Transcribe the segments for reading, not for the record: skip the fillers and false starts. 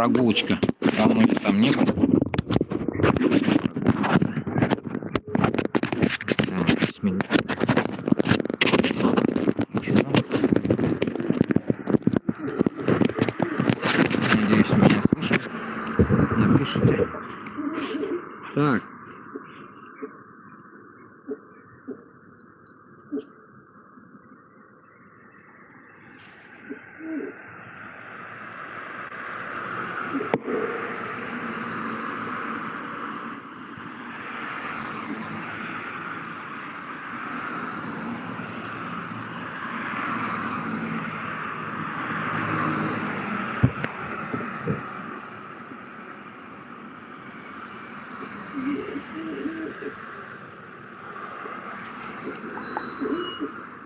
прогулочка. Давно я там не был. Надеюсь, меня слышат. Напишите. Так.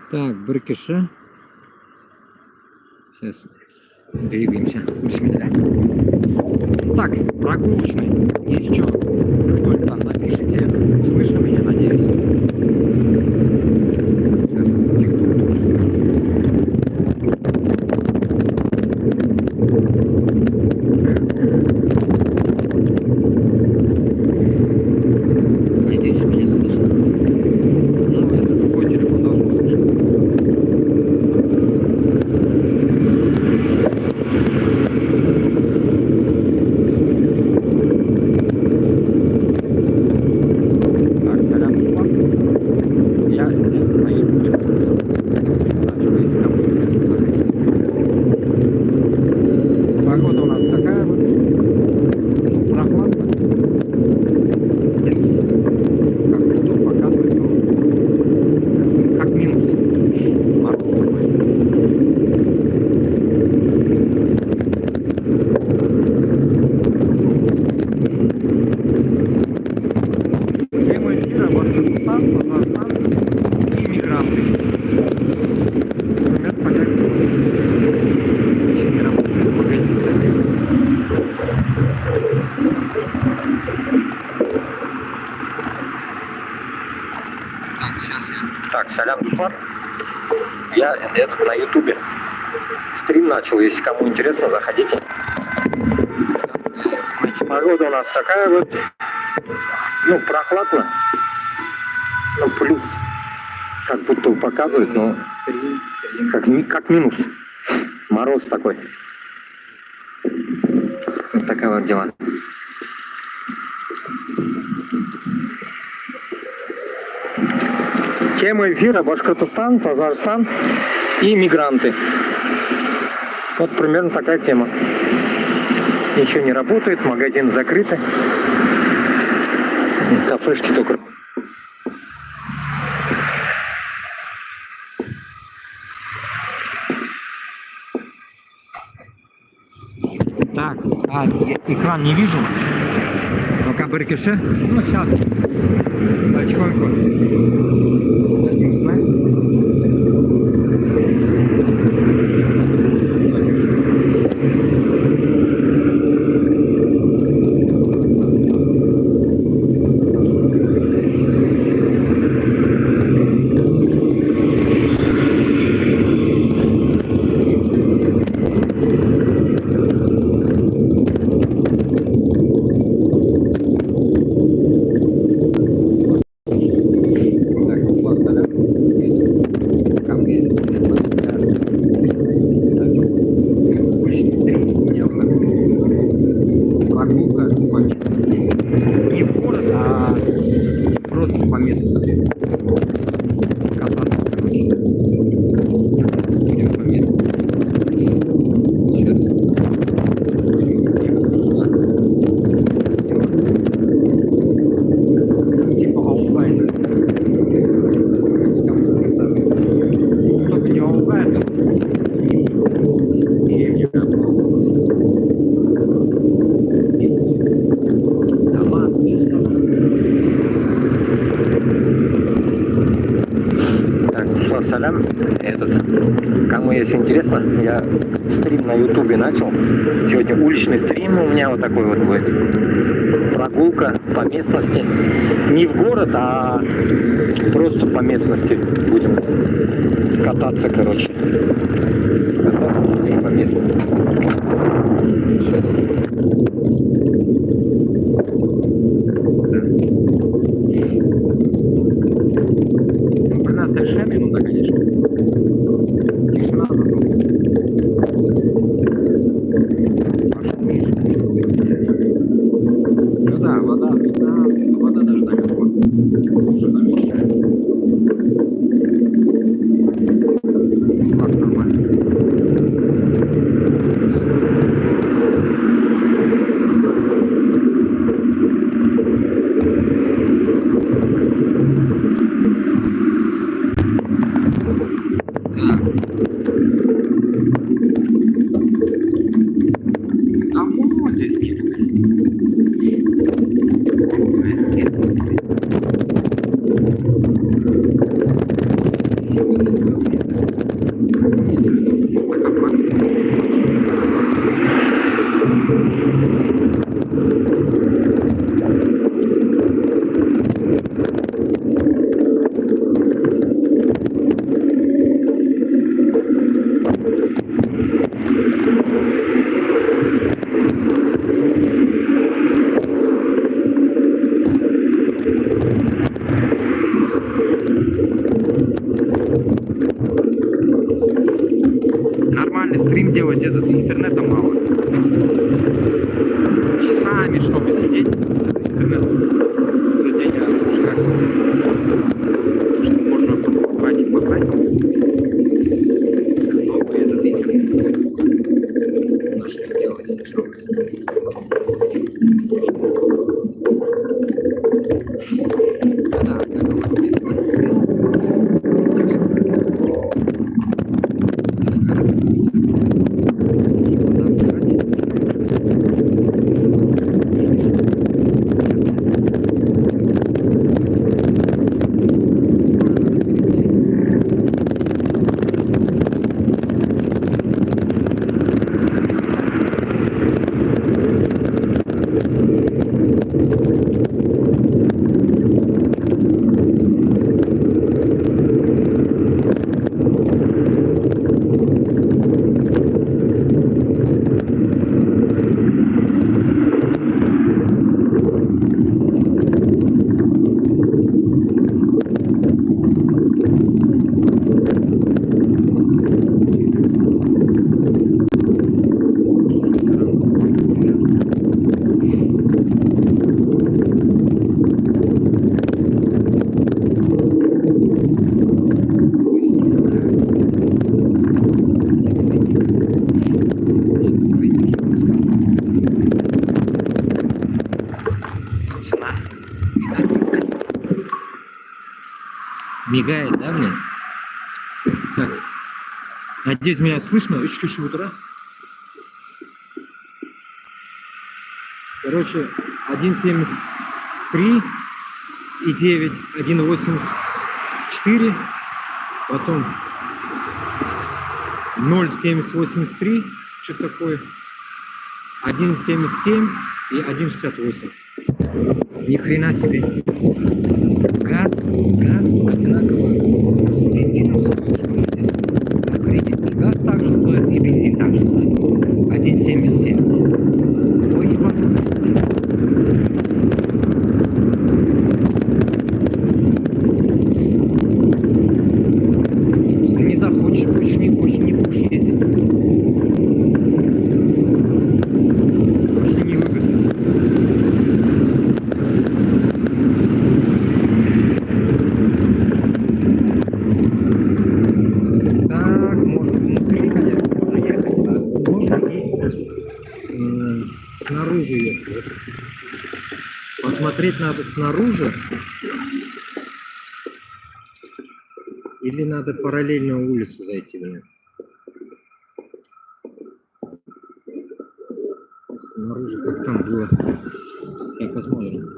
Так, Баркиша. Сейчас двигаемся. Бисмилля. Так, прогулочный. Есть что? Кто там напишите. Слышно меня, надеюсь? Надеюсь, меня слышно. Ну, это другой телефон должен слышать. Погода у нас такая вот, ну, прохладно, плюс, как что показывает, ну, как минус, мороз такой. Тема эфира: Башкортостан, Казахстан и мигранты. Инструмент понять. Еще не работает магазин, кстати. Так, сейчас я... Так, салям, Дуслан. Я на ютубе. Стрим начал, если кому интересно, заходите. Погода у нас такая вот. Ну, прохладно. Ну, плюс. Как будто показывает, но как минус. Мороз такой. Вот такая вот дела. Тема эфира: Башкортостан, Казахстан и мигранты. Вот примерно такая тема. Ничего не работает, магазины закрыты. Кафешки только. Так, экран не вижу. Пока Баркиша. Ну, сейчас. Потихоньку. Дадим знать. Так, салям. Кому если интересно, я стрим на ютубе начал. Сегодня уличный стрим у меня вот такой вот будет. Прогулка по местности. Не в город, а просто по местности будем кататься, короче. Кататься по местности. Сейчас. Большая минута, конечно. Тишина зато. Ну да, вода даже замерзла. Уже замерзшая. Так, нормально. Нормальный стрим делать, этот интернета мало. Часами, чтобы сидеть, интернет в тот день я уже то, что можно потратить. Новый этот интернет. Нашли делать дешевле. Стрим. Да, как вот мигает, да, мне? Так. Надеюсь, меня слышно? Еще чуть-чуть утра. Короче, 1.73 и 9, 1.84, потом 0.7083, что-то такое, 1.77 и 1.68. Ни хрена себе. Газ одинаково с бензином стоит. Охренеть. Газ также стоит и бензин также стоит. 1.77. Ой, ебать. Не захочешь, хочешь, не будешь ездить. Вообще невыгодно. Снаружи ехать. Посмотреть надо снаружи. Или надо параллельно улицу зайти в нее. Снаружи как там было. Так, посмотрим.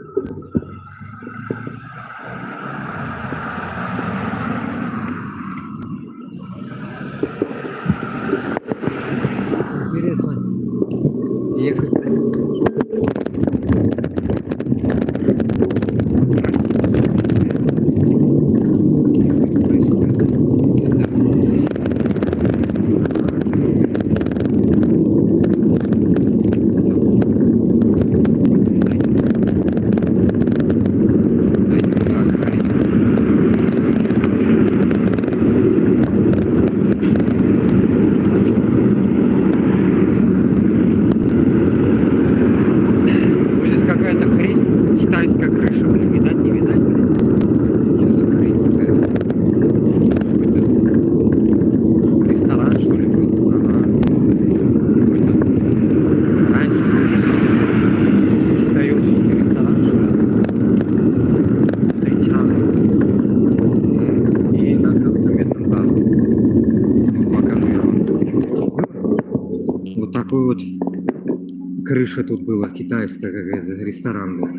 вот крыша тут была китайская, как ресторан был. И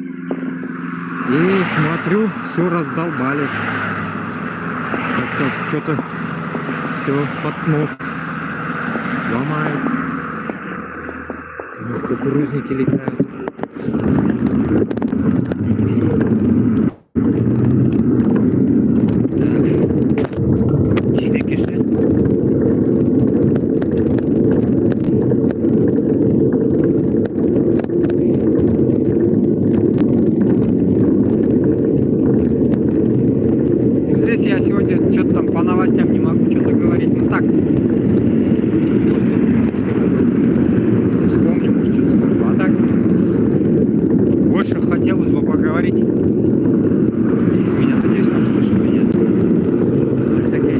смотрю, все раздолбали. Как-то что-то все под снос ломают. Кукурузники летают. Здесь я сегодня что-то там по новостям не могу что-то говорить. Ну так. Вспомню, может, что-то скажу. А так больше хотелось бы поговорить. Если меня, надеюсь, там слышно меня. Всякие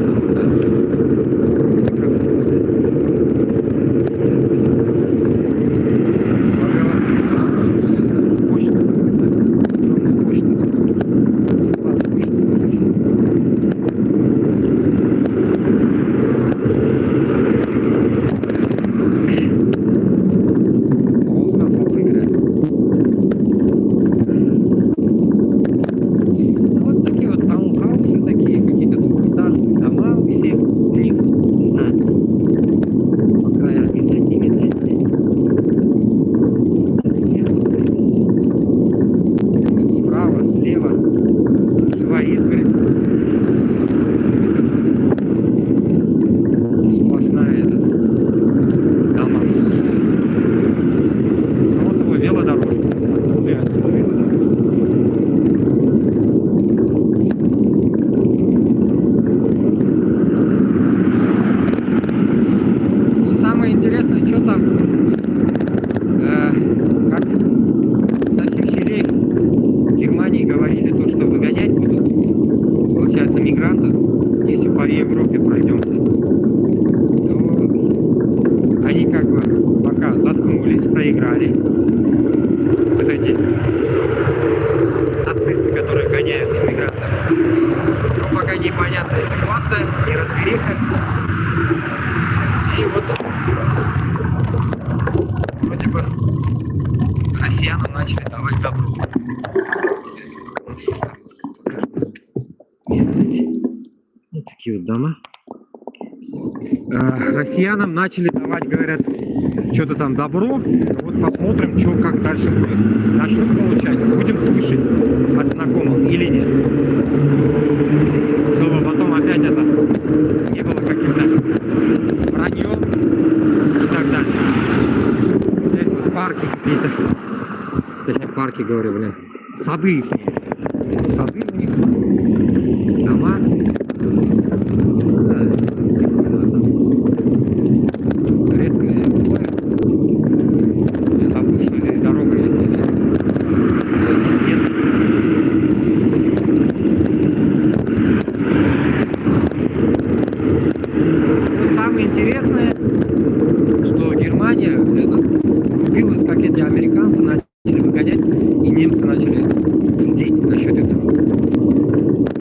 интересно, что там, как со всех щелей в Германии говорили, то, что выгонять будут, получается, мигрантов, если по Европе пройдемся, то они как бы пока заткнулись, проиграли. Вот эти нацисты, которые гоняют мигрантов. Но пока непонятная ситуация, неразбериха. И вот вроде бы россиянам начали давать добро. Вот такие вот дома. Россиянам начали давать, говорят, что-то там добро. Вот посмотрим, что как дальше будет. Начнут получать, будем слышать от знакомых или нет. Чтобы потом опять это не было каким-то враньем и так далее. Здесь вот парки какие-то. Точнее, парки, говорю, блин. Сады их. Сады у них. Дома. Да. Редкое такое. Я забыл, что здесь дорога есть. Нет. Самое интересное, что Германия влюбилась, как эти американцы начали выгонять, и немцы начали бздеть насчет этого.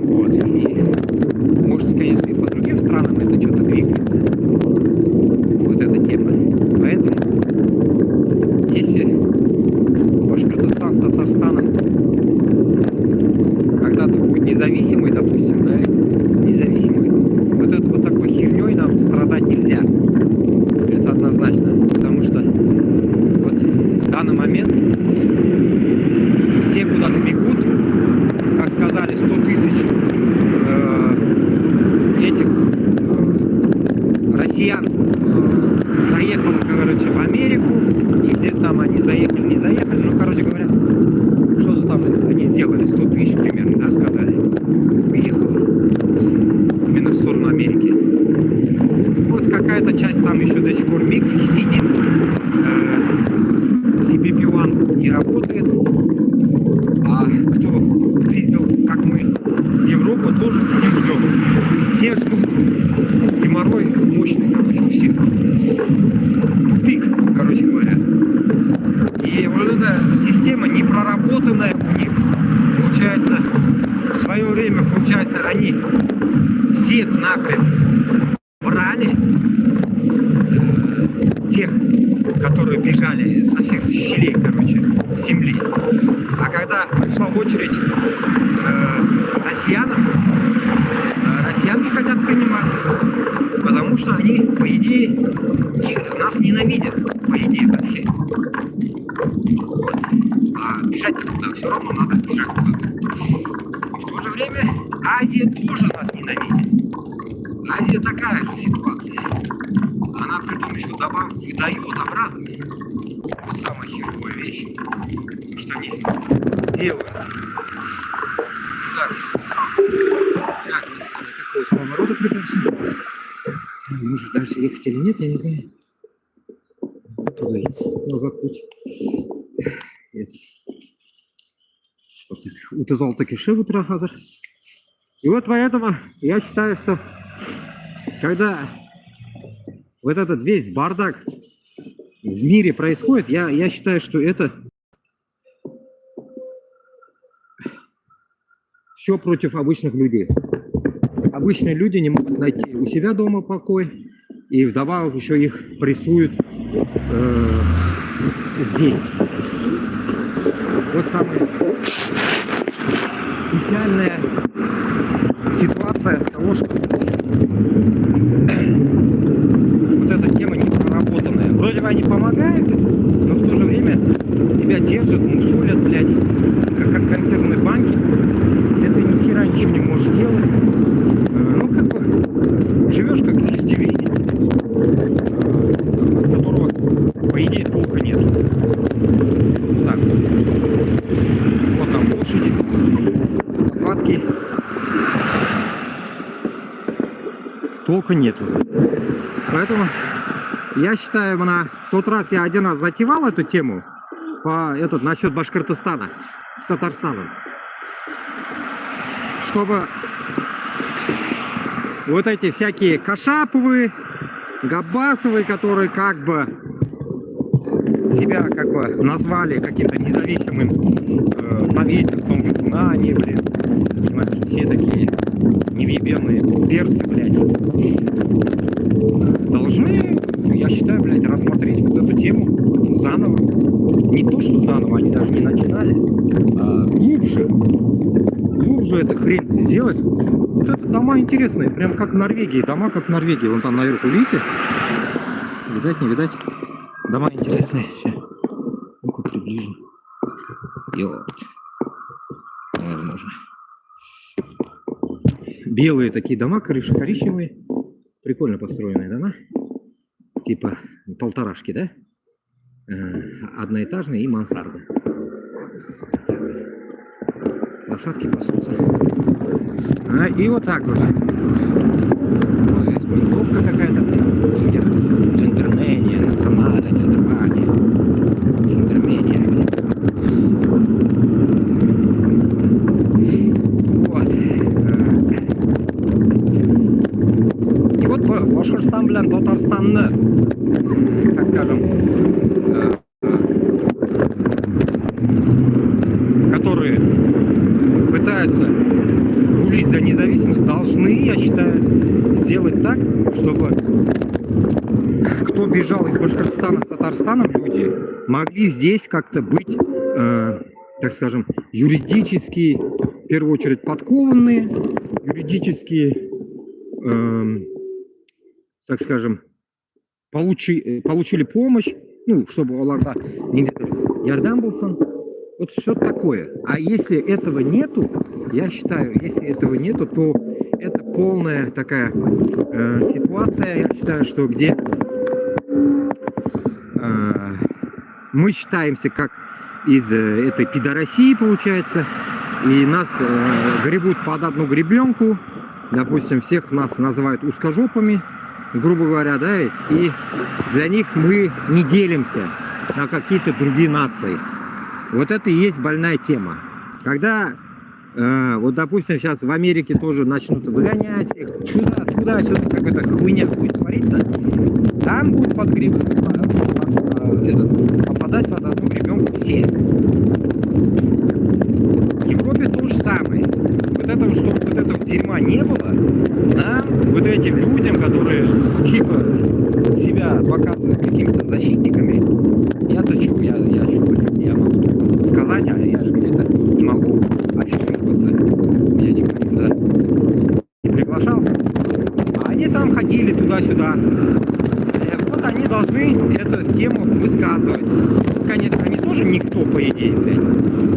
Вот. И может, конечно, и по другим странам это что-то двигается. Вот эта тема. Поэтому, если Башкортостан с Татарстаном когда-то будет независимый, допустим, да, независимый, вот это вот такой херней нам страдать нельзя. Это однозначно. Потому что вот в данный момент все куда-то бегут, как сказали, 100 тысяч этих россиян заехало, короче, в Америку, и где-то там они заехали, не заехали, ну, короче говоря, что-то там они сделали, 100 тысяч примерно, да, сказали, уехало именно в сторону Америки. Вот какая-то часть там еще до сих пор в Мексике сидит, CBP-1 не работает, а кто ездил, как мы, в Европу, тоже сидим, ждем. Все ждут. Геморрой мощный, короче, у всех. Тупик, короче говоря. И вот эта система не проработанная у них. Получается, в свое время, получается, они всех нахрен брали, тех, которые со всех щелей, короче, земли. А когда пришла очередь россиянам, россиян не хотят принимать, потому что они, по идее, нас ненавидят, по идее, вообще. А бежать туда все равно надо бежать туда. В то же время Азия тоже нас ненавидит. Азия такая же ситуация. Она при том еще выдает обратно. Вот самая херовая вещь, что они делают. Так, какого-то поворота придется. Может дальше ехать или нет, я не знаю. Туда есть назад путь. Утызал таки шибу трахазар. И вот поэтому я считаю, что когда вот этот весь бардак в мире происходит, я считаю, что это все против обычных людей. Обычные люди не могут найти у себя дома покой, и вдобавок еще их прессуют здесь. Вот самая печальная ситуация того, что вот эта тема не проработанная. Вроде бы они помогают, но в то же время тебя держат, мусолят, блядь, как консервные банки. Это ни хера ничего не можешь делать. Ну, как бы, живешь как иждивенец, от которого, по идее, толка нет. Так вот. Вот там лошади, лопатки. Толка нету. Поэтому я считаю, в тот раз я один раз затевал эту тему насчет Башкортостана с Татарстаном, чтобы вот эти всякие Кашаповы, Габбасовы, которые как бы себя как бы назвали каким-то независимым правительством в изгнании, блин. Понимаешь, все такие невъебенные персы, блядь, должны, я считаю, блядь, рассмотреть вот эту тему заново. Не то, что заново, они даже не начинали, а глубже эту хрень сделать. Вот это дома интересные, прям как в Норвегии, дома как в Норвегии. Вон там наверху, видите? Видать, не видать? Дома интересные. Сейчас. Ну-ка приближу. Вот. Невозможно. Белые такие дома, крыши коричневые. Прикольно построенные дома. Типа полторашки, да? Одноэтажные и мансарды. Лошадки пасутся. И вот так вот. Вот здесь ментовка какая-то. Джентльмения, национальная, джентльмения. Джентльмения. Вот. И вот Башкортостан, блин, Татарстанны, так скажем, которые пытаются рулить за независимость, должны, я считаю, сделать так, чтобы кто бежал из Башкортостана с Татарстаном, люди могли здесь как-то быть, так скажем, юридически, в первую очередь, подкованные, юридически, так скажем, получили помощь, ну, чтобы Аллахта ярдам болсын. Вот что-то такое. А если этого нету, я считаю, если этого нету, то это полная такая ситуация, я считаю, что где мы считаемся как из этой пидорасии, получается, и нас гребут под одну гребенку, допустим, всех нас называют узкожопами, грубо говоря, да, ведь, и для них мы не делимся на какие-то другие нации. Вот это и есть больная тема. Когда, вот, допустим, сейчас в Америке тоже начнут выгонять их, туда, сюда, какая-то хуйня будет твориться, там будут попадать под одну гребенку все. В Европе то же самое. Вот этого, чтобы вот этого дерьма не было, нам, вот этим людям, которые типа себя показывают какими-то защитниками, Я-то что, я что-то как я могу только сказать, а я же где-то не могу афишироваться. Меня никто никуда не приглашал. А они там ходили туда-сюда. Вот они должны эту тему высказывать. Ну, конечно, они тоже никто, по идее, блядь.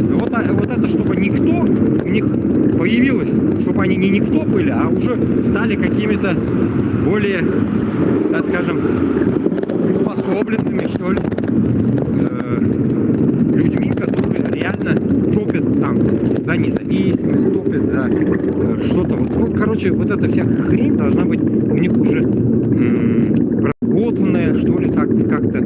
Вот это, чтобы никто у них появилось, чтобы они не никто были, а уже стали какими-то более, так скажем, приспособленными, что ли, людьми, которые реально топят там за независимость, топят за что-то. Вот, ну, короче, вот эта вся хрень должна быть у них уже проработанная, что ли, как-то.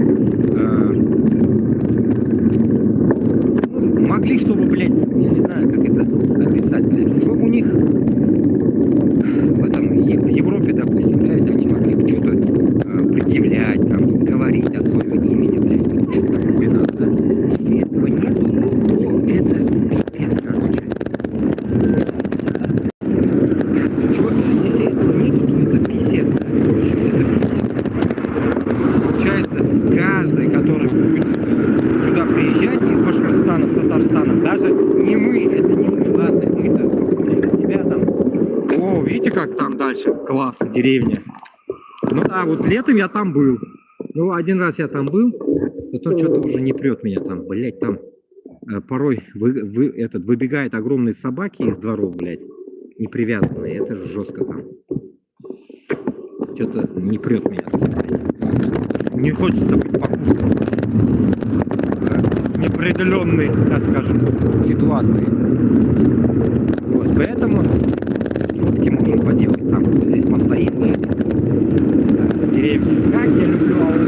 Ну, могли, чтобы, блядь, я не знаю, как это описать, блядь, чтобы у них в Европе, допустим, блядь, они могли что-то предъявлять, там, говорить от своего имени, блядь, что такое надо. Если этого нету, то это пипец, короче. Если этого нету, то это писец, короче, это писец. Получается, каждый, который будет сюда приезжать из Башкортостана, с Татарстана, даже не мы, это не мы, ладно, мы-то для себя там. О, видите, как там дальше? Класс, деревня. Ну да, вот летом я там был. Ну, один раз я там был, потом что-то уже не прет меня там, блядь, там порой выбегают огромные собаки из дворов, блядь, непривязанные, это же жестко там. Что-то не прет меня. Не хочется быть покусанным. Неопределенной, так скажем, ситуации. Вот, поэтому фотки можем поделать там. Вот здесь постоит, блядь, деревня. Как я люблю аул.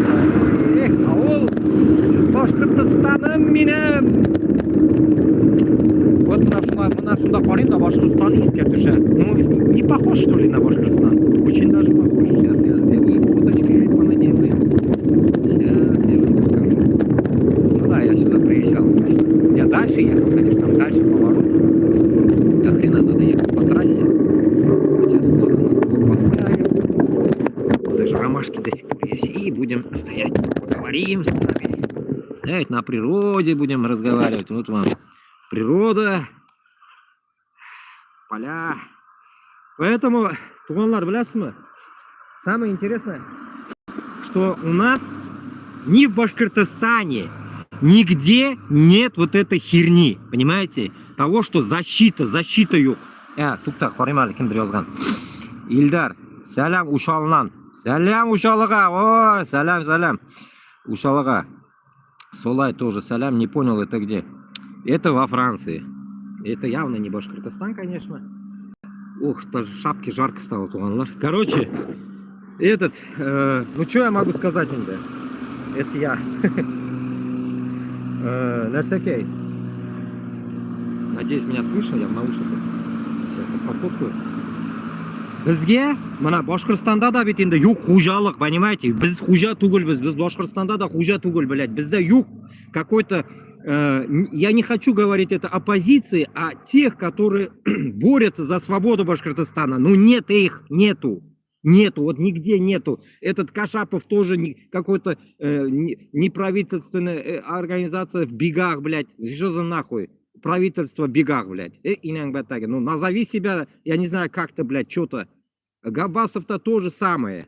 Эх, аул с Башкортостаном меня. Вот наш сюда парень на Башкортостан искать уже. Ну, не похож, что ли, на Башкортостан? Очень даже похож. Сейчас я сделаю фоточки, понаделаю. Сейчас я вам покажу. Ну да, я сюда приезжал. Я дальше ехал, конечно, там дальше поворот. До хрена надо ехать по трассе. Сейчас вот сюда нас поставим. Даже ромашки до сих пор есть. И будем стоять. Поговорим с вами. Знаете, на природе будем разговаривать. Вот вам природа. Поля. Поэтому, туганлар, білесізме, самое интересное, что у нас ни в Башкортостане нигде нет вот этой херни, понимаете? Того, что защита yok. Тукта, қараймалы, кімдір жазған. Ильдар, сәлем Ушалынан. Сәлем Ушалыға, о, сәлем. Ушалыға. Солай тоже сәлем, не понял, это где? Это во Франции. Это явно не Башкортостан, конечно. Ух, по шапке жарко стало, туганлар. Короче, ну что я могу сказать, инде? Это я. Нарсакей. Надеюсь, меня слышно, я в наушниках. Сейчас я пофоткаю. Бізге, мына Башкортостанда да бит инде юк хужалық, понимаете? Біз хужа тугілбіз, біз Башкортостанда да хужа тугіл, блядь. Бізде юк какой-то, я не хочу говорить это оппозиции, а тех, которые борются за свободу Башкортостана. Ну нет их, нету, вот нигде нету. Этот Кашапов тоже какой-то неправительственная организация в бегах, блядь. Что за нахуй? Правительство в бегах, блядь. Ну назови себя, я не знаю, как-то, блядь, что-то. Габасов-то то же самое.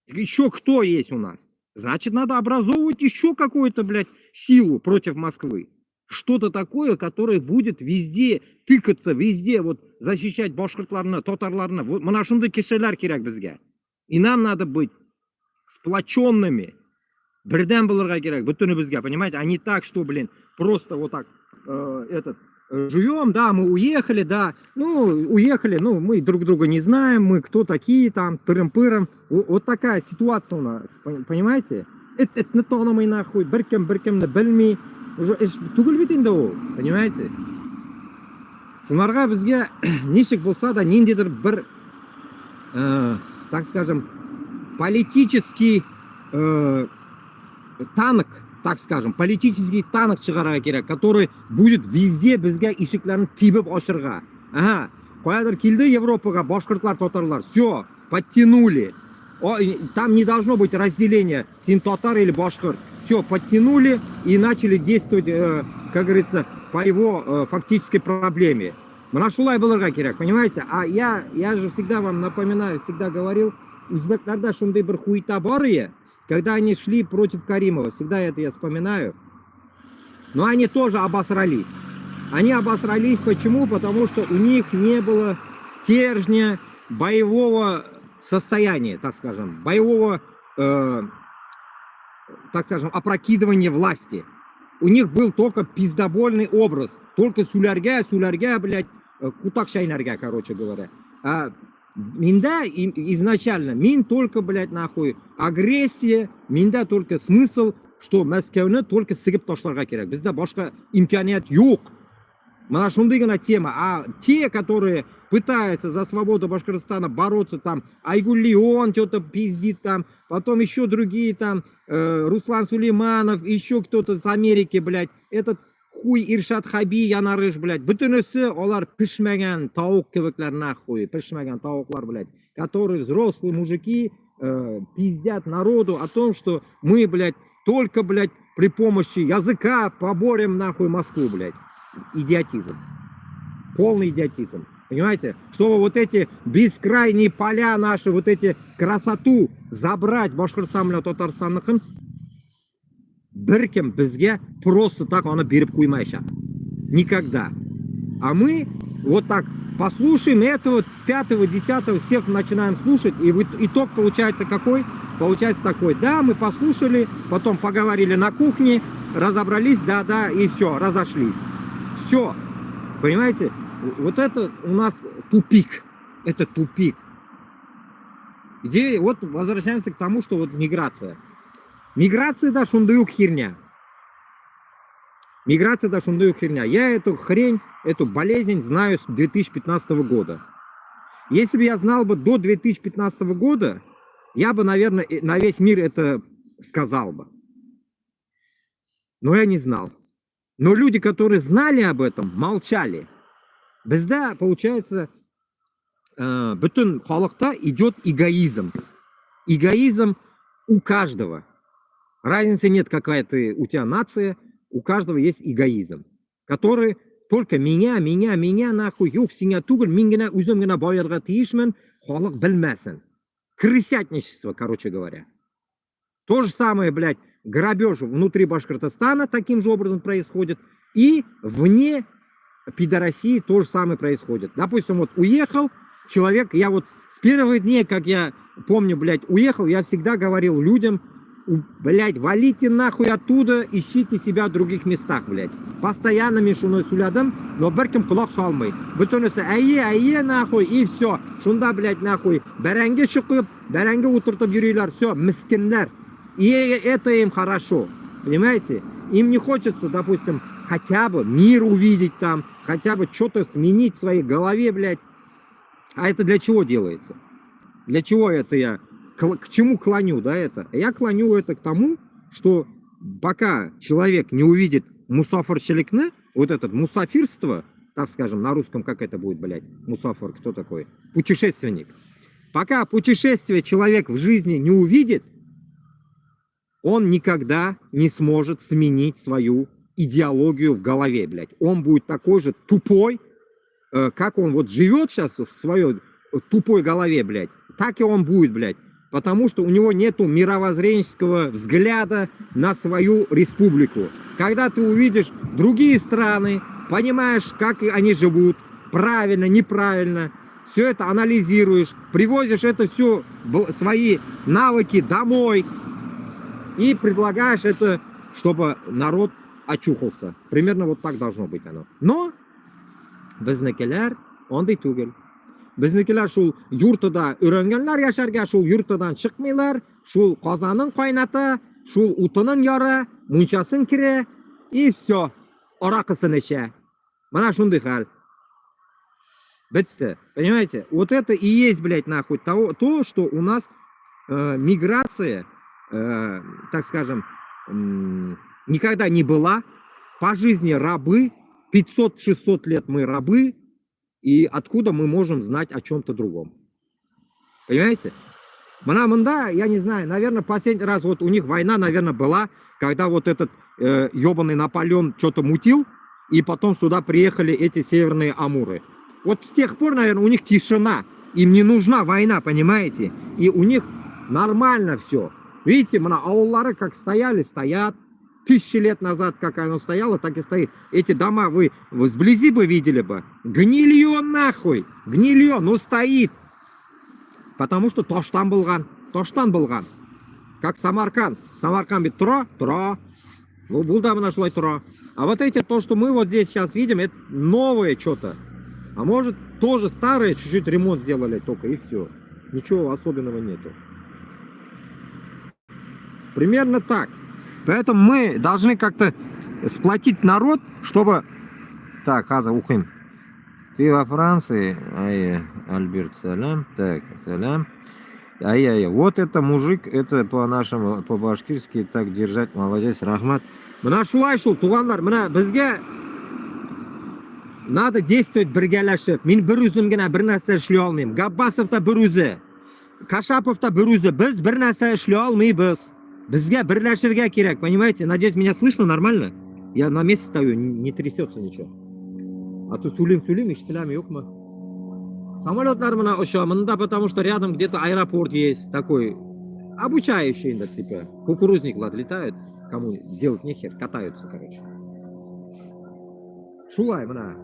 Еще кто есть у нас? Значит, надо образовывать еще какую-то, блядь, силу против Москвы. Что-то такое, которое будет везде тыкаться, везде вот защищать башкортларны, татарларны. Вот монашунды кишелер кирак бізге. И нам надо быть сплоченными. Бірден бұларға керек, бүтіні бізге, понимаете? А не так, что, блин, просто вот так живем, да, мы уехали, да, ну, уехали, ну, мы друг друга не знаем, мы кто такие там, тырым-пырым. Вот такая ситуация у нас, понимаете? Это не то, мы нахуй, біркем не білмей, уже түгіл бит инде ол, понимаете? Шунарға бізге нешік болса да, нендедір бір, так скажем, политический танк, так скажем, политический танк шығарға керек, который будет везде бізге ишіклерін тибіп ашырға. Ага, қоядыр келді Европаға, башқұртлар, татарлар, все, подтянули. Там не должно быть разделения син-татар или башкир. Все, подтянули и начали действовать, как говорится, по его фактической проблеме. Манашулай был керек, понимаете? А я же всегда вам напоминаю, всегда говорил, узбекларда шундай бір хуйта барые, когда они шли против Каримова, всегда это я вспоминаю. Но они тоже обосрались. Они обосрались почему? Потому что у них не было стержня боевого состояния, так скажем, боевого, так скажем, опрокидывания власти. У них был только пиздобольный образ. Только сулярга, блядь, кутак шайнарга, короче говоря. А минда изначально, мин только, блядь, нахуй, агрессия, минда только смысл, что Москваны только сыгып ташларга керек. Bizda boshqa imkoniyat yo'q. Mana shundaygina тема. А те, которые пытаются за свободу Башкортостана бороться, там, Айгуль Леон что-то пиздит там, потом еще другие там, Руслан Сулейманов, еще кто-то с Америки, блядь, этот хуй Иршат Хаби, Янарыш, блядь, бутынысы, олар пишмаган таук кебеклер нахуй, пишмаган тауклар, блядь, которые взрослые мужики пиздят народу о том, что мы, блядь, только, блядь, при помощи языка поборем нахуй Москву, блядь. Идиотизм. Полный идиотизм. Понимаете? Чтобы вот эти бескрайние поля наши, вот эти красоту забрать Башкортостан или Татарстанныкын, біркім бізге просто так оны беріп қоймайша. Никогда. А мы вот так послушаем этого 5-го, 10-го, всех начинаем слушать, и итог получается какой? Получается такой. Да, мы послушали, потом поговорили на кухне, разобрались, да, и все, разошлись. Все. Понимаете? Вот это у нас тупик. Это тупик. Где вот возвращаемся к тому, что вот миграция. Миграция, да, шундуюк херня. Миграция, да, шундуюк херня. Я эту хрень, эту болезнь знаю с 2015 года. Если бы я знал бы до 2015 года, я бы, наверное, на весь мир это сказал бы. Но я не знал. Но люди, которые знали об этом, молчали. Безда, получается, bütün халықта идет эгоизм. Эгоизм у каждого. Разницы нет, какая ты у тебя нация, у каждого есть эгоизм, который только меня, нахуй, юк, синя тугл, мингена, уземгена, боярга тишмен, халық білмесін. Крысятничество, короче говоря. То же самое, блядь, грабеж внутри Башкортостана таким же образом происходит, и вне пидорасии то же самое происходит. Допустим, вот уехал человек, я вот с первых дней, как я помню, блядь, уехал, я всегда говорил людям, блядь, валите нахуй оттуда, ищите себя в других местах, блядь. Постоянно мешуной сулядам, но берким кулак салмай. Бутонысы айе, нахуй, и все. Шунда, блядь, нахуй. Бәрәңге шықып, бәрәңге утыртып юрилар, все, мискинлер. И это им хорошо, понимаете? Им не хочется, допустим, хотя бы мир увидеть там, хотя бы что-то сменить в своей голове, блядь. А это для чего делается? Для чего это я? К чему клоню, да, это? Я клоню это к тому, что пока человек не увидит мусафирчиликны, вот это мусафирство, так скажем, на русском как это будет, блядь, мусафир, кто такой? Путешественник. Пока путешествие человек в жизни не увидит, он никогда не сможет сменить свою идеологию в голове, блядь. Он будет такой же тупой, как он вот живет сейчас в своей тупой голове, блядь. Так и он будет, блядь. Потому что у него нету мировоззренческого взгляда на свою республику. Когда ты увидишь другие страны, понимаешь, как они живут, правильно, неправильно, все это анализируешь, привозишь это все, свои навыки домой и предлагаешь это, чтобы народ очухался. Примерно вот так должно быть оно. Но безнекелер, он да тугел. Безнекелер шул юртыда үйренгенлер яшарга, шул юртыдан шықмайлар, шул қазанын қайната, шул утынын яра, мунчасын кире, и все. Орақысын іше. Мана шундай хал. Бітті. Понимаете? Вот это и есть, блядь, нахуй, то, что у нас миграция, так скажем, никогда не была. По жизни рабы. 500-600 лет мы рабы. И откуда мы можем знать о чем-то другом? Понимаете? Мында, я не знаю, наверное, последний раз вот у них война, наверное, была, когда вот этот ебаный Наполеон что-то мутил, и потом сюда приехали эти северные амуры. Вот с тех пор, наверное, у них тишина. Им не нужна война, понимаете? И у них нормально все. Видите, ауллары как стояли, стоят. 1000 лет назад, как оно стояло, так и стоит. Эти дома вы сблизи бы видели бы. Гнилье нахуй. Гнилье, ну стоит. Потому что тоштан болған. Как Самарканд. Самарканд бит тура. Был да нашло тура. А вот эти, то, что мы вот здесь сейчас видим, это новое что-то. А может, тоже старые, чуть-чуть ремонт сделали только, и все. Ничего особенного нету. Примерно так. Поэтому мы должны как-то сплотить народ, чтобы... Так, Хаза, ухим. Ты во Франции? Альберт, салям. Так, салям. Вот это мужик, это по-нашему, по-башкирски так держать, молодец, рахмат. Мына шулай шул, туғандар, мына бізге надо действовать біргелешіп. Мен бір өзім гена бір нәрсе ішлей алмайым. Габбасов та бір өзі, Кашапов та бір өзі. Біз бір нәрсе ішлей алмайбыз. Бізге бірләшерге керек, понимаете? Надеюсь, меня слышно нормально? Я на месте стою, не трясется ничего. А то сулим, ишетелем, yok mu? Самолетлар мына ұша, мында, потому что рядом где-то аэропорт есть, такой обучающий, типа, кукурузниклар летают, кому делать нехер, катаются, короче. Шулай, мына.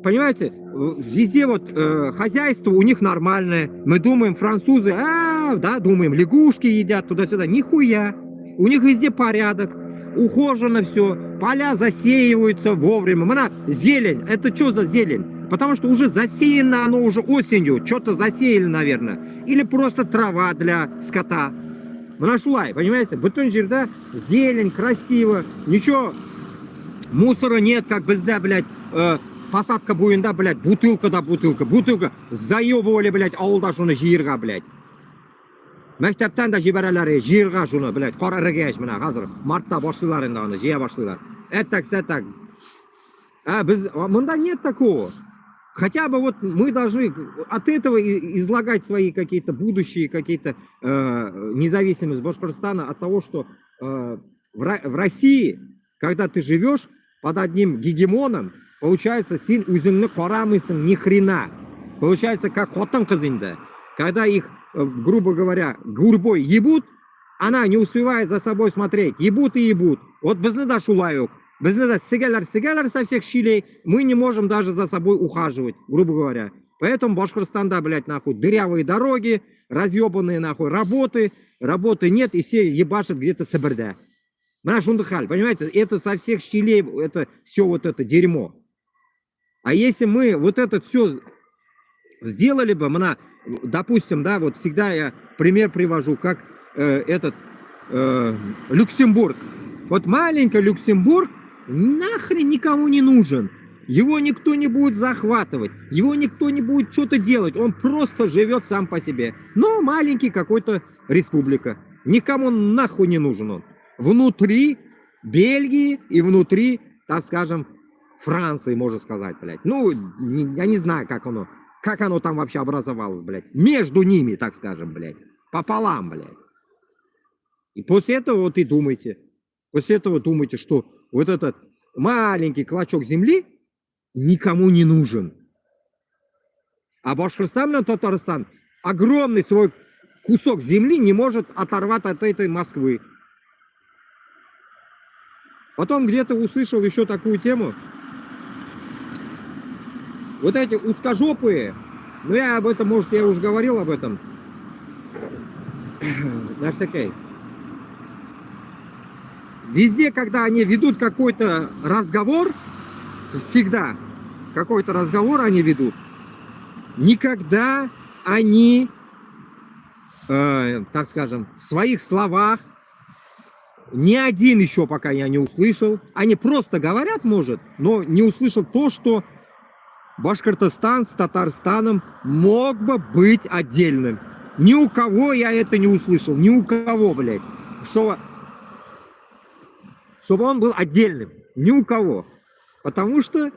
Понимаете, везде вот хозяйство у них нормальное. Мы думаем, французы, да, думаем, лягушки едят туда-сюда. Нихуя. У них везде порядок, ухожено все, поля засеиваются вовремя. Мына, зелень, это что за зелень? Потому что уже засеяно оно уже осенью, что-то засеяли, наверное. Или просто трава для скота. Мына шулай, понимаете, бутон жерда, зелень, красиво, ничего. Мусора нет, как bizda, блядь, посадка бойында, блядь, бутылка. Бутылка заебывали, блядь, ауылда шуны жиырға, блядь. Мәктептен да жиберәләр, жиырға шуны, блядь, қара іргеш, мына, қазір, мартта башлылар енді аны, жия башлылар. Әттәк. Мында нет такого. Хотя бы вот мы должны от этого излагать свои какие-то будущие, какие-то независимость Башкортостана от того, что в России, когда ты живешь под одним гегемоном, получается, син үзіңні қарамайсың ни хрена. Получается, как хотан қызында. Когда их, грубо говоря, гурбой ебут, она не успевает за собой смотреть. Ебут и ебут. Вот бізді да шулай yok. Бізді да сигалар со всех щелей. Мы не можем даже за собой ухаживать, грубо говоря. Поэтому Башкортостанда, блядь, нахуй, дырявые дороги, разъебанные, нахуй, работы нет, и все ебашат где-то Сібірде. Наш ундахаль, понимаете, это со всех щелей, это все вот это дерьмо. А если мы вот это все сделали бы, допустим, да, вот всегда я пример привожу, как Люксембург. Вот маленький Люксембург нахрен никому не нужен. Его никто не будет захватывать, его никто не будет что-то делать, он просто живет сам по себе. Но маленький какой-то республика, никому нахуй не нужен он. Внутри Бельгии и внутри, так скажем, Франции, можно сказать, блядь. Ну, я не знаю, как оно там вообще образовалось, блядь. Между ними, так скажем, блядь. Пополам, блядь. И после этого вот и думайте. Что вот этот маленький клочок земли никому не нужен. А Башкортостан, Татарстан, огромный свой кусок земли не может оторвать от этой Москвы. Потом где-то услышал еще такую тему. Вот эти узкожопые, ну я об этом, может, я уже говорил об этом. That's okay. Везде, когда они ведут какой-то разговор, всегда какой-то разговор они ведут, никогда они, так скажем, в своих словах, ни один еще пока я не услышал. Они просто говорят, может, но не услышал то, что Башкортостан с Татарстаном мог бы быть отдельным. Ни у кого я это не услышал. Ни у кого, блядь. Чтобы он был отдельным. Ни у кого. Потому что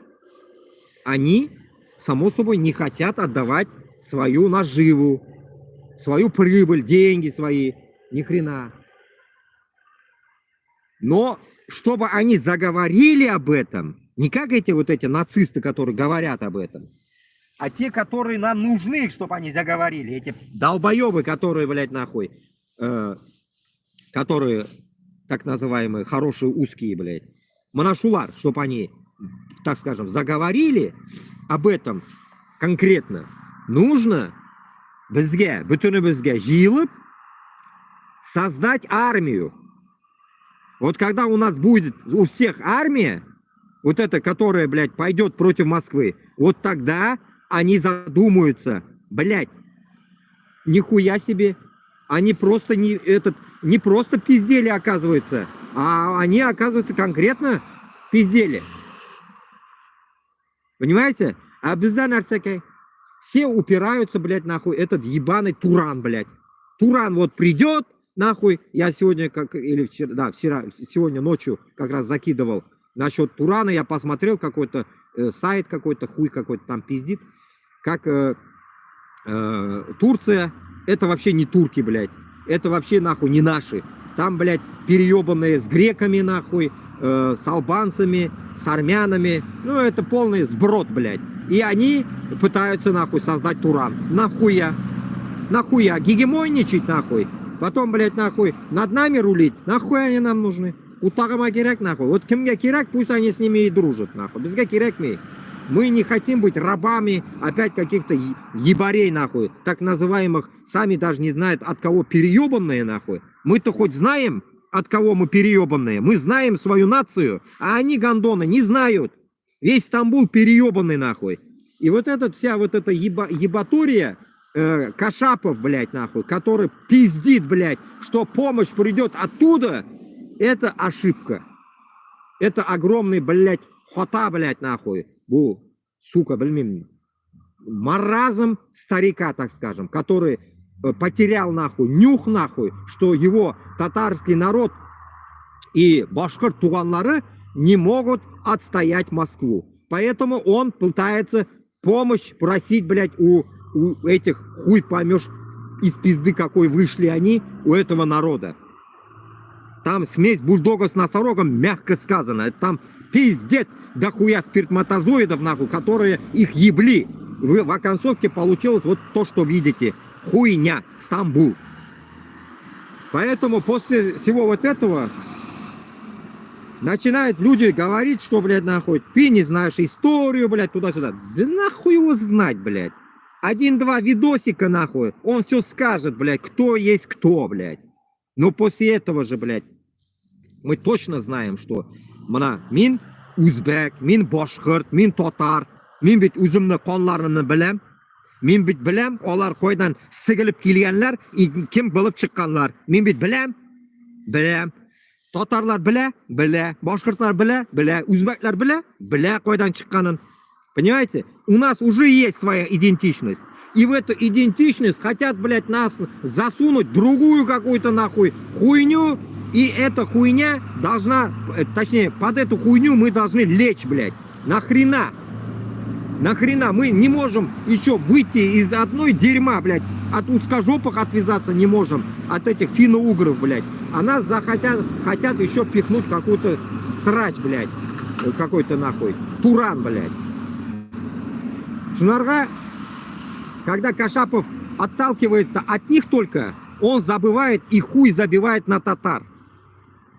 они, само собой, не хотят отдавать свою наживу. свою прибыль, деньги свои, ни хрена. Но чтобы они заговорили об этом, не как эти вот эти нацисты, которые говорят об этом, а те, которые нам нужны, чтобы они заговорили, эти долбоебы, которые, блядь, нахуй, которые так называемые хорошие узкие, блядь, монашулар, чтобы они, так скажем, заговорили об этом конкретно, нужно бізге, бүтінімізге жиылып создать армию. Вот когда у нас будет у всех армия, вот эта, которая, блядь, пойдет против Москвы, вот тогда они задумаются, блядь, нихуя себе, они просто не просто пиздели, оказывается, а они, оказывается, конкретно пиздели. Понимаете? А безда нарсакай. Все упираются, блядь, нахуй, этот ебаный Туран, блядь. Туран вот придет, нахуй, я сегодня, или вчера, да, сегодня ночью как раз закидывал насчет Турана, я посмотрел какой-то сайт какой-то, хуй какой-то там пиздит, как Турция, это вообще не турки, блядь, это вообще, нахуй, не наши. Там, блядь, переебанные с греками, нахуй, с албанцами, с армянами, ну, это полный сброд, блядь. И они пытаются, нахуй, создать Туран. Нахуя? Нахуя? Гегемонничать, нахуй. Потом, блядь, нахуй, над нами рулить. Нахуй они нам нужны? Утагама кирак, нахуй. Вот кемге кирак, пусть они с ними и дружат, нахуй. Безга кирак ми. Мы не хотим быть рабами опять каких-то ебарей, нахуй. Так называемых, сами даже не знают, от кого переебанные, нахуй. Мы-то хоть знаем, от кого мы переебанные. Мы знаем свою нацию, а они, гондоны, не знают. Весь Стамбул переебанный, нахуй. И вот эта вся вот эта ебатория Кашапов, блядь, нахуй, который пиздит, блядь, что помощь придет оттуда, это ошибка. Это огромный, блядь, хота, блядь, нахуй. Бу, сука, блин, маразм старика, так скажем, который потерял, нахуй, нюх, нахуй, что его татарский народ и башкирт туганлары не могут отстоять Москву. Поэтому он пытается помощь просить, блядь, у этих, хуй поймешь, из пизды какой вышли они, у этого народа. Там смесь бульдога с носорогом, мягко сказано. Там пиздец дохуя спиртматозоидов, нахуй, которые их ебли. В оконцовке получилось вот то, что видите. Хуйня. Стамбул. Поэтому после всего вот этого начинают люди говорить, что, блядь, нахуй, ты не знаешь историю, блядь, туда-сюда. Да нахуй его знать, блядь. Один-два видосика, нахуй, он все скажет, блядь, кто есть кто, блядь. Но после этого же, блядь, мы точно знаем, что мин узбек, мин башкирт, мин татар, мин бит үзімні қонларымны білем, мин бит білем, олар қойдан сігіліп келгенлер, кім біліп шыққанлар. Мин бит білем, татарлар біле, башкиртлар біле, узбеклар біле қойдан шыққанын. Понимаете? У нас уже есть своя идентичность. И в эту идентичность хотят, блядь, нас засунуть другую какую-то нахуй хуйню. И эта хуйня должна, точнее, под эту хуйню мы должны лечь, блядь. Нахрена? Нахрена? Мы не можем еще выйти из одной дерьма, блядь. От узкожопых отвязаться не можем. От этих финно-угров, блядь. А нас хотят еще пихнуть какую-то срач, блядь. Какой-то нахуй. Туран, блядь. Шунарга, когда Кашапов отталкивается от них только, он забывает и хуй забивает на татар.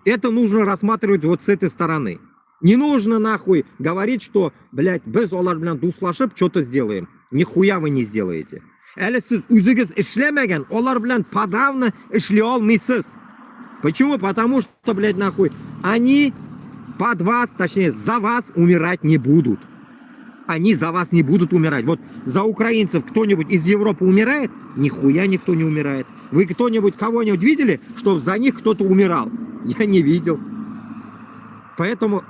Это нужно рассматривать вот с этой стороны. Не нужно нахуй говорить, что, блядь, без олар белән дуслашып что-то сделаем. Нихуя вы не сделаете. Әле сіз үзегез эшләмәгән, олар белән подавно эшли алмыйсыз. Почему? Потому что, блядь, нахуй, они под вас, точнее, за вас умирать не будут. Они за вас не будут умирать. Вот за украинцев кто-нибудь из Европы умирает? Нихуя никто не умирает. Вы кто-нибудь, кого-нибудь видели, чтобы за них кто-то умирал? Я не видел. Поэтому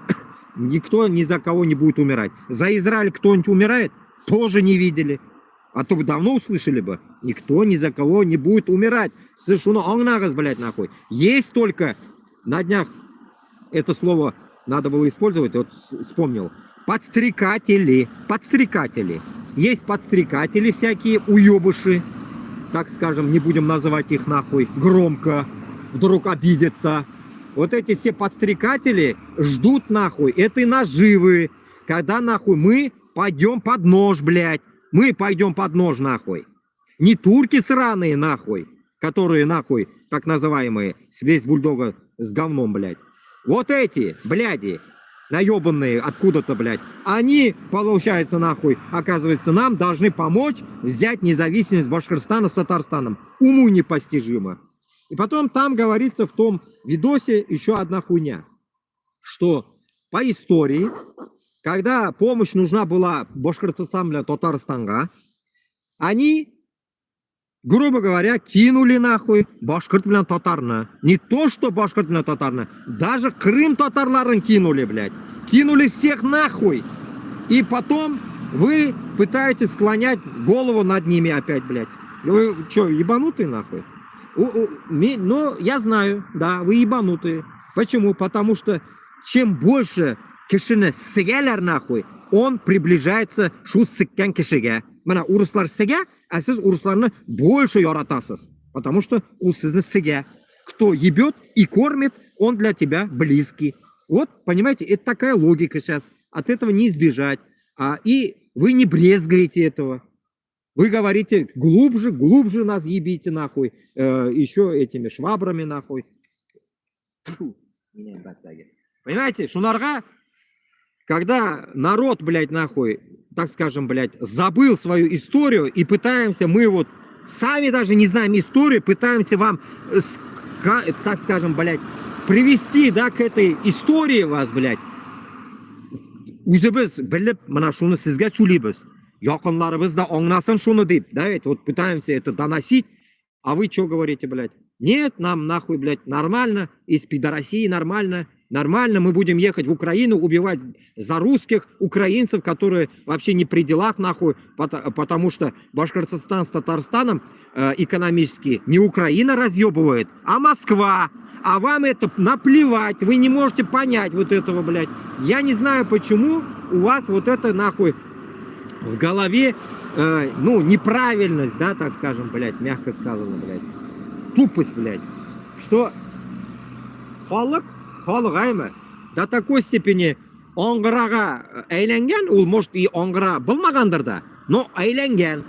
никто ни за кого не будет умирать. За Израиль кто-нибудь умирает? Тоже не видели. А то бы давно услышали бы. Никто ни за кого не будет умирать. Совершенно аңнағыз, блядь, нахуй. Есть только, на днях это слово надо было использовать, вот вспомнил. Подстрекатели. Подстрекатели. Есть подстрекатели всякие, уебыши. так скажем, не будем называть их нахуй громко, вдруг обидятся. Вот эти все подстрекатели ждут нахуй этой наживы, когда нахуй мы пойдем под нож, блядь. Мы пойдем под нож нахуй. Не турки сраные нахуй, которые нахуй, так называемые, смесь бульдога с говном, блядь. Вот эти, бляди, наебанные откуда-то, блядь, они, получается, нахуй, оказывается, нам должны помочь взять независимость Башкортостана с Татарстаном. Уму непостижимо. И потом там говорится в том видосе еще одна хуйня, что по истории, когда помощь нужна была Башкортостану для Татарстанга, они, грубо говоря, кинули нахуй башкорт для татарна. Не то, что башкорт для татарна, даже Крым татарларын кинули, блядь. Кинули всех нахуй. И потом вы пытаетесь склонять голову над ними опять, блядь. Вы что, ебанутые нахуй? Но я знаю, да, вы ебанутые. Почему? Потому что чем больше кишини сигелер нахуй, он приближается шу сиккен кишиге. Мана урыслар сиге, а сіз урысларны больше яратасыз. Потому что у сізні сиге. Кто ебет и кормит, он для тебя близкий. Вот, понимаете, это такая логика сейчас. От этого не избежать. И вы не брезгаете этого. Вы говорите, глубже, глубже нас ебите нахуй. Еще этими швабрами нахуй. Понимаете, шунарга, когда народ, блядь, нахуй, так скажем, блядь, забыл свою историю и пытаемся, мы вот сами даже не знаем историю, пытаемся вам, так скажем, блядь, привести, да, к этой истории вас, блядь. Үзебіз біліп, мына шуны сізге сөйлейбіз. Якынларыбыз да аңнасын шуны деп, да, ведь вот пытаемся это доносить, а вы что говорите, блядь? Нет, нам нахуй, блядь, нормально, из России нормально, нормально, мы будем ехать в Украину, убивать за русских украинцев, которые вообще не при делах, нахуй, потому что Башкортостан с Татарстаном экономически не Украина разъебывает, а Москва. А вам это наплевать, вы не можете понять вот этого, блядь. Я не знаю, почему у вас вот это, нахуй, в голове, ну, неправильность, да, так скажем, блядь, мягко сказано, блядь. Тупость, блядь. Что халық аймы до такой степени оңғыраға әйленген, ол, может, и оңғыра болмағандыр да, но әйленген.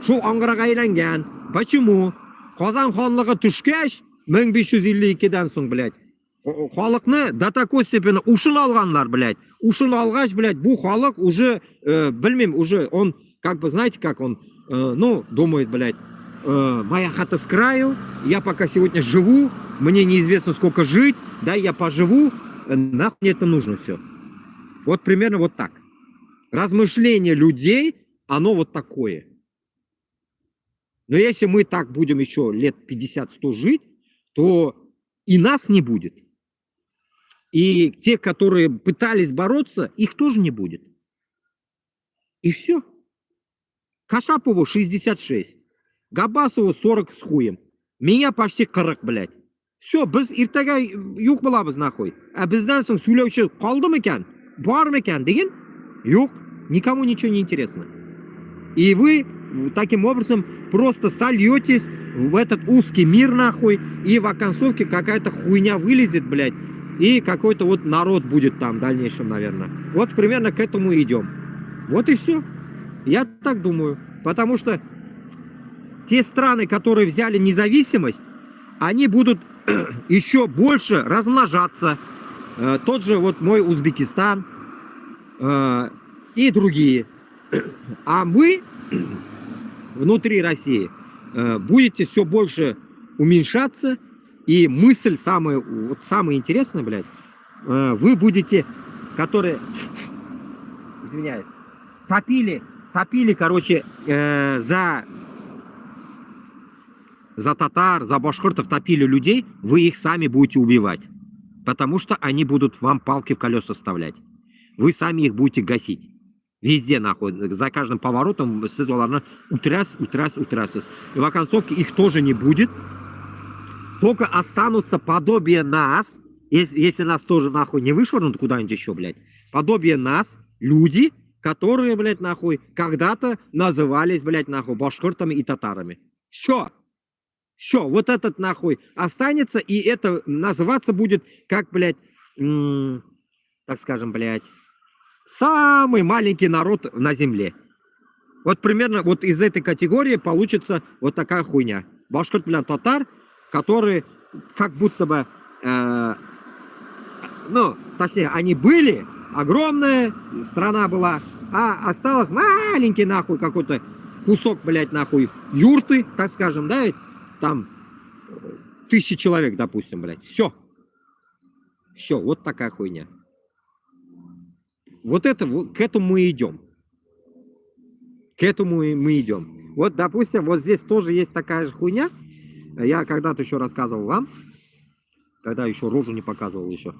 Шо оңғыраға әйленген. Почему? Қазан ханлығы түшкеш, 1552-ден соң, блядь, халықны до такой степени ушын алғанлар, блядь. Ушын алғаш, блядь, бұл халық уже, білмем, уже, он, как бы, знаете, как он, ну, думает, блядь, моя хата с краю, я пока сегодня живу, мне неизвестно сколько жить, да, я поживу, нахуй мне это нужно все. Вот примерно вот так. Размышление людей, оно вот такое. Но если мы так будем еще лет 50-100 жить, то и нас не будет. И те, которые пытались бороться, их тоже не будет. И все. Кашапову 66. Габасову 40 с хуем. Меня почти 40, блядь. Все, біз ертеге юк болабыз нахуй. А бізден соң сөйлеуші қалды ма екен? Бар ма екен деген? Юк, никому ничего не интересно. И вы таким образом просто сольетесь в этот узкий мир нахуй, и в оконцовке какая-то хуйня вылезет, блядь, и какой-то вот народ будет там в дальнейшем, наверное. Вот примерно к этому идем. Вот и все. Я так думаю. Потому что те страны, которые взяли независимость, они будут еще больше размножаться. Тот же вот мой Узбекистан и другие. А мы внутри России будете все больше уменьшаться, и мысль самая, вот самая интересная, блядь, вы будете, которые, извиняюсь, топили, короче, за татар, за башкиртов топили людей, вы их сами будете убивать, потому что они будут вам палки в колеса вставлять. Вы сами их будете гасить. Везде, нахуй, за каждым поворотом сіз оларны утрясыз. И в оконцовке их тоже не будет. Только останутся подобие нас, если нас тоже, нахуй, не вышвырнут куда-нибудь еще, блядь. Подобие нас, люди, которые, блядь, нахуй, когда-то назывались, блядь, нахуй, башкиртами и татарами. Все. Все, вот этот нахуй останется, и это называться будет как, блядь, так скажем, блядь, самый маленький народ на земле. Вот примерно вот из этой категории получится вот такая хуйня. Башкирт bilan татар, которые как будто бы, ну, точнее, они были, огромная страна была, а осталось маленький нахуй какой-то кусок, блядь, нахуй юрты, так скажем, да, там 1000 человек, допустим, блядь. Все. Все, вот такая хуйня. Вот это, вот, к этому мы идем. К этому мы идем. Вот, допустим, вот здесь тоже есть такая же хуйня. Я когда-то еще рассказывал вам, когда еще рожу не показывал еще.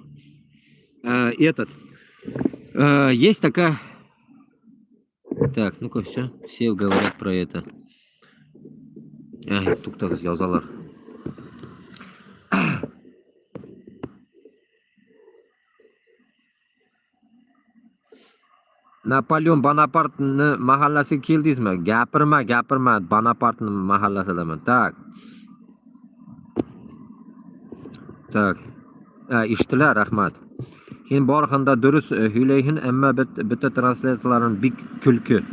Есть такая... Так, ну-ка, все говорят про это. Тук-так yazalар. Napoleon Bonaparte'ni mahallasiga keldingizmi? Gapirma, Bonaparte'ni mahallasidaman. Tak. Eshitdilar, rahmat. Keyin borganda durust hiylayhin, ammo bitta translyatsiyalarim big kulki.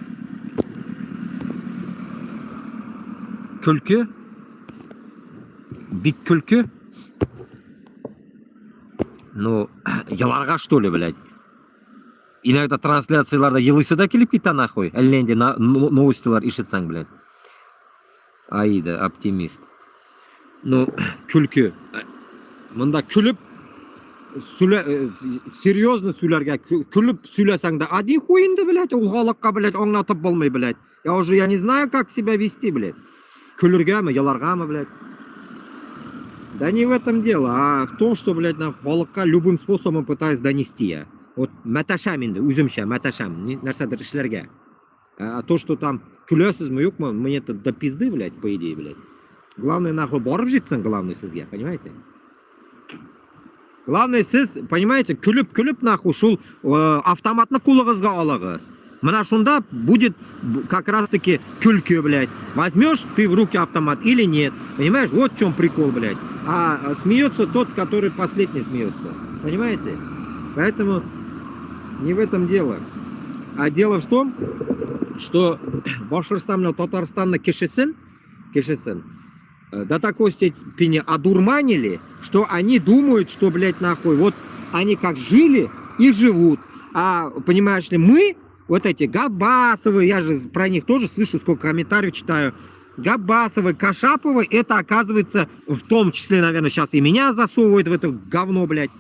Kulki? Big kulki? Ну, yalarg'a что ли, блядь? Иногда трансляцияларда yig'isida kelib keta нахуй. Әлләнде новостилар ишетсәң, блядь. Аида, оптимист. Ну, kulki. Munda kulib серьезно сөйләргә, kulib сөйләсәң дә один хуйынды, блядь, ул халыкка, блядь, аңлатып булмый, блядь. Я не знаю, как себя вести, блядь. Көлергәме, яларгамы, блядь. Да не в этом дело, а в том, что, блядь, на халыкка любым способом пытаюсь донести я. Вот мәтәшәм инде, үземчә мәтәшәм, нәрсәдер эшләргә. А то, что там көләсезме, юкмы, мне это до пизды, блядь, по идее, блядь. Главное, нахуй, барып җитсен, главный сезгә, понимаете? Главное, сез, понимаете, күліп, нахуй, шул автоматны кулыгызга алыгыз. Мына шунда будет как раз-таки күлкі, блядь. Возьмешь ты в руки автомат или нет. Понимаешь? Вот в чем прикол, блядь. А смеется тот, который последний смеется. Понимаете? Поэтому не в этом дело. А дело в том, что Башкортостан, Татарстан кишесен до такой степени одурманили, что они думают, что, блядь, нахуй, вот они как жили и живут. А, понимаешь ли, мы, вот эти Габбасовы, я же про них тоже слышу, сколько комментариев читаю, Габбасовы, Кашаповы, это оказывается, в том числе, наверное, сейчас и меня засовывают в это говно, блядь.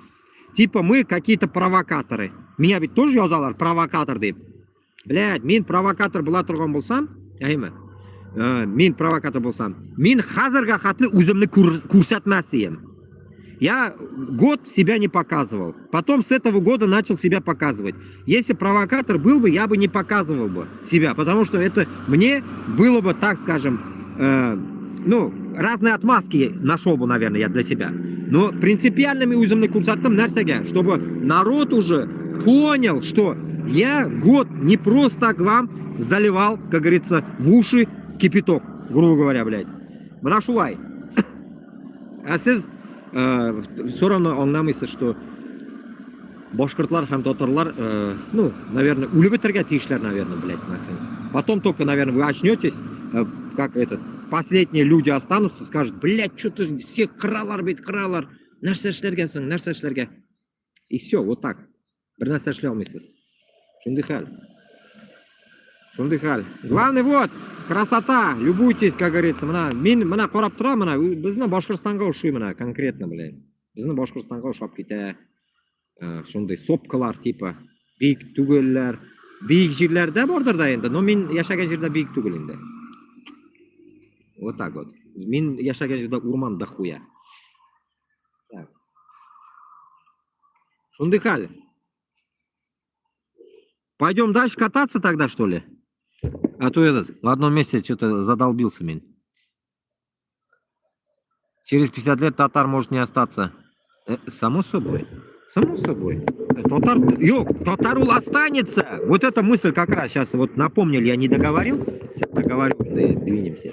Типа мы какие-то провокаторы. Меня ведь тоже язалар, провокатор деп. Блядь, мен провокатор была тұрған болсам, мен провокатор болсам, мен хазырға хатлы өзімні көрсетмәс ем. Я год себя не показывал. Потом с этого года начал себя показывать. Если провокатор был бы, я бы не показывал бы себя. Потому что это мне было бы, так скажем, ну, разные отмазки нашел бы, наверное, я для себя. Но принципиальными үзімні көрсеттім нәрсеге, чтобы народ уже понял, что я год не просто к вам заливал, как говорится, в уши кипяток, грубо говоря, блядь. Мына шулай. А сіз все равно аңламайсыз, что башкортлар һәм татарлар, ну, наверное, үлеп бетергә тиешләр, наверное, блядь, нахрен. Потом только, наверное, вы очнетесь, как этот, последние люди останутся, скажут, блядь, что ты всех кралар, бит, кралар, нәрсә эшләргә. И все, вот так. Бер нәрсә эшләй алмыйсыз. Шундый хәл. Главное, вот, красота, любуйтесь, как говорится. Мына карап тора, мына безне Башкортстанга ошый, мына конкретно, блядь. Безне Башкортстанга ошап китә. Шундый сопкалар типа, бик түгелләр. Бик җирләрдә бардыр да инде, но мин яшәгән җирдә бик түгел инде. Вот так вот. Мин яшәгән җирдә урман да хуя. Так. Шундый хәл. Пойдем дальше кататься тогда, что ли? А то этот, в одном месте что-то задолбился меня. Через 50 лет татар может не остаться. Само собой. Само собой. Татар останется. Вот эта мысль как раз сейчас вот напомнили, я не договорил. Сейчас договорю, да и двинемся.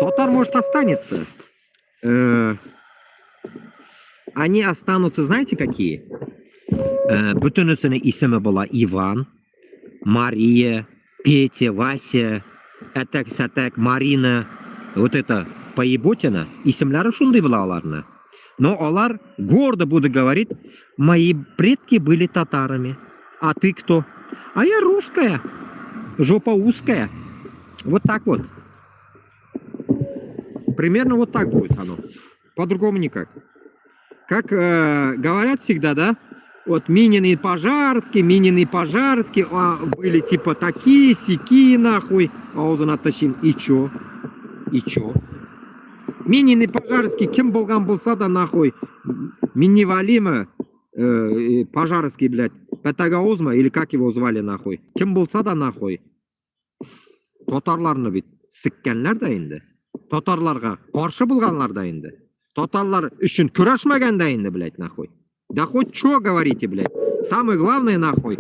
Татар, может, останется. Они останутся, знаете, какие? Бүтінісінің исімі была Иван, Мария, Петя, Вася, Әтәк-сәтәк, Марина. Вот это поеботина. Исемлері шундай была аларны. Но алар гордо буду говорить, мои предки были татарами. А ты кто? А я русская. Жопа узкая. Вот так вот. Примерно вот так будет оно. По-другому никак. Как говорят всегда, да? Вот Минины и Пожарские были типа такие, сякие, нахуй. А он оттащил. И чё? И чё? Минины и Пожарские, кем болган болса да, нахуй. Минневалима, Пожарский, блядь. Патагаузма, или как его звали, нахуй. Кем болса да, нахуй. Татарларны бит сіккенлер да инде. Татарларға қаршы болғанлар да инде. Татарлар үшін күрәшмәгән да инде, блядь, нахуй. Да хоть что говорите, блядь. Самое главное, нахуй,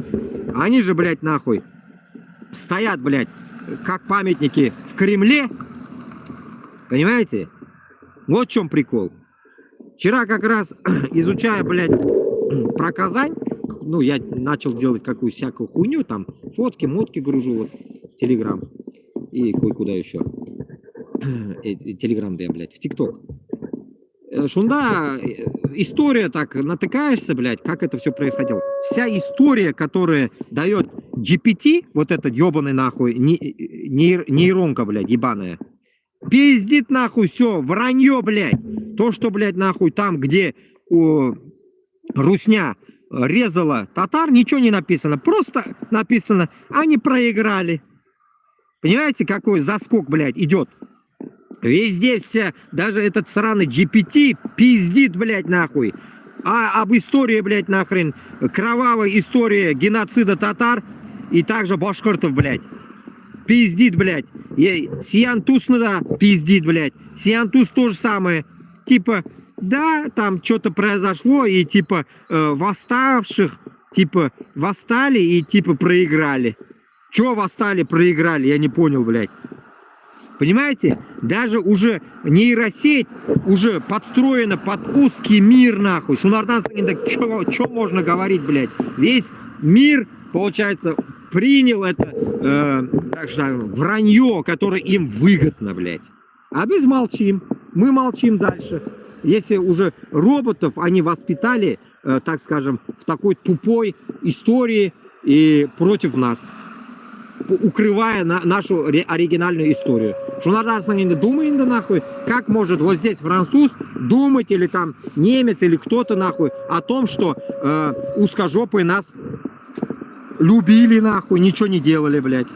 они же, блядь, нахуй, стоят, блядь, как памятники в Кремле. Понимаете? Вот в чем прикол. Вчера как раз, изучая, блядь, про Казань, ну, я начал делать какую всякую хуйню, там, фотки, мотки гружу, вот, Телеграм. И кое-куда еще. Телеграм, да, блядь, в ТикТок. Шунда, история так, натыкаешься, блядь, как это все происходило. Вся история, которая дает GPT, вот этот ебаный нахуй, нейронка, блядь, ебаная, пиздит нахуй все, вранье, блядь. То, что, блядь, нахуй, там, где русня резала татар, ничего не написано. Просто написано, они проиграли. Понимаете, какой заскок, блядь, идет? Везде вся, даже этот сраный GPT пиздит, блядь, нахуй. А об истории, блядь, нахрен, кровавой истории геноцида татар и также башкиртов, блядь. Пиздит, блядь. Сиян Туснада пиздит, блядь. Сиян Туз то же самое. Типа, да, там что-то произошло, и типа восставших, типа, восстали и типа проиграли. Чё восстали, проиграли, я не понял, блядь. Понимаете? Даже уже нейросеть уже подстроена под узкий мир, нахуй. Шунардан, что можно говорить, блядь? Весь мир, получается, принял это так же, вранье, которое им выгодно, блядь. А без молчим. Мы молчим дальше. Если уже роботов они воспитали, так скажем, в такой тупой истории и против нас, укрывая нашу оригинальную историю. Шунардан думает, нахуй, как может вот здесь француз думать, или там немец, или кто-то, нахуй, о том, что узкожопые нас любили, нахуй, ничего не делали, блядь.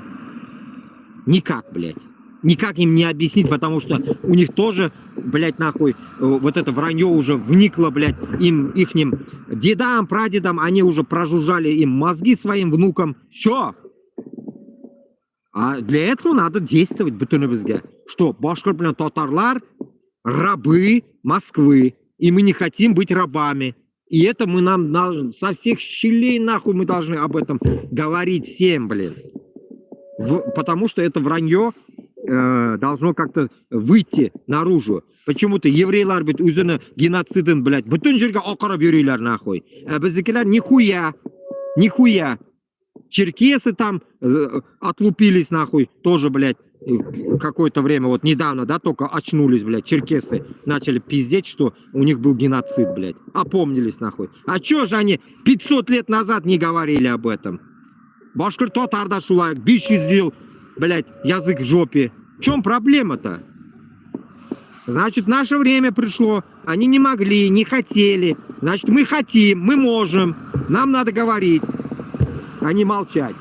Никак, блядь. Никак им не объяснить, потому что у них тоже, блядь, нахуй, вот это вранье уже вникло, блядь, ихним дедам, прадедам, они уже прожужжали им мозги своим внукам. Все. А для этого надо действовать, бутыныбызга. Что, башкир, блин, татарлар, рабы Москвы. И мы не хотим быть рабами. И это мы нам со всех щелей, нахуй, мы должны об этом говорить всем, блин. Потому что это вранье должно как-то выйти наружу. Почему-то еврейлар, блядь, өзіні геноцидын, блядь, бүтін жерге ақырып юрейлар, нахуй. Біздікілер нихуя. Нихуя. Черкесы там отлупились, нахуй, тоже, блядь, какое-то время, вот недавно, да, только очнулись, блядь, черкесы начали пиздеть, что у них был геноцид, блядь, опомнились, нахуй. А чё же они 500 лет назад не говорили об этом? Башкир татарда шулай, 500 жил, блядь, язык в жопе. В чем проблема-то? Значит, наше время пришло, они не могли, не хотели, значит, мы хотим, мы можем, нам надо говорить. А не молчать.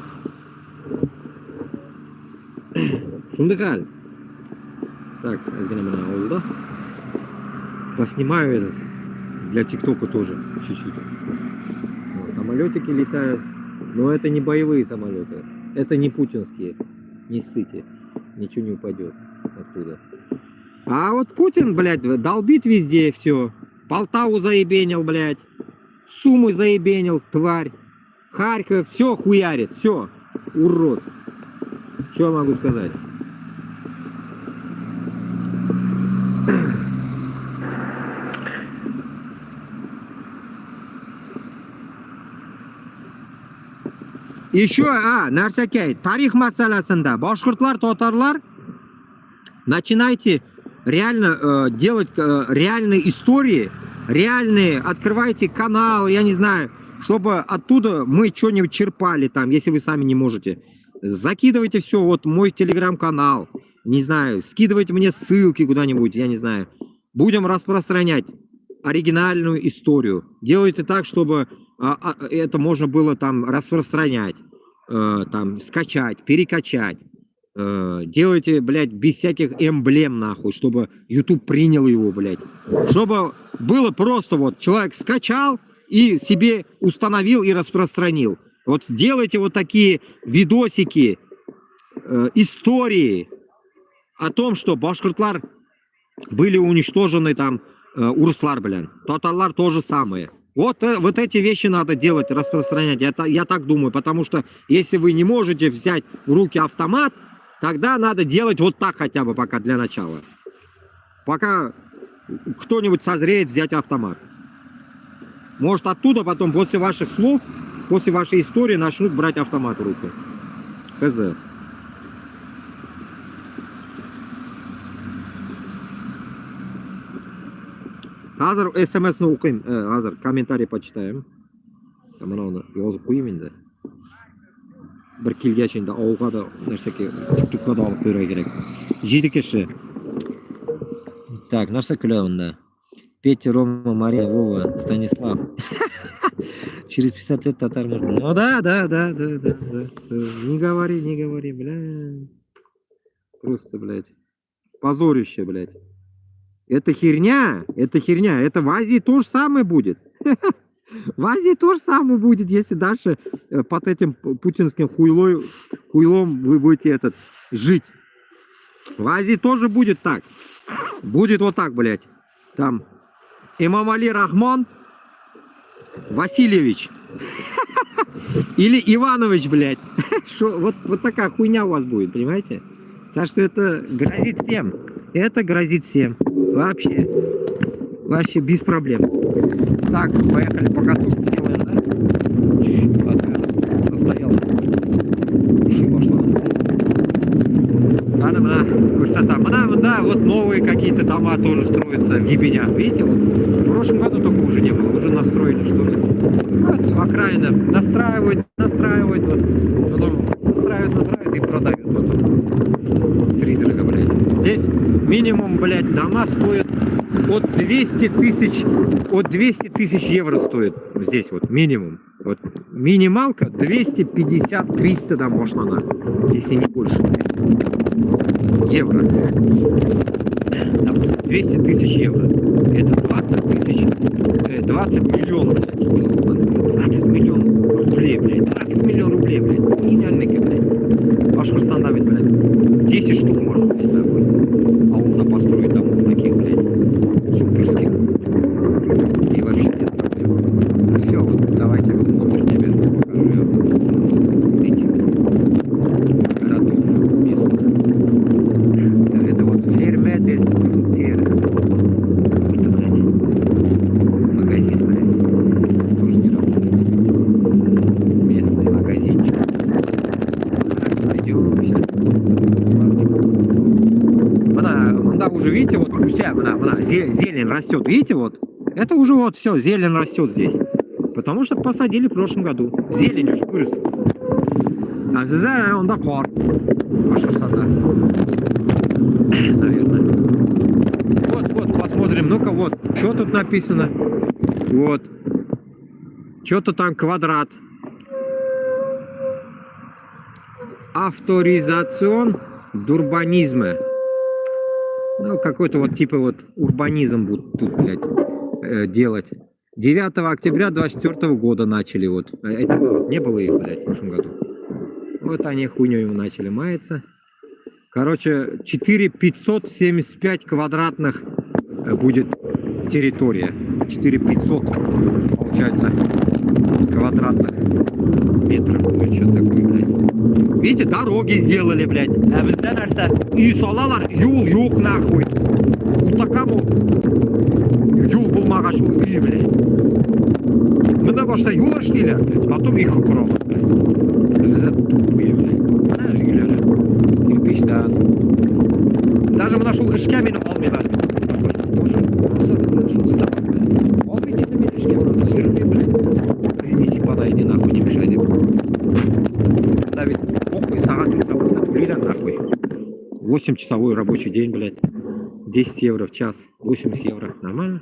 Шундыхаль. Так, олда. Поснимаю этот. Для ТикТока тоже чуть-чуть. Самолетики летают. Но это не боевые самолеты. Это не путинские. Не ссыте. Ничего не упадет оттуда. А вот Путин, блядь, долбит везде все. Полтаву заебенил, блядь. Сумы заебенил, тварь. Харьков, все хуярит, все, урод. Что я могу сказать? Еще, Нарсакей, тарих маселасында, башкортлар, татарлар, начинайте реально делать реальные истории, реальные, открывайте канал, я не знаю, чтобы оттуда мы что-нибудь черпали там, если вы сами не можете. Закидывайте все, вот мой телеграм-канал, не знаю, скидывайте мне ссылки куда-нибудь, я не знаю. Будем распространять оригинальную историю. Делайте так, чтобы это можно было там распространять, там скачать, перекачать. Делайте, блядь, без всяких эмблем, нахуй, чтобы YouTube принял его, блядь. Чтобы было просто вот, человек скачал и себе установил и распространил. Вот сделайте вот такие видосики, истории о том, что башкортлар были уничтожены там, урслар, блин, татарлар тоже самое. Вот эти вещи надо делать, распространять. Я так думаю, потому что если вы не можете взять в руки автомат, тогда надо делать вот так хотя бы пока для начала. Пока кто-нибудь созреет взять автомат. Может оттуда потом после ваших слов, после вашей истории начнут брать автомат в руки. Хз. Азыр смс-ны оқимын, азыр комментарий почитаем. Мынаны жазып қойым енді. Бір келгенше енді ауылға да нәрсеге тиктокқа да алып қоюға керек. 7 кіші. Так, нәрсе күлемін. Петя, Рома, Мария, Вова, Станислав. Через 50 лет татар можно. Ну да. Не говори, бля. Просто, блядь. Позорище, блядь. Это херня. Это в Азии то же самое будет. В Азии то же самое будет, если дальше под этим путинским хуйлом вы будете жить. В Азии тоже будет так. Будет вот так, блядь. Там Имам Али Рахман Васильевич. Или Иванович, блядь. Вот такая хуйня у вас будет, понимаете? Так что это грозит всем. Это грозит всем. Вообще без проблем. Так, поехали по катушке делаем, да? Состоялся. Да, вот новые какие-то дома тоже строятся в ебенях. Видите, вот в прошлом году только уже не было, уже настроили, что ли. Вот, окраина настраивают, вот, потом настраивают и продают потом. Втридорого, блядь. Здесь минимум, блядь, дома стоят от 200 тысяч евро стоит здесь вот минимум. Вот минималка 250-300 домов она, если не больше. Евро. 200 тысяч евро. Это 20 миллионов. 20 миллионов рублей, блядь. 20 миллионов рублей, блядь. Гениальненько, блядь. Башкортостанда, блядь. 10 штук можно, блядь, такой. А он построить домов таких, блядь, суперских. И вообще нет проблем. Все, вот давайте внутрь тебе покажу. Эти городов местных. Это вот ферме des Фронтирес. Какой-то, блядь, магазин, блядь. Тоже не работает. Местный магазинчик. Пойдем сейчас. Она уже, видите, вот у себя зелень растет, видите, вот. Это уже вот все, зелень растет здесь. Потому что посадили в прошлом году. Зелень уже выросла. А здесь он дохор. Наверное. Вот, посмотрим. Ну-ка, вот. Что тут написано? Вот. Что-то там квадрат. Авторизацион дурбанизма. Ну, какой-то вот типа вот урбанизм будут тут, блядь, делать. 9 октября 24 года начали вот. Это не было их, блядь, в прошлом году. Вот они хуйней начали маяться. Короче, 4575 квадратных будет территория. 4500, получается, квадратных метров будет. Что такое, блядь. Видите, дороги сделали, блядь. А вы знаете, и салалар, юл, юк, нахуй. Такому юл был магазин, блядь. Мы на ваша юла шли, блядь, потом их украли, блядь. 8-часовой рабочий день, блядь. 10 евро в час, 80 евро. Нормально?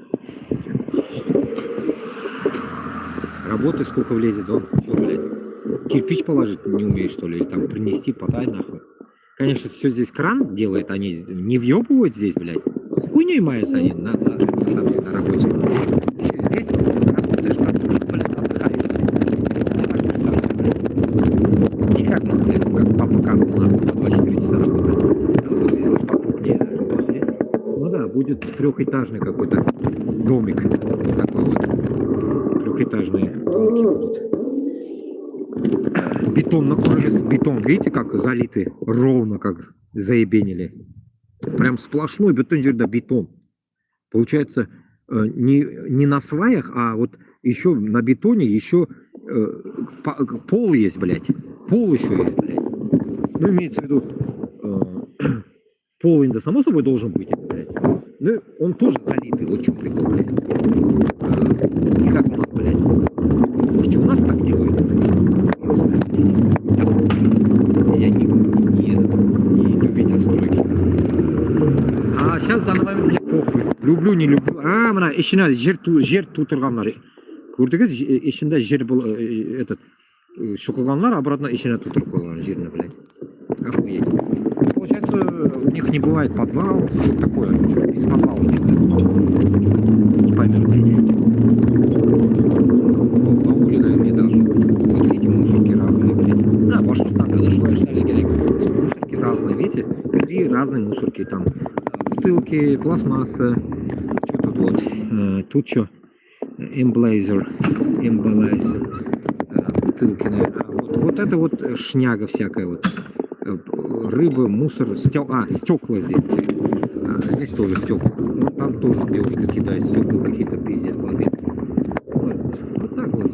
Работы сколько влезет, он, что, блядь, кирпич положить не умеешь, что ли, или там принести, подай, нахуй. Конечно, все здесь кран делает, они не въебывают здесь, блядь. Хуйней маются они на самом деле, на работе. Здесь работаешь, блядь, отдыхаешь. Я так представляю, блядь. Не как, ну, блядь, как папа Карло, нахуй, по 24 часа работает. Покрупнее даже, блядь. Ну да, будет трехэтажный какой-то домик. Вот такой вот. Трехэтажные домики будут. Бетон на крыше, бетон, видите, как залитый, ровно как заебенили. Прям сплошной бетон, да, бетон. Получается, не на сваях, а вот еще на бетоне еще пол есть, блядь. Пол еще есть, блядь. Ну, имеется в виду, пол, да, само собой, должен быть, блядь. Ну, он тоже залитый, вот чем прикол, блядь. И как у нас, блядь. Слушайте, у нас так делают. Я не любитель стройки. А сейчас в данный момент мне похуй. Люблю, не люблю. А, мына, ішіне жер тутырғанлар. Көрдіңіз, ішінде жер был, этот, шоқығанлар, обратно ішіне тутырып қойған жеріне, блядь. Охуеть. Получается, у них не бывает подвал, что такое, из подвала не поймем, баули, наверное, не должны быть. Вот видите, мусорки разные, блядь. Да, Башкортостан, когда шли керек. Мусорки разные, видите? 3 разные мусорки там. Бутылки, пластмасса. Что тут вот? Тут что? Эмблайзер. Бутылки, наверное. Вот это вот шняга всякая вот. Рыба, мусор, стекла здесь. Здесь тоже стекла. Ну, там тоже девушка кидает стекла какие-то пиздец воды. Вот так вот.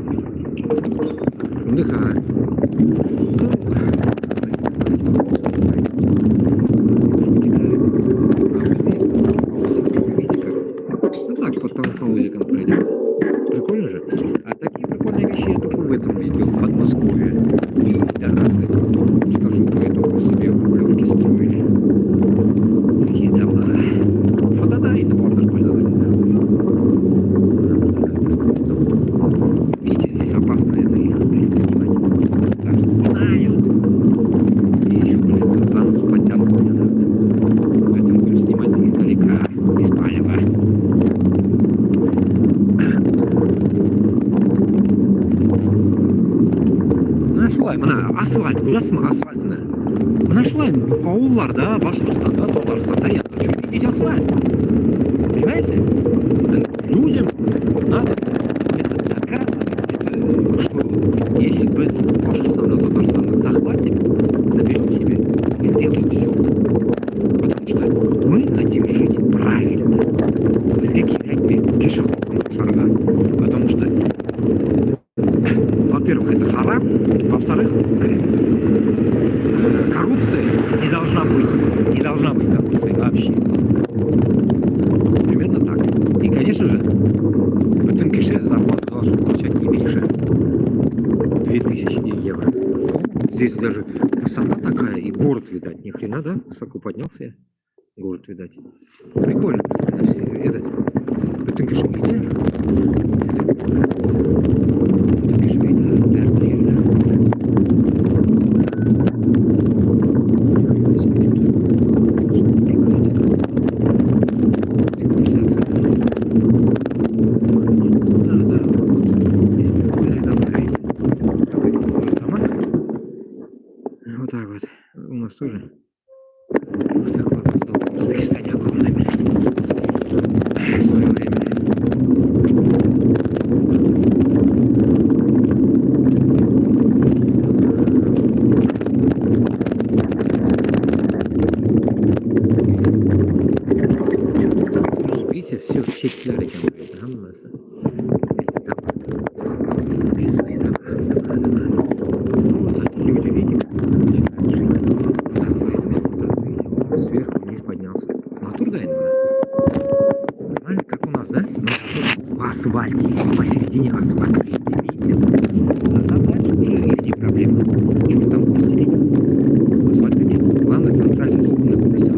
Отдыхаю. Ну так, под таунхаузиком пройдем. Прикольно же. А такие прикольные вещи я только в этом видел, в Подмосковье. Пидорасы. Скажу, поэтому себе рублевки строили. Такие дома. Фотодари, это можно пользоваться. Видите, здесь опасно это их близко снимать. Так что знают. И еще, блядь, за нос подтянут меня. Поэтому будем снимать издалека, без палева. Нашла, мына асфальт, көресің ме, асфальтны? Мына шылай ауылларда, Башқұртстанда, Татарстанда видите асфальт? Понимаете? Людям надо это доказывать, что если без Башқұртстанда, Татарстанда захватим, заберем себе и сделаем все. Потому что мы хотим жить правильно, без каких-нибудь пешеходных шагов. Потому что, во-первых, это харам, во-вторых, коррупция не должна быть коррупции вообще. Примерно так. И, конечно же, в Тынкише зарплату должен получать не меньше 2000 евро. Здесь даже высота такая, и город, видать, ни хрена, да? Высоко поднялся я. Город, видать. Прикольно. Этот, в Тынкише видели? Тынкише видели? Вот так вот. У нас тоже. Вот так вот. В Узбекистане огромное, блядь. В свое время. Видите, все в щекляре там, блядь, там у нас. Местные дома. Вот люди, видим. Сверху вниз поднялся. Натурда это. Нормально, как у нас, да? Асфальт есть, посередине асфальт есть, видите? А там дальше уже их не проблема. Чего там постелить? Асфальта нет. Главное, централизованная пусть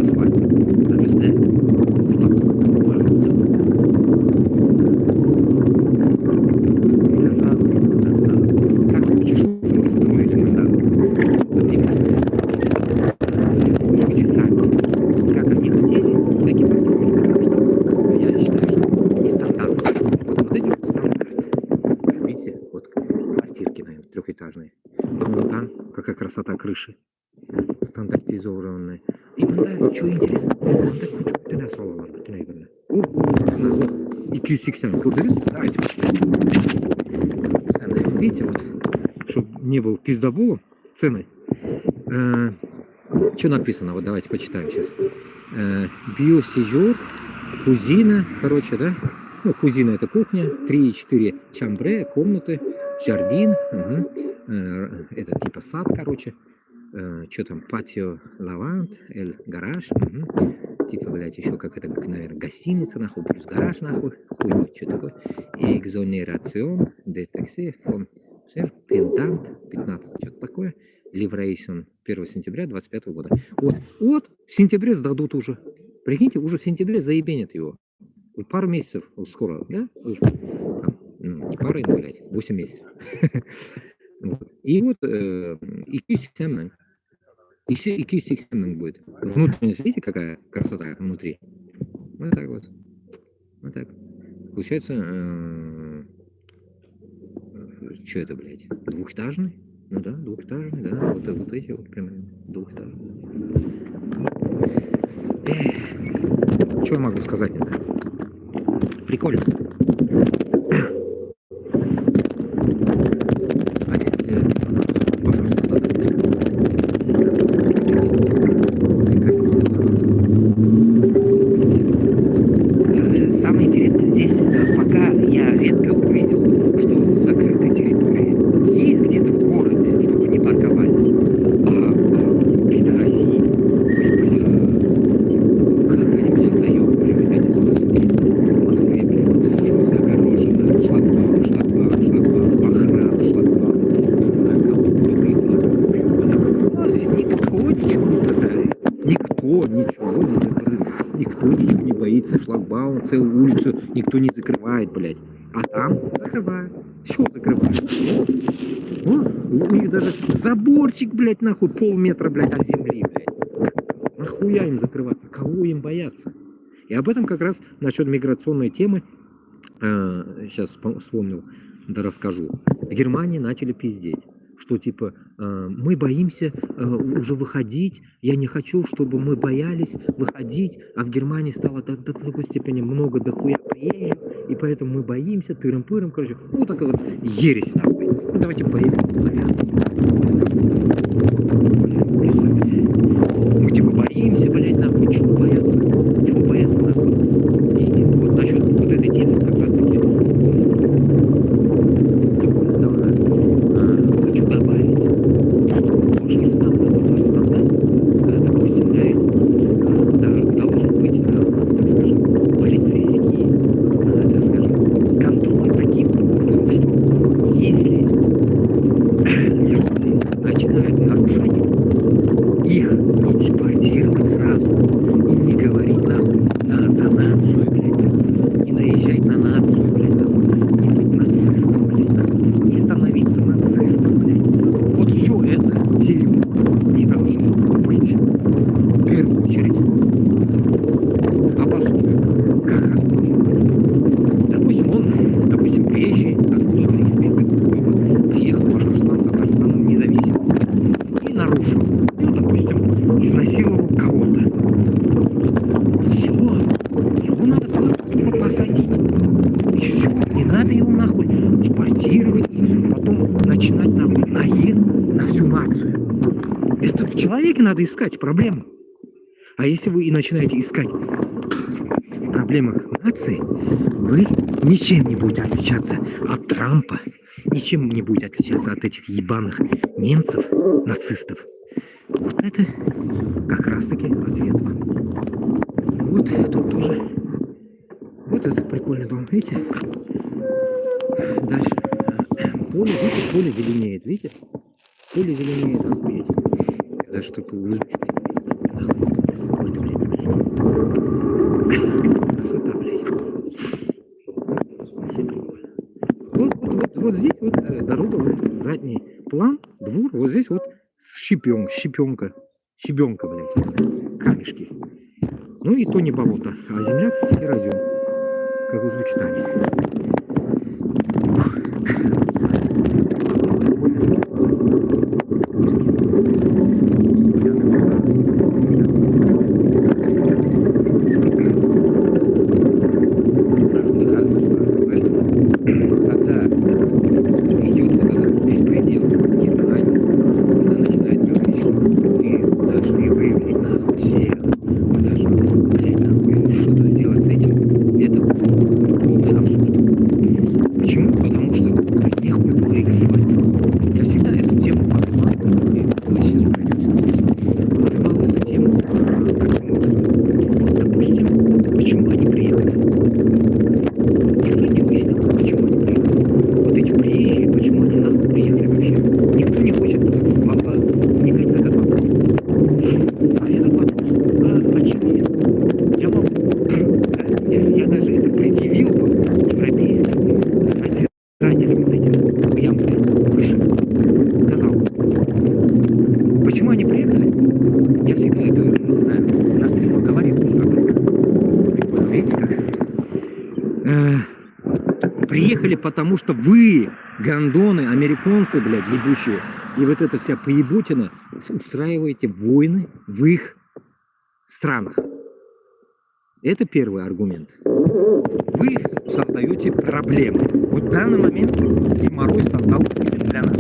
высота крыши стандартизированная. И мында, что интересно, мында күтіп нәрсе алалар, наверное. Вот, 280 көрдіңіз? Давайте почитаем. Видите, вот, чтобы не был пиздоболом цены. Что написано? Вот давайте почитаем сейчас. Биосижур, кузина, короче, да? Ну, кузина это кухня, 3-4 чамбре, комнаты, жардин, это типа сад, короче. Что там, патио, лавант, гараж, типа, блядь, еще как это, наверное, гостиница, нахуй, плюс гараж, нахуй, хуй, что такое. Экзонерацион, детекси, фон, пендант, 15, что-то такое. Ливрейсон 1 сентября 25 года. Вот, в сентябре сдадут уже. Прикиньте, уже в сентябре заебенят его. Пару месяцев, вот скоро, да? Не пару, блядь, 8 месяцев. И вот, и Q6 будет. Внутренность, видите, какая красота внутри? Вот так вот. Вот так. Получается, что это, блядь? Двухэтажный? Ну да, двухэтажный, да. Вот эти вот примерно двухэтажные. Что я могу сказать? Прикольно. Самое интересное здесь, пока я редко увидел, что закрытые территории есть где-то в городе, чтобы не парковались. А в России, меня заебали, в Москве, все загорожено, шлагбаум, охрана, шлагбаум, не знаю, кого у нас здесь никто ничего не закрывает, никто ничего не закрыл, никто ничего не боится, шлагбаум, целую улицу никто не закрывает, блядь, а там закрывают, все закрывают. У них даже заборчик, блядь, нахуй, полметра, блядь, от земли, блядь. Нахуя им закрываться? Кого им бояться? И об этом как раз насчет миграционной темы, сейчас вспомнил, да расскажу. В Германии начали пиздеть, что типа мы боимся уже выходить, я не хочу, чтобы мы боялись выходить, а в Германии стало до такой степени много дохуя приезжих, и поэтому мы боимся, тырым-пырым, короче, вот такая вот ересь нахуй. Ну, давайте поедем. Мы типа боимся, блядь, нахуй, чего бояться, нахуй. И вот насчет вот этой темы как раз таки хочу добавить, что Башкирстан, допустим, должен быть, так скажем, полицейский, так скажем, контроль таким образом, что если люди начинают нарушать, их и депортировать сразу, и не говорить нахуй за нацию, блядь, не наезжать на нацию, блядь, нахуй, не быть нацистом, блядь, нахуй, не становиться нацистом, блядь. Вот все это дерьмо не должно быть. В первую очередь. Обоснуем, как допустим, приезжий откуда-то из Пиздекуева приехал в Башкортостан с Татарстаном независимо и нарушил. Ну, допустим, изнасиловал кого-то. Все, его надо просто посадить. И все, не надо его нахуй депортировать и потом начинать нахуй наезд на всю нацию. Это в человеке надо искать проблему. А если вы и начинаете искать проблемы нации, вы ничем не будете отличаться от Трампа, ничем не будете отличаться от этих ебаных немцев, нацистов. Вот это как раз таки ответ вам. Вот тут тоже. Вот этот прикольный дом, видите? Дальше. Поле, видите, поле зеленеет, видите? Поле зеленеет, охуеть. Это что в Узбекистане. В это время, блядь. Красота, блядь. Вообще прикольно. Вот здесь вот дорога, вот задний план, двор, вот здесь вот щебенка, блядь, камешки. Ну и то не болото, а земля серозем, как в Узбекистане. видите как? Приехали, потому что вы, гондоны, американцы, блядь, ебучие, и вот эта вся поебутина, устраиваете войны в их странах. Это первый аргумент. Вы создаете проблемы. Вот в данный момент геморрой создал для нас.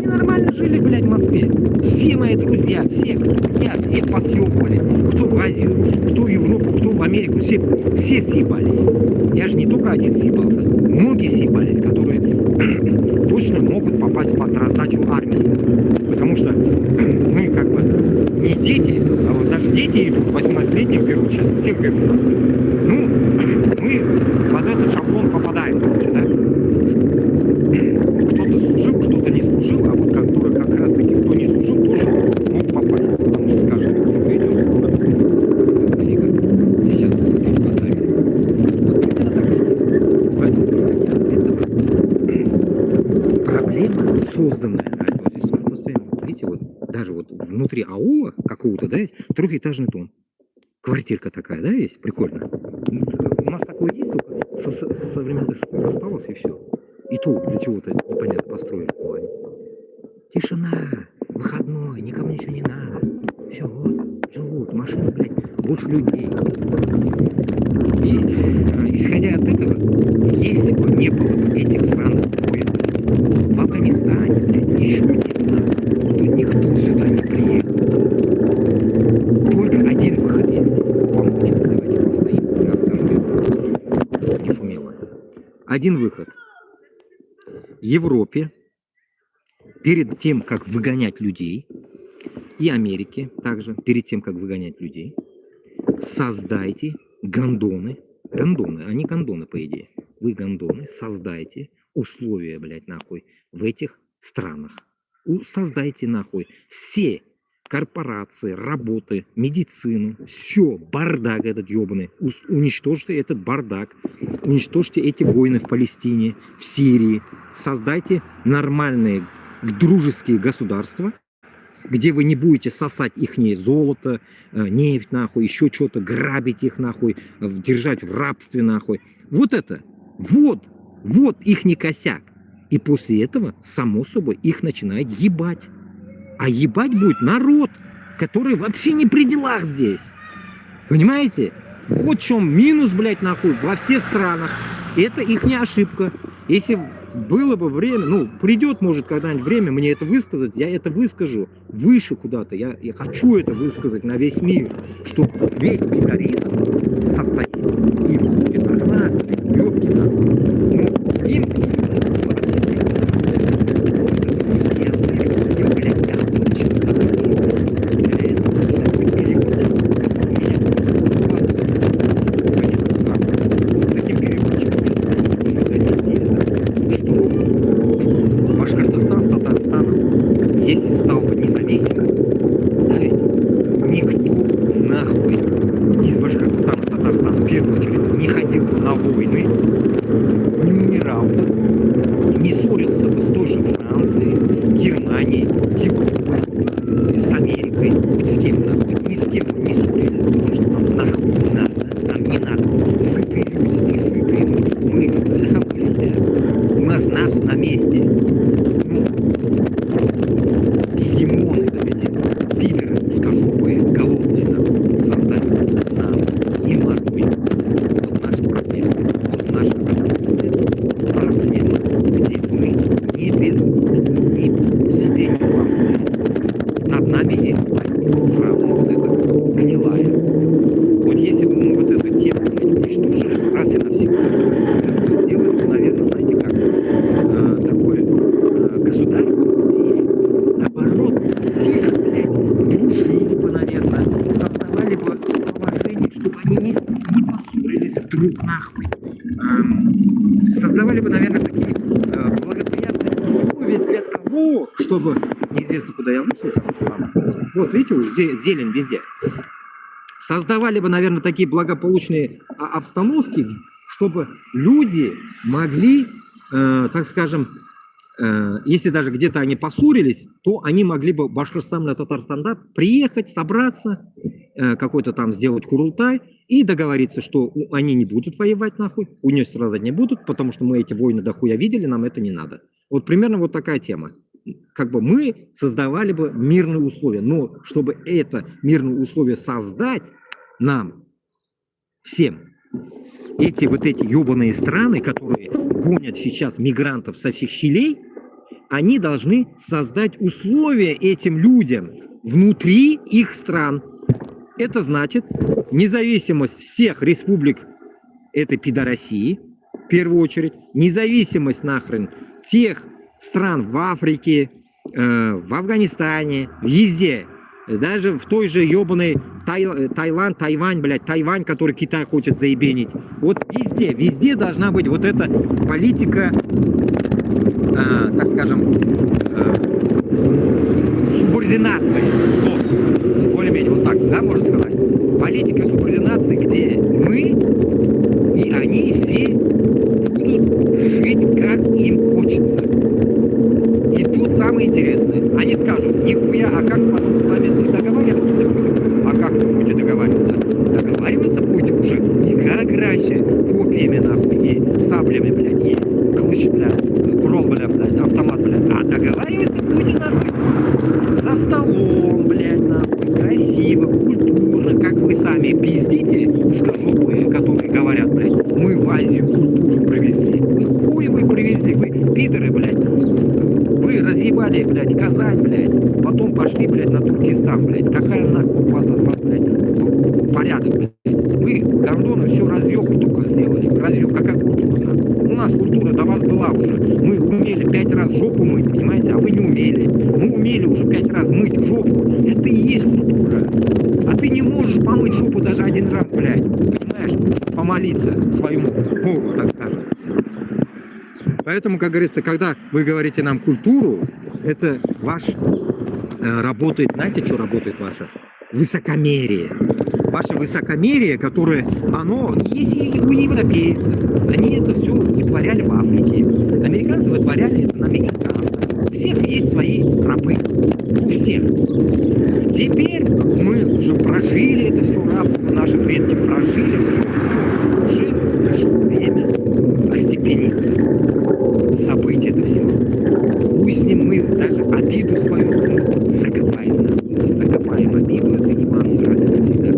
Мы нормально жили, блядь, в Москве. Все мои друзья, все, все посъебывались. Кто в Азию, кто в Европу, кто в Америку, все съебались. Я же не только один съебался. Многие съебались, которые точно могут попасть под раздачу армии. Потому что мы как бы не дети, а вот даже дети идут, 18-летних берут сейчас, всех берут. Ну, мы под этот шаблон попадаем, короче, да? Кто-то служил, кто-то не служил, а вот который как раз таки, кто не служил, тоже мог попасть, потому что, скажем, кто-то идет сейчас поставили. Вот именно так и поэтому это проблема созданная, да, вот здесь вот постоянно, видите, вот даже вот внутри аула какого-то, да, трехэтажный дом. Квартирка такая, да, есть? Прикольно. У нас такое есть, только со времен СССР осталось, и все. И то для чего-то непонятно построили. Тишина, выходной, никому ничего не надо. Все, вот, живут, машины, блядь, больше людей. И, исходя от этого, если бы не было этих сраных войн в Афганистане, блядь, еще где-то, то никто сюда не приехал. Только один выход есть. Помочь. Давайте постоим. У нас скажу, не шумело. Один выход. Европе перед тем, как выгонять людей, и Америке также, перед тем, как выгонять людей, создайте гондоны, они гондоны, по идее, вы гондоны, создайте условия, блядь, нахуй, в этих странах. Создайте, нахуй, все корпорации, работы, медицину, все, бардак этот ебаный, уничтожьте этот бардак, уничтожьте эти войны в Палестине, в Сирии, создайте нормальные дружеские государства, где вы не будете сосать ихнее золото, нефть, нахуй, еще что-то, грабить их, нахуй, держать в рабстве, нахуй. Вот это, вот ихний косяк. И после этого, само собой, их начинает ебать. А ебать будет народ, который вообще не при делах здесь. Понимаете? Вот в чем минус, блядь, нахуй, во всех странах. Это их не ошибка. Если было бы время, ну, придет, может, когда-нибудь время мне это высказать, я это выскажу выше куда-то. Я хочу это высказать на весь мир, что весь пикаризм состоит из пидорасов, ёбкина. Ну, им Башкортостан с Татарстаном, если стал бы независимым, да, никто нахуй из Башкортостана с Татарстаном в первую очередь не ходил бы на войны, не умирал бы, не ссорился бы с той же Францией, Германией, Европой, с Америкой, с кем нахуй, ни с кем бы не ссорились, потому что нам нахуй не надо, нам не надо, сытые люди, не сытые мы, у нас нас на месте. Гегемоны, эти пидоры, узкожопые, голодные, создать нам геморрой. Вот наша проблема. Вот наша проблема, где мы не себе не властные. Над нами есть власть сравнивая вот это гнилая. Вот если бы мы вот эту тему уничтожили раз и навсегда, то сделаем, наверное, знаете как, такое государство, наоборот, всех, блядь, дружили бы, наверное, создавали бы положение, чтобы они не поссорились вдруг нахуй. Создавали бы, наверное, такие благоприятные условия для того, чтобы... Неизвестно, куда я вышел. Вот, видите, уже зелень везде. Создавали бы, наверное, такие благополучные обстановки, чтобы люди могли, так скажем, если даже где-то они поссорились, то они могли бы Башкортостан на Татарстан приехать, собраться, какой-то там сделать курултай и договориться, что они не будут воевать нахуй, хуйней страдать не будут, потому что мы эти войны дохуя видели, нам это не надо. Вот примерно вот такая тема. Как бы мы создавали бы мирные условия, но чтобы это мирные условия создать нам, всем, эти вот эти ебаные страны, которые гонят сейчас мигрантов со всех щелей, они должны создать условия этим людям внутри их стран. Это значит независимость всех республик этой пидорасии, в первую очередь, независимость нахрен тех стран в Африке, в Афганистане, везде, даже в той же ебаной Таиланд, Тайвань, блядь, Тайвань, который Китай хочет заебенить. Вот везде, везде должна быть вот эта политика, так скажем, субординации. Вот, более-менее вот так, да, можно сказать? Политика субординации, где мы и они все будут жить, как им хочется. И тут самое интересное. Они скажут, нихуя, а как потом с вами договариваться будем? А как вы будете договариваться? Договариваться будете уже не как раньше, копьями нахуй, и саблями, блядь, и клыч, блядь, фрол, блядь, автомат, блядь. А договариваться будете нахуй за столом, блядь, нахуй, красиво, культурно, как вы сами пиздите, узкожопые, которые говорят, блядь, мы в Азию культуру привезли. Хуй вы привезли, вы пидоры, блядь. Вы разъебали, блядь, Казань, блядь, потом пошли, блядь, на Туркестан, блядь. Какая нахуй у вас, блядь, порядок, блядь. Вы, гондоны, все разъебку только сделали. Разъеб, какая культура, нахуй? У нас культура до вас была уже. Мы умели 5 раз жопу мыть, понимаете, а вы не умели. Мы умели уже 5 раз мыть жопу. Это и есть культура. А ты не можешь помыть жопу даже 1 раз, блядь. Понимаешь? Помолиться своему Богу, так скажем. Поэтому, как говорится, когда вы говорите нам культуру, это ваш работает, знаете, что работает ваше? Высокомерие. Ваше высокомерие, которое, оно есть и у европейцев. Они это все вытворяли в Африке. Американцы вытворяли это на мексиканцах. У всех есть свои рабы. У всех. Теперь мы уже прожили это все рабство, наши предки прожили все. Уже пришло время остепениться. Забыть это все. Хуй с ним, мы даже обиду свою закопаем. Закопаем обиду, это не вам раз и навсегда. И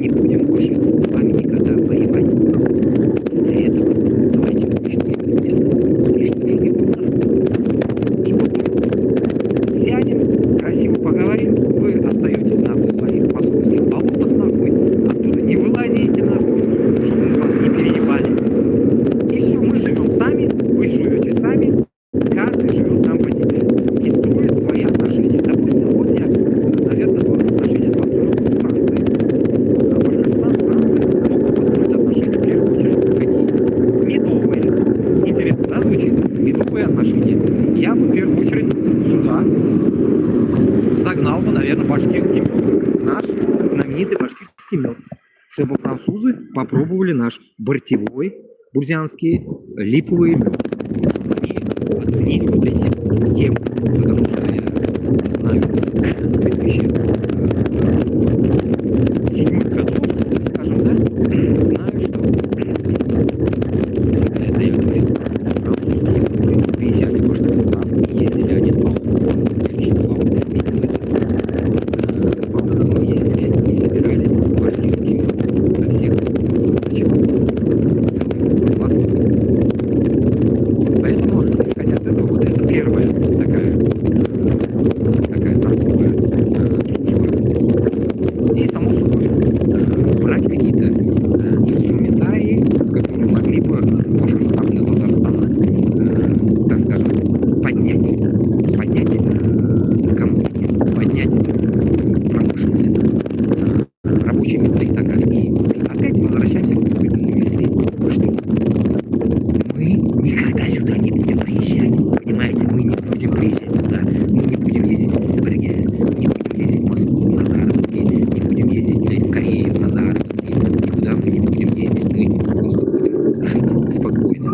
не будем больше с вами никогда воевать. Для этого давайте уничтожим его нахуй. И вот сядем, красиво поговорим, вы остаетесь нахуй в своих московских болотах нахуй, оттуда не вылазите нахуй, чтобы мы вас не переебали. И все, мы живем сами, вы живете сами, каждый живет сам по себе и строит свои отношения. Допустим, вот я, наверное, строю отношения с Францией. А Башкортостан, Франция могут построить отношения, в первую очередь, какие? Медовые. Интересно, да, звучит? Медовые отношения. Я бы, в первую очередь, сюда загнал бы, наверное, башкирский мед. Наш знаменитый башкирский мед. Чтобы французы попробовали наш бортевой, бурзянский, липовый мед. Они оценили вот эти темы, потому что я знаю с 2007 годов, так скажем, да, знаю, что это я говорил, французские фрукты приезжали в Башкортостан и ездили один по я лично по мы ездили и собирали башкирский мед со всех, целых классов. Поэтому, исходя от этого, вот это первая такая торговая дружба. И, само собой, брать какие-то инструментарии, которые могли бы Башкортостан для Татарстана, так скажем, поднять экономики, поднять промышленность, рабочие места и так далее. И опять возвращаемся к той мысли, что мы никогда сюда не будем приезжать. Понимаете, мы не будем приезжать сюда. Мы не будем ездить в Сибирь, не будем ездить в Москву на заработки, не будем ездить, блядь, в Корею на заработки. Никуда мы не будем ездить. Мы просто будем жить спокойно.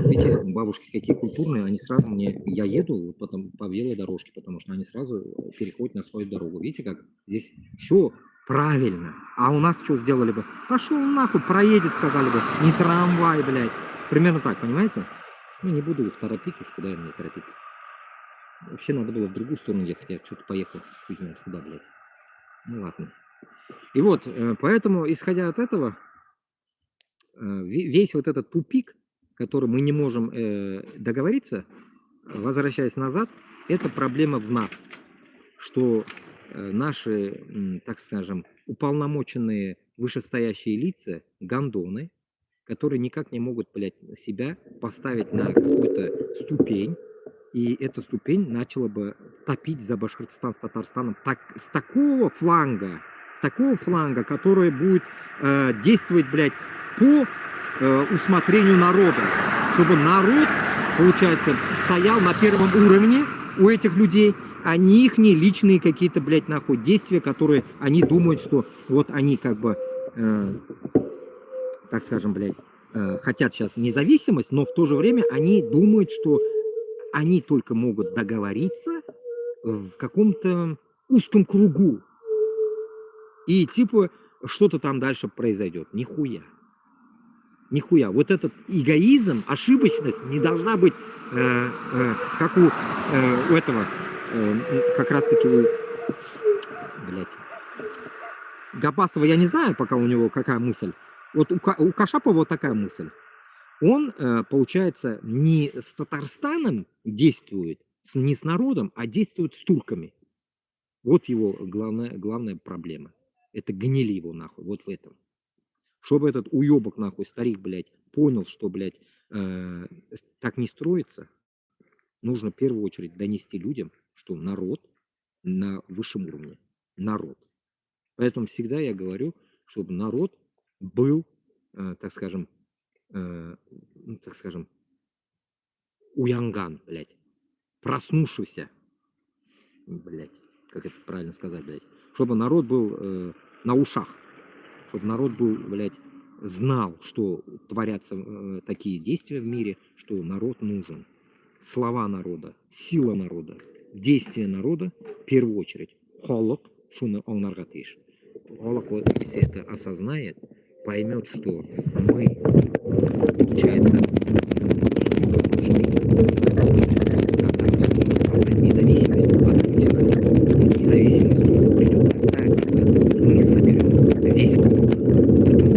Видите, бабушки какие культурные, они сразу мне... Я еду потом по велодорожке, потому что они сразу переходят на свою дорогу. Видите, как здесь все Правильно. А у нас что сделали бы? Пошел нахуй, проедет, сказали бы. Не трамвай, блядь. Примерно так, понимаете? Ну, не буду их торопить, уж куда мне торопиться. Вообще надо было в другую сторону ехать, я что-то поехал, хуй знает куда, блядь. Ну ладно. И вот, поэтому, исходя от этого, весь вот этот тупик, который мы не можем договориться, возвращаясь назад, это проблема в нас, что наши, так скажем, уполномоченные вышестоящие лица, гондоны, которые никак не могут, блядь, себя поставить на какую-то ступень, и эта ступень начала бы топить за Башкортостан с Татарстаном с такого фланга, который будет действовать, блядь, по усмотрению народа, чтобы народ, получается, стоял на первом уровне у этих людей, а не их личные какие-то, блядь, нахуй действия, которые они думают, что вот они как бы, так скажем, блядь, хотят сейчас независимость, но в то же время они думают, что они только могут договориться в каком-то узком кругу. И типа что-то там дальше произойдет. Нихуя. Нихуя. Вот этот эгоизм, ошибочность не должна быть как у этого, как раз таки у, блядь, Габасова, я не знаю пока у него какая мысль. Вот у Кашапова вот такая мысль. Он, получается, не с Татарстаном действует, не с народом, а действует с турками. Вот его главная проблема. Это гнили его нахуй, вот в этом. Чтобы этот уебок нахуй, старик, блядь, понял, что, блядь, так не строится, нужно в первую очередь донести людям, что народ на высшем уровне. Народ. Поэтому всегда я говорю, чтобы народ был, так скажем, уянган, блядь, проснувшийся, блядь, как это правильно сказать, блядь, чтобы народ был на ушах, чтобы народ был, блядь, знал, что творятся такие действия в мире, что народ нужен. Слова народа, сила народа, действия народа в первую очередь. Холок, шуны онаргатыш. Холок, вот, если это осознает, поймет, что мы, получается, создать независимость, независимость придет тогда, когда мы соберем весь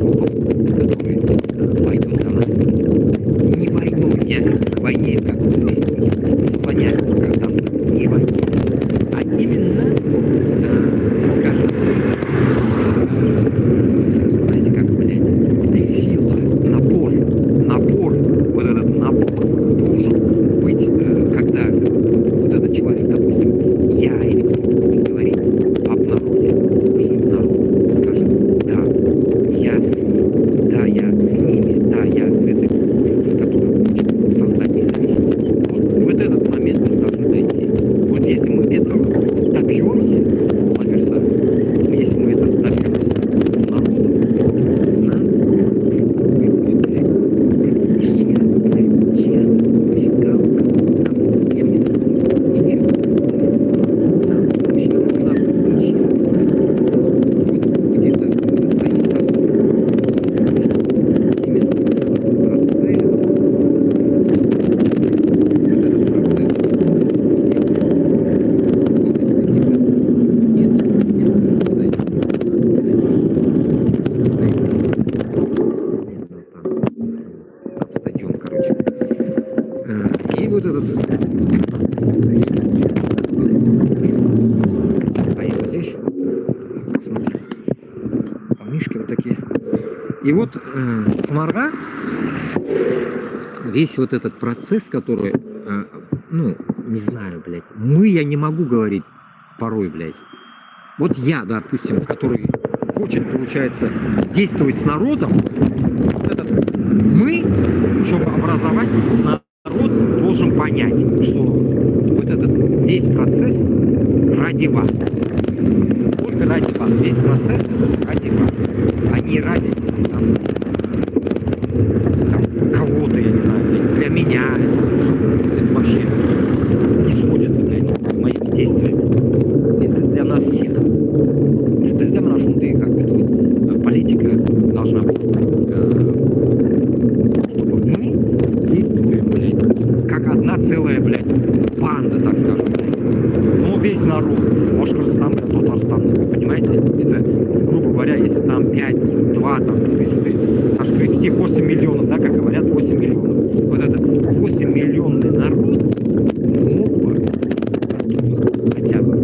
холок, который пойдет за нас. Не войной, я к войне, как здесь склоняю, когда не войной, а именно, так скажем, знаете, как, блядь, сила, напор, вот этот напор должен быть, когда вот этот человек, допустим, я или кто-то будет говорить об народе, что народ скажет, да, я с ним, да, я с ними, да, я с этой группой, которая хочет создать независимость. Вот этот момент мы должны дойти. Вот если мы этого добьемся, если мы этого добьемся с народом, нам и вот этот поехал здесь, посмотрим, камнишки вот такие. И вот Марга, весь вот этот процесс, который, ну, не знаю, блядь, я не могу говорить порой, блядь. Вот я, допустим, который хочет, получается, действовать с народом, вот этот мы, чтобы образовать народ, должен понять, что вот этот весь процесс ради вас. Только ради вас. Весь процесс ради вас. А не ради там, кого-то, я не знаю, для меня. Это вообще не сходится, блядь, моими действиями. Это для нас всех. Бізде мына должна быть. Чтобы мы действуем, блядь, как одна целая, блядь, банда, так скажем. Но весь народ, Башкортостан, Татарстан, вы понимаете, это, грубо говоря, если там 5, 2, там, аж привести 8 миллионов, да, как говорят, 8 миллионов. Вот этот 8 миллионный народ мог бы оттуда хотя бы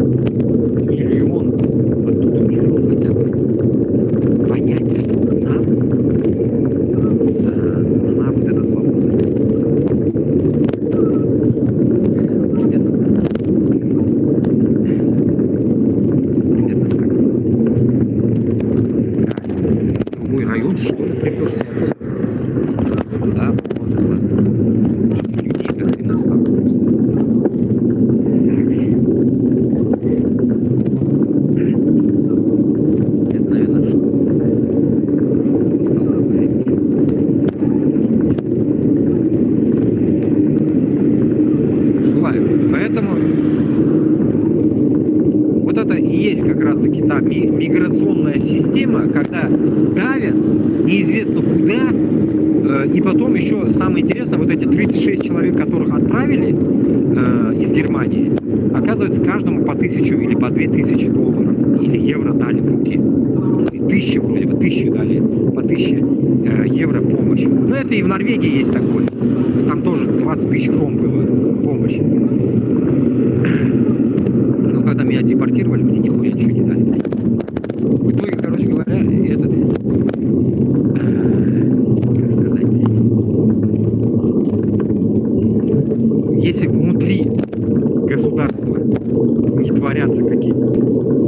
миллион, оттуда миллион хотя бы понять, что нам нужна вот эта свобода. Примерно так. Мой район, что ли, приперся. Да, возможно, людей до хрена стало просто. Это, наверное, что стало говорить. Поэтому вот это и есть как раз таки та миграционная система, когда давят неизвестно куда, и потом еще самое интересное, вот эти 36 человек, которых отправили из Германии, оказывается, каждому по 1000 или по 2000 долларов или евро дали в руки. 1000 вроде бы, 1000 дали, по 1000 евро помощь. Но это и в Норвегии есть такое. Там тоже 20 000 крон было помощь. Но когда меня депортировали, мне нихуя ничего не дали. В итоге, короче говоря, этот... Как сказать? Если внутри государства не творятся какие-то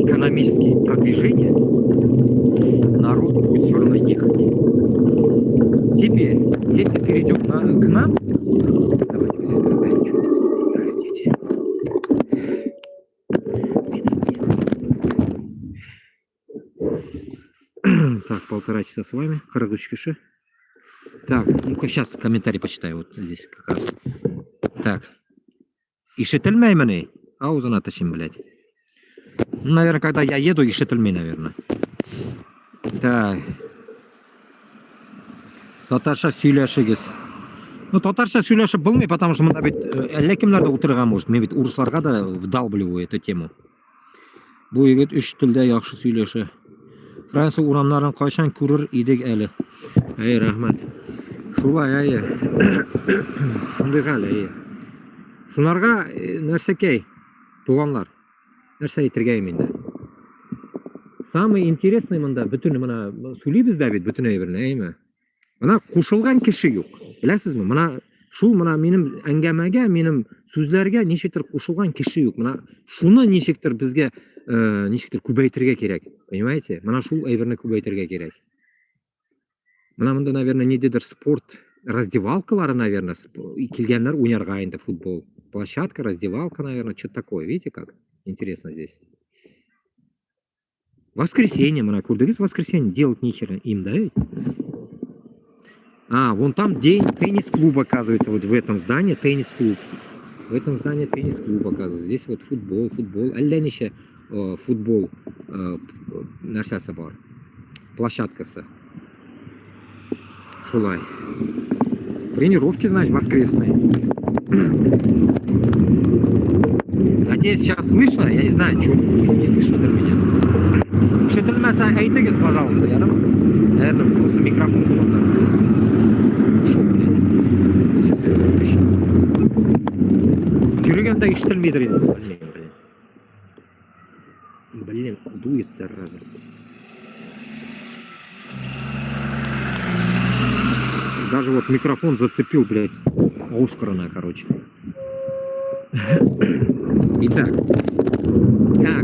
экономические продвижения, народ будет все равно ехать. Теперь, если перейдем к нам, давайте здесь поставим что-то. Так, 1,5 часа с вами. Харадучкиши. Так, ну-ка сейчас комментарий почитаю. Вот здесь как раз. Так. Ишетельмейманы. Аузана тащим, блядь. Ну, наверное, когда я еду, ишетельмей, наверное. Так. Татарша сөйләшегез. Ну, татарша сөйләшеп булмый, потому что мында бит әллә кемнәр дә утырган может. Мен бит урысларга да вдалбливаю эту тему. Бу егет 3 телдә яхшы сөйләшә. Франция урамнарын кайчан күрер идек әле. Әй, рәхмәт. Шулай, әйе. Шундый хәл, әйе. Шунарга нәрсәкәй, туганлар. Нәрсә әйтергә инде. Самый интересный монда бүтүн мына сөйлибез дә бит бүтүн әйберне, әйме? Мына кушылган кеше юк. Беләсезме? Мына шул мына минем әңгәмәгә, минем сүзләргә ничектер кушылган кеше юк. Мына шуны ничектер безгә ничектер күбәйтергә кирәк. Понимаете? Мына шул әйберне күбәйтергә кирәк. Мына монда, наверное, ниндидер спорт раздевалкалары, наверное, килгәннәр уйнарга инде футбол. Площадка, раздевалка, наверное, что-то такое. Видите как? Интересно здесь. Воскресенье, мына күрдегез, воскресенье делать нихера им, да? А, вон там день теннис-клуб, оказывается, вот в этом здании теннис-клуб. В этом здании теннис-клуб, оказывается. Здесь вот футбол. Әлләнеше футбол нәрсәсе бар. Площадкасы. Шулай. Тренировки, значит, воскресные. Надеюсь, сейчас слышно? Я не знаю, что не слышно до меня. Шетельмәсә әйтегез, пожалуйста, я думаю. Наверное, просто микрофон куда-то. Шо, блядь. Жүргәндә ишетелмидер инде. Блин, дует, зараза. Даже вот микрофон зацепил, блядь, Оскарна, короче. Итак,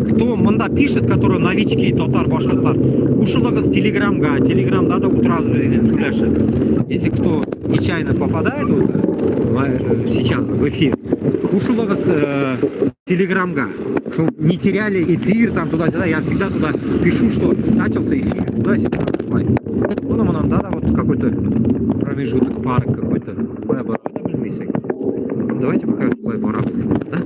кто мында пишет, которые новички, татар, башкортлар, кушылыгыз телеграмда да утразу сөйләшеп. Если кто нечаянно попадает вот, сейчас в эфир, кушылыгыз телеграмга, чтобы не теряли эфир там туда-сюда, я всегда туда пишу, что начался эфир, туда-сюда. Ну, нам надо вот какой-то промежуток, парк какой-то. Давайте пока барабас, да?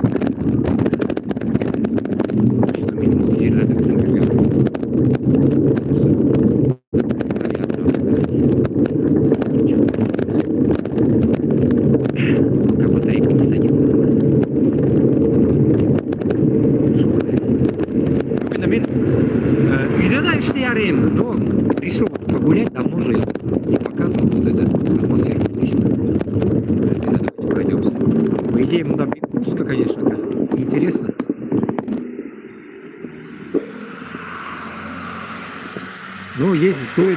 давно же я не показывал вот эту атмосферу уличную. Давайте пройдемся. По идее, ну да, узко, конечно, как интересно. Ну, есть с той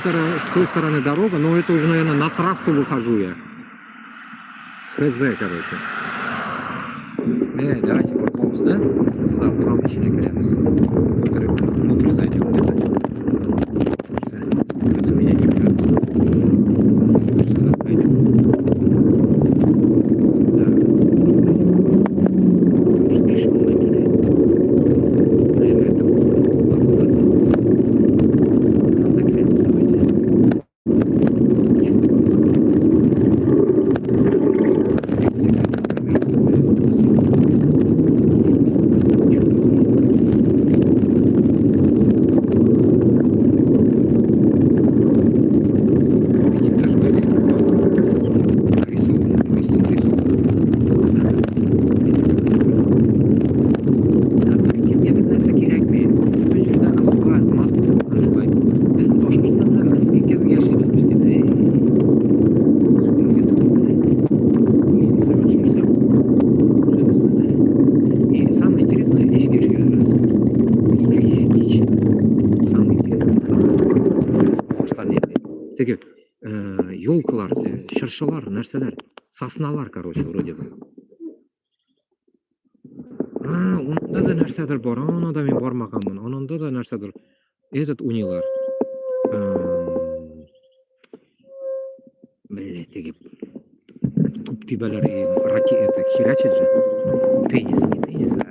стороны дорога, но это уже, наверное, на трассу выхожу я. ХЗ, короче. Давайте попробуем, да? Туда, в промышленный крепость. Внутрь зайдем. Это меня не прет. Сюда пойдем. Наверное, это Теги елкалар, шыршалар, нәрселер, сосналар, короче, вроде бы. Онда да нәрседер бар, да мен бармағанмын, онда да нәрседер. Этот унилар. Блять, теги туп тибалар, это херачит же. Теннис, не теннис, а...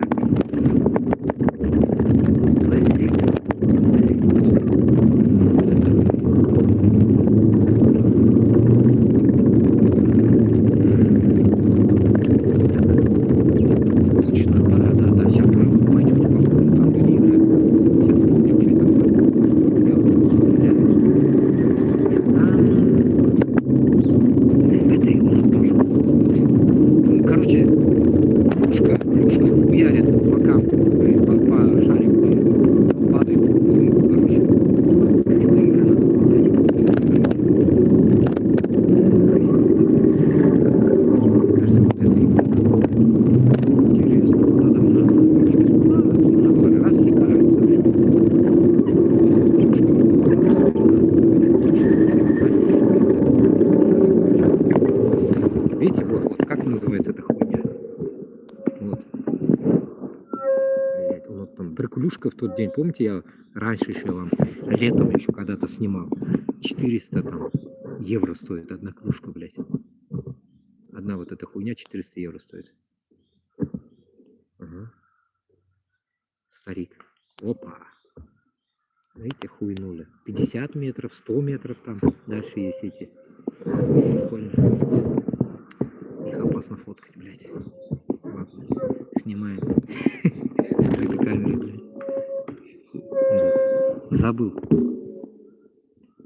Видите, вот как называется эта хуйня? Вот там приколюшка в тот день, помните, я раньше еще вам, летом еще когда-то снимал, 400 там евро стоит одна клюшка, блядь. Одна вот эта хуйня 400 евро стоит. Ага. Старик. Опа. Видите, хуйнули. 50 метров, 100 метров там, дальше есть эти. Прикольно. Их опасно фоткать, блядь. Ладно, снимаем. Скрытой камерой, блядь. Забыл.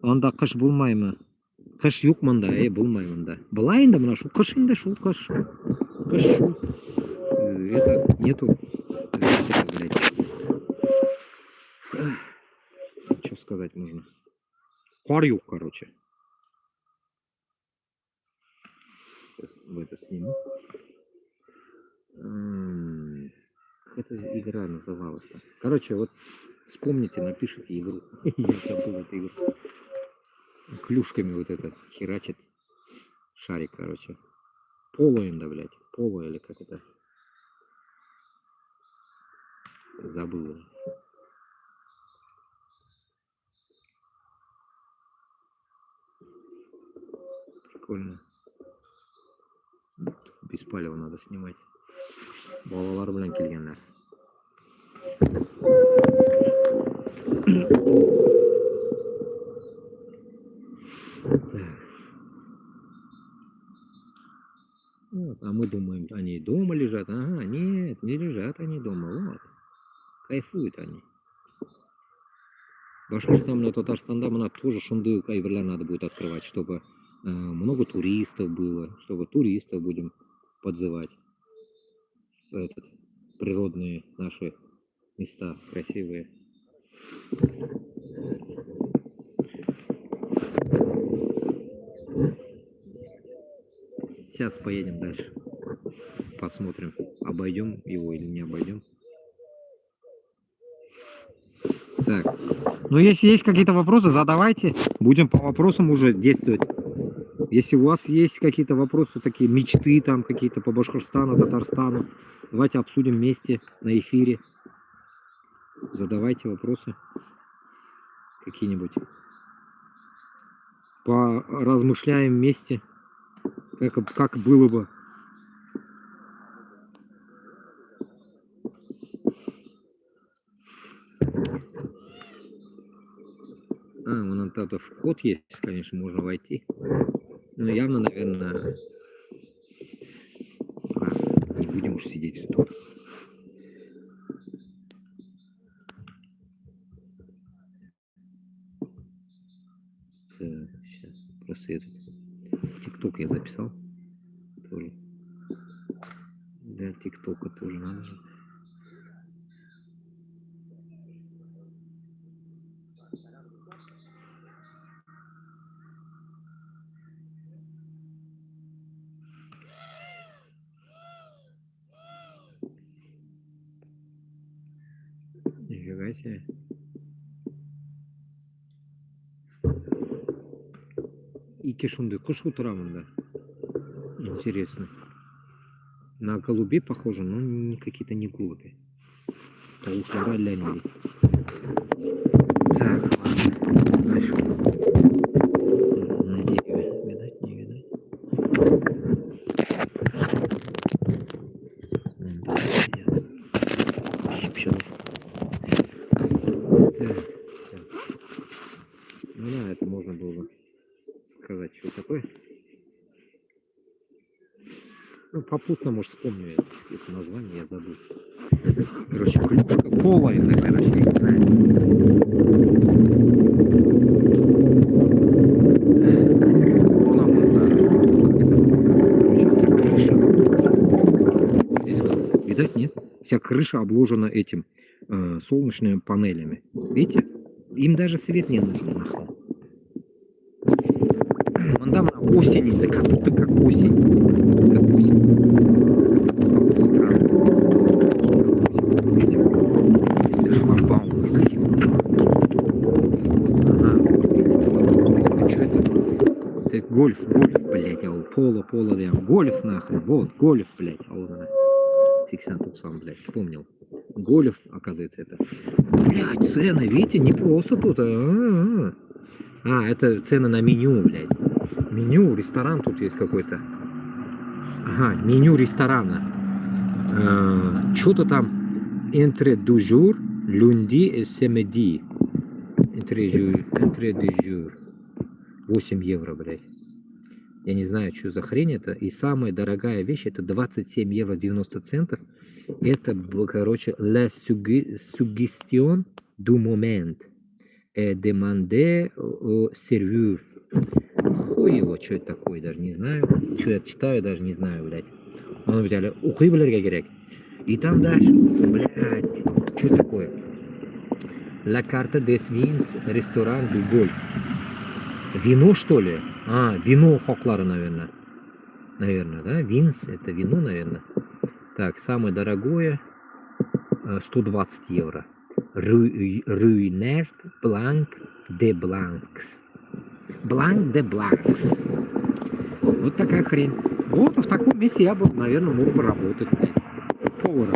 Онда кыш булмаймы? Кыш юк мында, булмай мында. Была инде мына шул кыш инде шул кыш. Кыш шул. Это нету. Блядь. Что сказать можно? Кар юк, короче. Сейчас в это сниму. Как эта игра называлась-то? Короче, вот вспомните, напишите игру. Я забыл эту игру. Клюшками вот это херачит. Шарик, короче. Поло инда, блядь. Поло или как это? Забыл. Прикольно. Без палева надо снимать. Балалар белән килгәннәр. Вот, а мы думаем, они дома лежат. Ага, нет, не лежат они дома. Вот. Кайфуют они. Башкортостан, Татарстанда мына тоже шундый әйберләр надо будет открывать, чтобы много туристов было, чтобы туристов будем подзывать. Этот, природные наши места красивые. Сейчас поедем дальше. Посмотрим, обойдем его или не обойдем. Так. Ну, если есть какие-то вопросы, задавайте. Будем по вопросам уже действовать. Если у вас есть какие-то вопросы, такие мечты там какие-то по Башкортостану, Татарстану, давайте обсудим вместе на эфире. Задавайте вопросы какие-нибудь. Поразмышляем вместе, как было бы. Вон это вход есть, конечно, можно войти. Но явно, наверное, не будем уж сидеть тут. Сейчас просто этот ТикТок я записал. Тоже. Для ТикТока тоже надо же. Нифига себе. И кишунды куш утрамында. Интересно. На голубей похоже, но не какие-то не голуби. Таушлары лянили. Так, ладно. Дальше. На дереве. Видать, не видать. Ну да, это можно было бы сказать, что такое. Ну, попутно, может, вспомню это название, я забыл. Короче, клюшка пола, это, короче, я не знаю. Пола, видать, нет? Вся крыша обложена этим солнечными панелями. Видите? Им даже свет не нужен, нахуй. Вон там осень, да как будто как осень. Как осень. Странно. Это шлагбаум какие-то. Ага. Что это? Это гольф, блядь, поло, да. Гольф, нахуй. Вот, гольф, блядь. А вот она. 60 сам, блядь, вспомнил. Гольф, оказывается, это. Блядь, цены, видите, не просто тут. Это цены на меню, блядь. Меню, ресторан тут есть какой-то. Ага, меню ресторана. Что-то там. Entrée du jour, lundi et samedi. Entrée du jour. 8 евро, блядь. Я не знаю, что за хрень это. И самая дорогая вещь, это 27 евро 90 центов. Это, короче, la suggestion du moment. Demandé au serveur. Хуй его, что это такое, даже не знаю. Что я читаю, даже не знаю, блядь. Он взяли, ухуй, блядь, и там дальше, блядь, что это такое? La carte des vins, ресторан du golf. Вино, что ли? Вино Хоклара, наверное. Наверное, да? Винс, это вино, наверное. Так, самое дорогое 120 евро. Ruinert Blanc de Blancs. Blanc de Blancs. Вот такая хрень. Вот в таком месте я бы, наверное, мог бы работать. Поваром.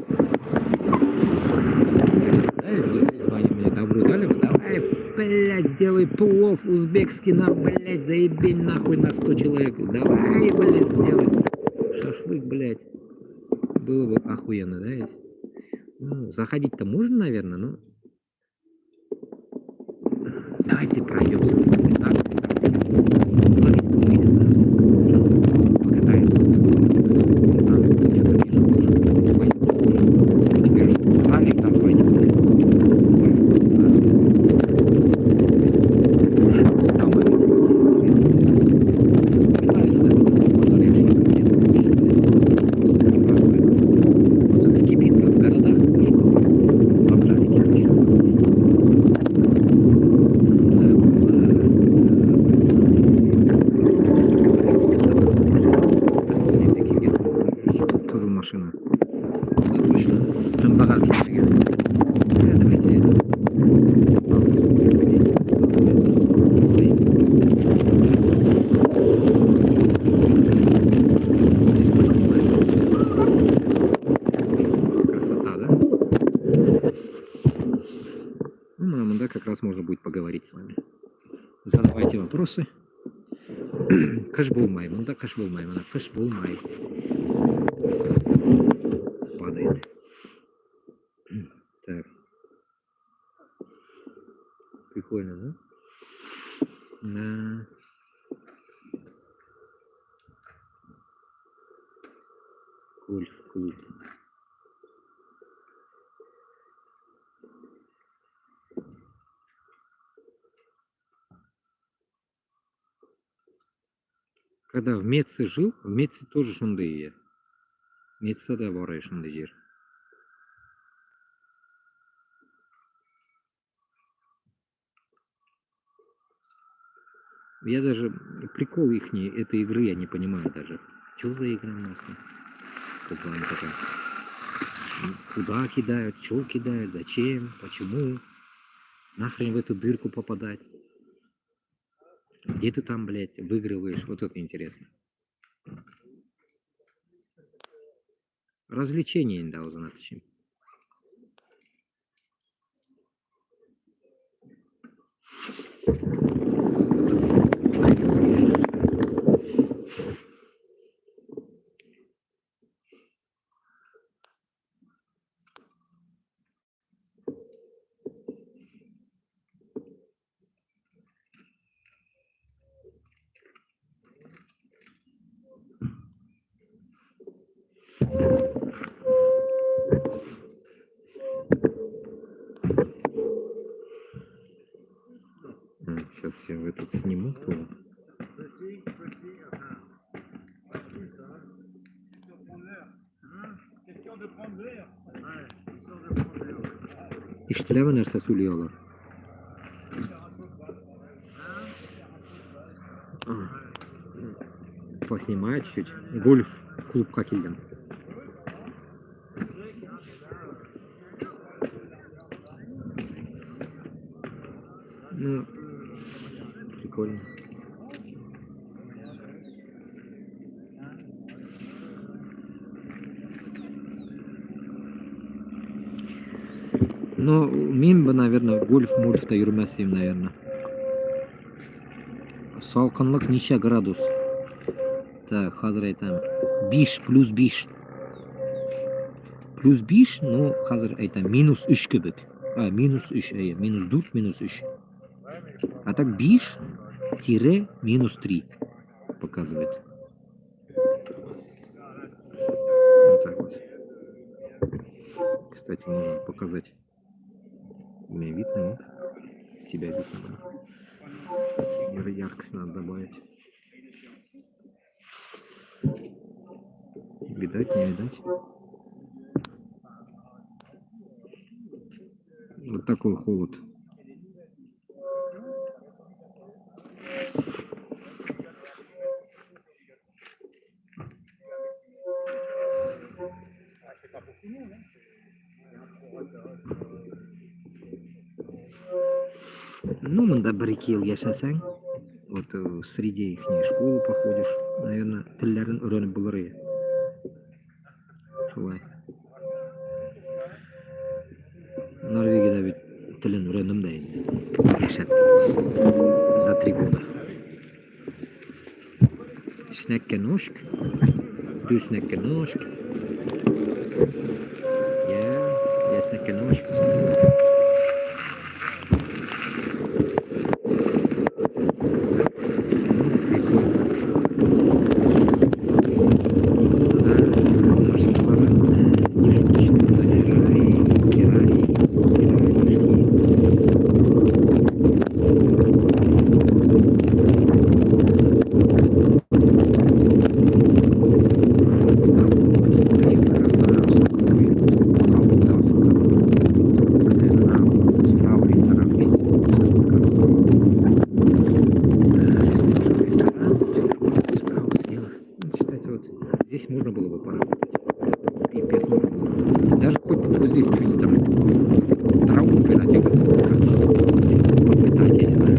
Звоним мне, добро дали бы. Давай, блядь, сделай плов узбекский нам, блядь, заебень нахуй на 100 человек. Давай, блядь, сделай шашлык, блядь. Было бы охуенно, да ведь? Ну, заходить-то можно, наверное, но... Давайте пройдемся. поговорить с вами. Задавайте вопросы. Кыш болмай, мында кыш болмай, мына кыш болмай. Падает. Так. Прикольно, да? Да. Гольф-клуб. Когда в Меце жил, в Меце тоже шундые. Меце да ворай шундые. Я даже прикол ихней этой игры я не понимаю даже. Что за игра нахуй? Какая она такая? Куда кидают, что кидают, зачем, почему? Нахрен в эту дырку попадать? Где ты там, блядь, выигрываешь? Вот это интересно. Развлечение да, o zaman için. Сейчас я этот сниму. İşleme nerse söylüyorlar. Поснимать чуть. Гольф клуб Какильден. Ну, прикольно. Но мен бы, наверное, гольф-мольфта йөрмәсем, наверное. Салкынлык ничә градус? Так, хәзер әйтәм. 5 плюс 5. Плюс 5, ну, хәзер әйтәм, минус 3 кебек. Минус 3, минус 4, минус 3. А так 5-минус 3 показывает. Вот так вот. Кстати, можно показать. Меня видно, нет? Себя видно, да? Яркость надо добавить. Видать, не видать? Вот такой холод. Ну, мында бір-екі ел яшасаң, вот среди их школы походишь, наверное, тілдерін үйреніп болар еді. Шулай. Норвегияда бит тілін үйрендім да енді. Яшап. За 3 года. Snakke norsk. Du snakker norsk. Ja, jeg snakker norsk. Здесь можно было бы поработать. Пипец можно было бы. Даже хоть вот здесь что-нибудь там траву переделать, поплетать, я не знаю.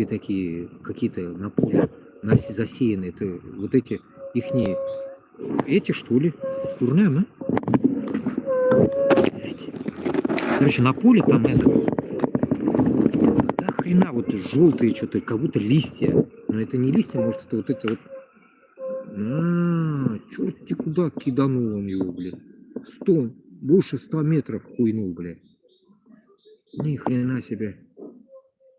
такие, какие-то на поле засеянные, это вот эти ихние, эти что ли? Курнемы? Короче, на поле там это, да хрена, вот желтые что-то, как будто листья. Но это не листья, может это вот это вот. Черт куда киданул он его, блин. 100, больше 100 метров хуйнул, блин. Ни хрена себе.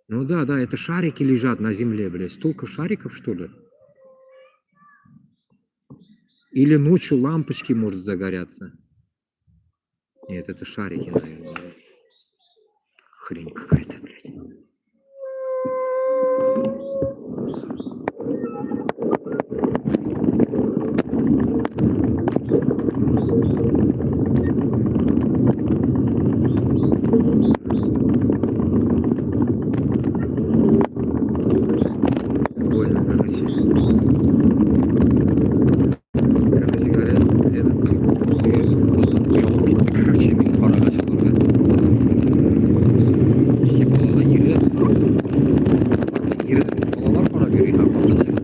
Ну да, это шарики лежат на земле, блядь. Столько шариков, что ли? Или ночью лампочки может загоряться. Нет, это шарики, наверное. Хрень какая-то, блядь. Больно, короче. Короче говоря, короче, пора начал уже. Типа, надо балалар пора говорит, а потом занимается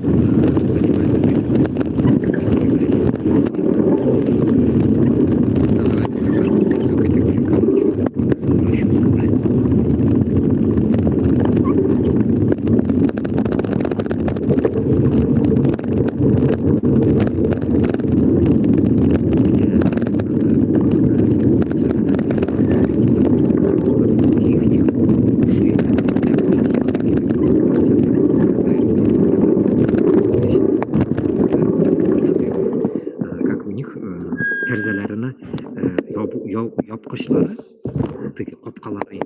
тәрзәләренә япкычлары теге капкалары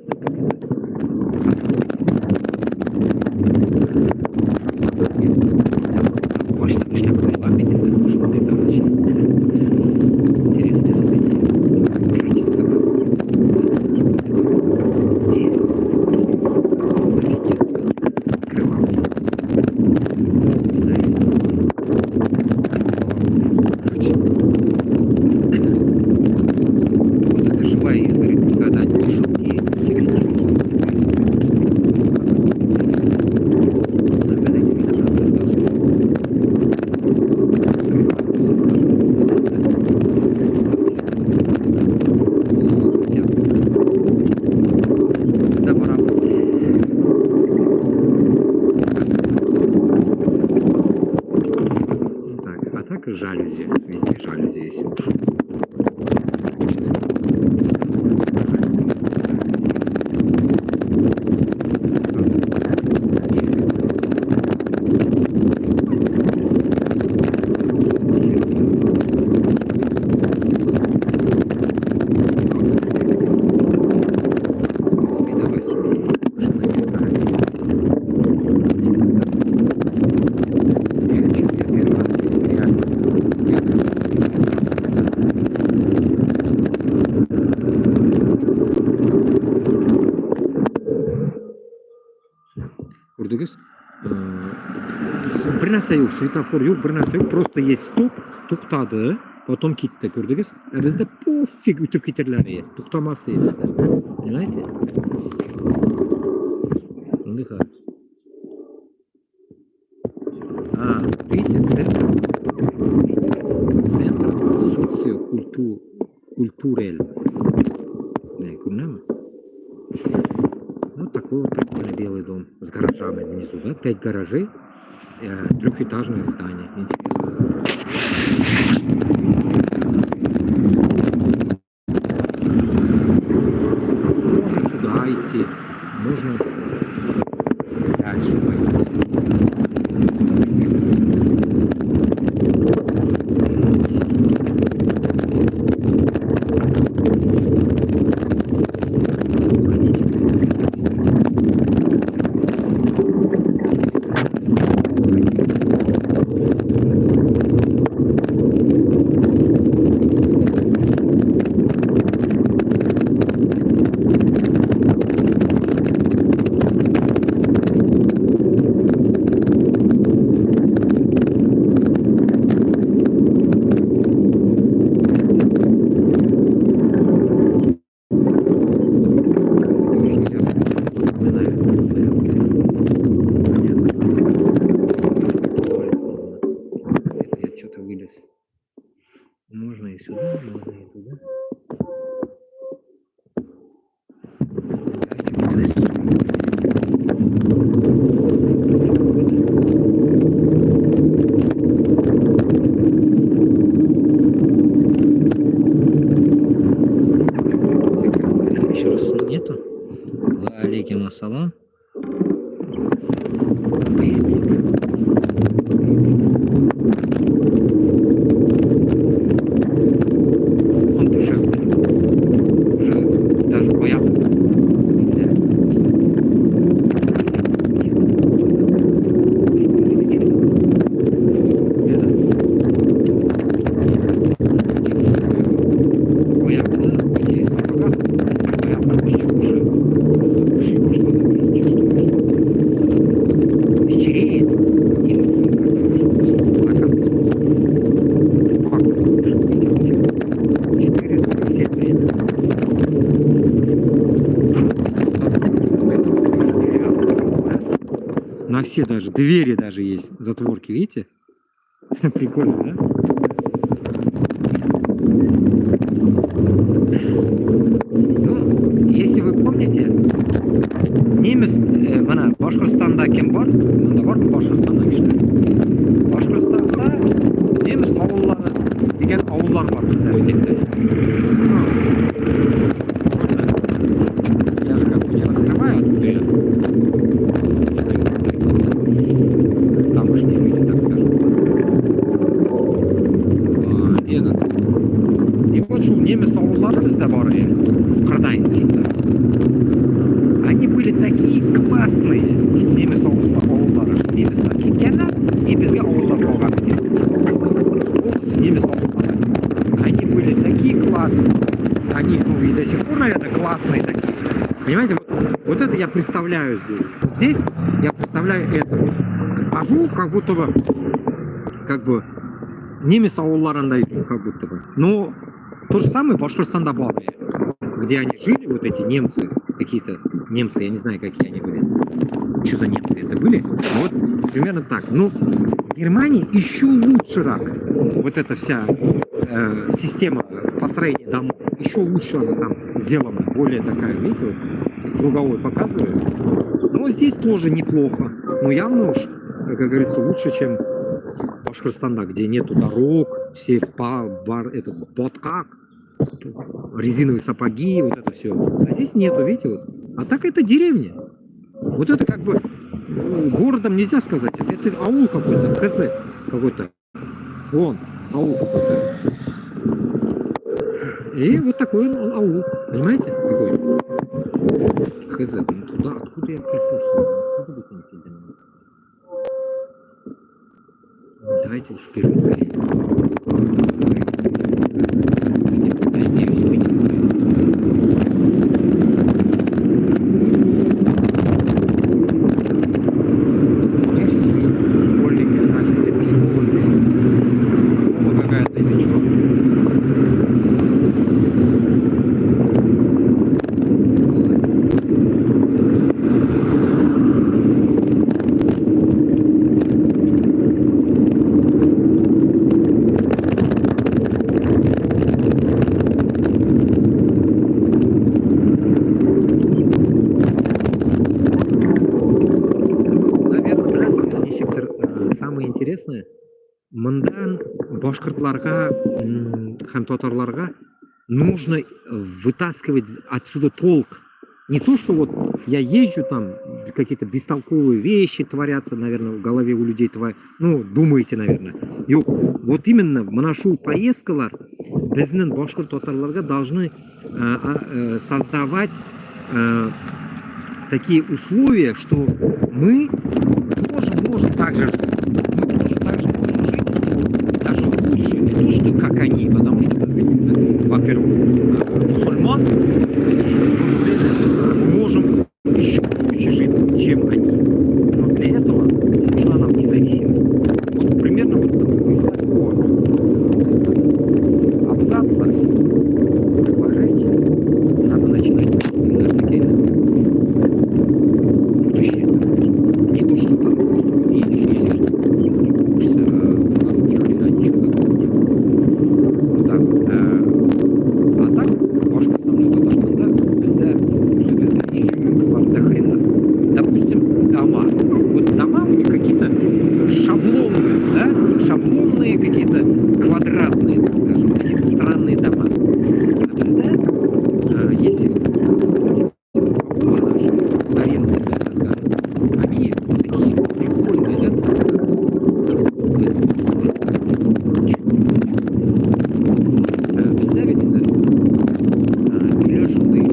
жалюзи, везде жалюзи есть. Bir narsa yo'q, svetofor yo'q, bir narsa yo'q, просто есть stoп, to'xtadi, потом ketdi, ko'rdingiz? Bizda po'fig o'tib ketirlar edi, to'xtamasa edi. Понимаете? Видите, центр социокультурель. Вот такой вот прикольный белый дом с гаражами внизу, да? 5 гаражей, трехэтажное здание. Интересно. Можно сюда идти, можно дальше пойти. Еще раз нету. Алейкум ассалам. Он душевный. Уже даже боялся. На все даже, двери даже есть, затворки, видите? Прикольно, да? Ну, если вы помните, немец, mana Boshqirdistonda kim bor? Bunda bor Boshqirdistonda kishlar. Boshqirdistonda nemis ovullari degan ovullar bor bizda o'takda. Я же как бы не раскрываю, откуда я. Тамошние люди, так скажем. И вот что немец овуллары bizda bor edi. Qirdayn shunda. Они были такие классные, что немец овуллары, что немецlar ketganlar, и bizga ovullar qolgan ekan. Немец овуллары. Они были такие классные. Они, ну, и до сих пор, наверное, классные такие. Понимаете, вот это я представляю здесь. Вот здесь я представляю это. Хожу, как будто бы, немец овулларында иду, как будто бы. Но то же самое в Башкортостане было, где они жили, вот эти немцы, какие-то немцы, я не знаю, какие они были. Что за немцы это были? Вот примерно так. Ну, в Германии еще лучше рак. Вот эта вся система построения домов, еще лучше она там сделана, более такая, видите, вот, круговой показывает. Но здесь тоже неплохо. Но явно уж, как говорится, лучше, чем Башкортостанда, где нету дорог, все этот ботқақ, резиновые сапоги, вот это все. А здесь нету, видите, вот. А так это деревня. Вот это как бы городом нельзя сказать. Это аул какой-то, ХЗ какой-то. Вон, аул какой-то. И вот такой он аул. Понимаете? Какой? ХЗ. Ну туда, откуда я пришел? Откуда бы там сидел? Давайте уж вперед. Школьники, значит, это школа здесь. Школа какая-то или что? Интересное, мындан башкортларга һәм татарларга нужно вытаскивать отсюда толк. Не то, что вот я езжу там, какие-то бестолковые вещи творятся, наверное, в голове у людей, ну, думаете, наверное. И вот именно манашу поездкалар біздің башкорт татарларга должны создавать такие условия, что мы тоже можем так же жить. Даже лучше, не то, что как они, потому что, во-первых, мусульман, мы можем еще лучше жить, чем они. Но для этого нужна нам независимость. Вот примерно вот из такого абзаца предложения надо начинать будущее, так скажем. Не то, что там просто едешь, шаблонные, какие-то квадратные, так скажем, какие-то странные дома. А безда, если наши старинные, так скажем, они такие прикольные, да, безда ведь брешеные,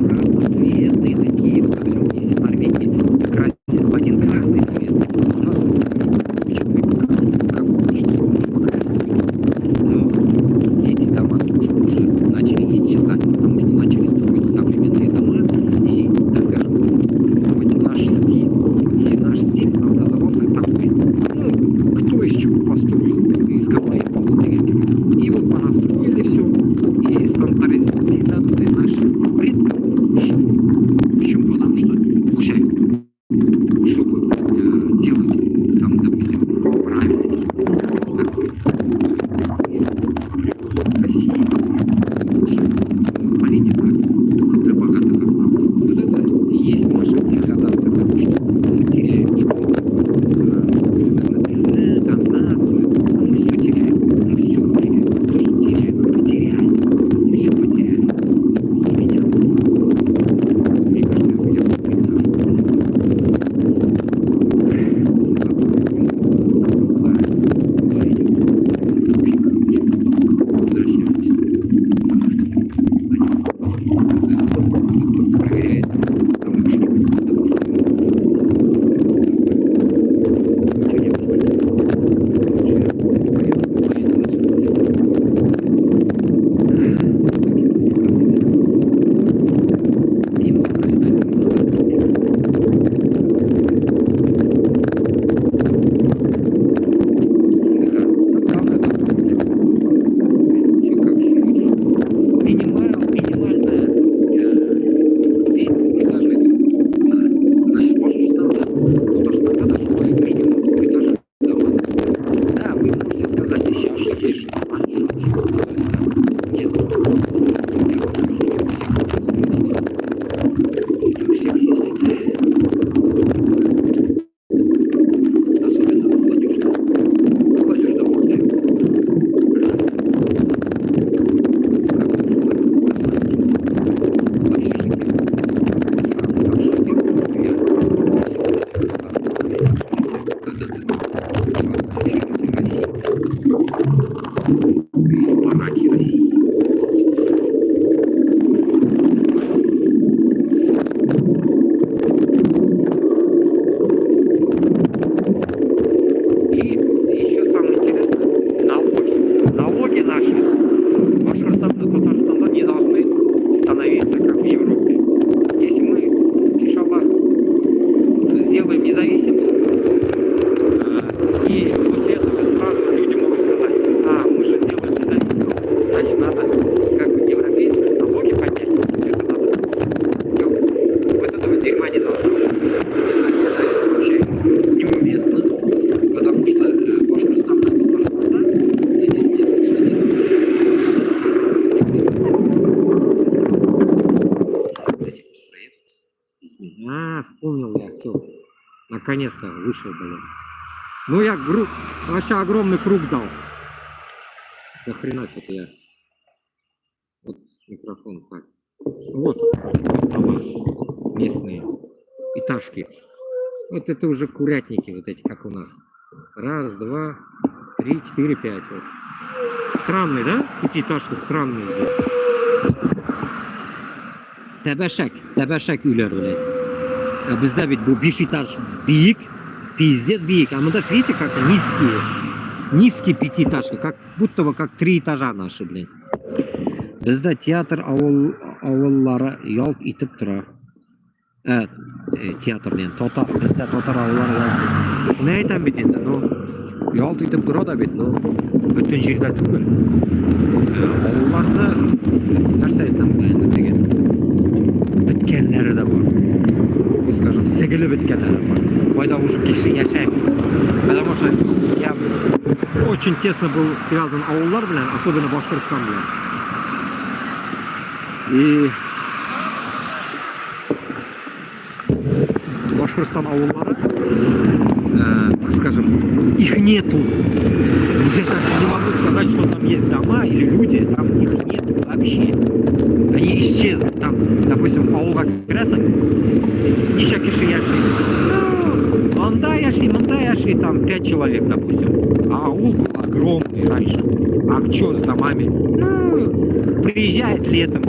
разноцветные такие, вот, допустим, если в Норвегии красят в один красный цвет, у нас но эти дома тоже уже начали исчезать, потому что начали строить современные дома, и, так скажем, вот наш стиль. И наш стиль образовался такой, ну, кто из чего построил, из камня и полудрекера. И вот понастроили все, и стандартизация наших предков ушла. Почему? Потому что получают, чтобы делать там, допустим, правильно. России политика только для богатых осталась. Вот это и есть наша деградация, потому что мы теряем не только там, нацию, а мы все теряем. Мы все теряем. То, что теряем, мы потеряли. Все потеряли. И меня. Мне кажется, я бараки России. И еще самое интересное, налоги наши Башкортостан и Татарстан не должны становиться как в Европе. Если мы, иншаллах, сделаем независимость, и после этого сразу люди могут сказать: а, мы же сделаем независимость, значит надо, как бы, европейцы, налоги поднять, это надо. Вот этого дерьма не должно быть. Это вообще неуместно, потому что Башкортостан и Татарстан, здесь нет совершенно. Вспомнил я, все. Наконец-то вышел, блин. Ну я вообще огромный круг дал. До хрена что-то я. Вот микрофон так. Вот дома местные, этажки. Вот это уже курятники, вот эти, как у нас. Раз, два, три, четыре, пять. Вот. Странные, да? Пятиэтажки странные здесь. Табашак үйлер, блядь. А bizda ведь был бишитаж биик, пиздец биик. А мы так, видите, как низкие пятиэтажки, как будто бы как 3 этажа наши, блин. Bizda театр авыллары ялт итеп тора. Театр ден, bizda татар авыллары ялт. Ne aytam bit endi, ну, ялт итеп тора да бит, ну, бүтүн жерде түгел. Авылларда нәрсе айтсам енді деген біткенлері де бар. Скажем, сігілі біткенлері бар. Қойда уже киши яшайм. Потому что я очень тесно был связан ауыллар белән, особенно Башкортостан белән. И Башкортостан ауылдары, так скажем, их нету. Я даже не могу сказать, что там есть дома или люди, там их нету вообще. Они исчезли. Там, допустим, ауылға кіресің, неше кіші яши. Анда яши, там 5 человек, допустим. А аул был огромный раньше. А что с домами? Ну, приезжает летом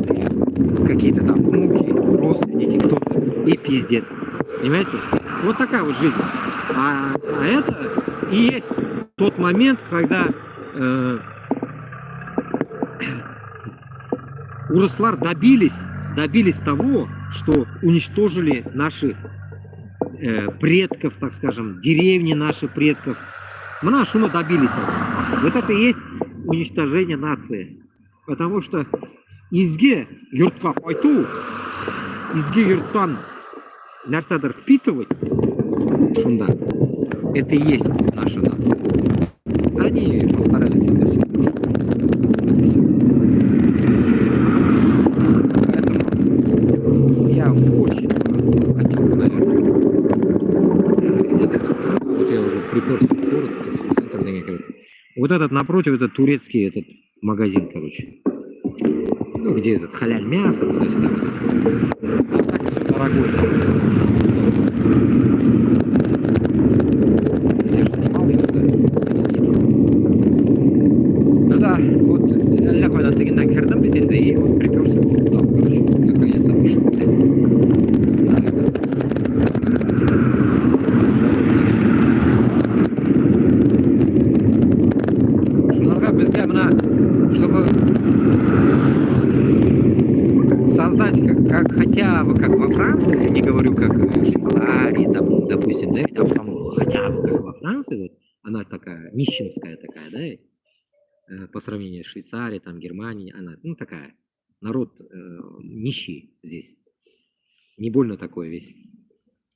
какие-то там внуки, родственники, кто-то, и пиздец. Понимаете? Вот такая вот жизнь. А это и есть тот момент, когда урыслар добились того, что уничтожили наших предков, так скажем, деревни наших предков. Мы на шума добились этого. Вот это и есть уничтожение нации. Потому что изге юртқа қайту, изге юрттан нәрседір впитывать, шунда, это и есть наша нация. Они постарались это все. Поэтому я очень хотел бы, наверное, вот я уже приперся в город, в центр Донецка. Вот этот напротив, это турецкий этот магазин, короче. Ну, где этот халяль мясо, туда-сюда. А так все дорогое. Я же снимал именно. Ну да, вот я когда-то накердам, и вот приперся туда, короче. Наконец-то вышел. Чтобы создать как хотя бы как во Франции, я не говорю как в Швейцарии, там, допустим, да, обстановка хотя бы как во Франции, вот, она такая нищенская такая, да, по сравнению с Швейцарией, там, Германией, она, ну, такая, народ нищий здесь, не больно такой весь.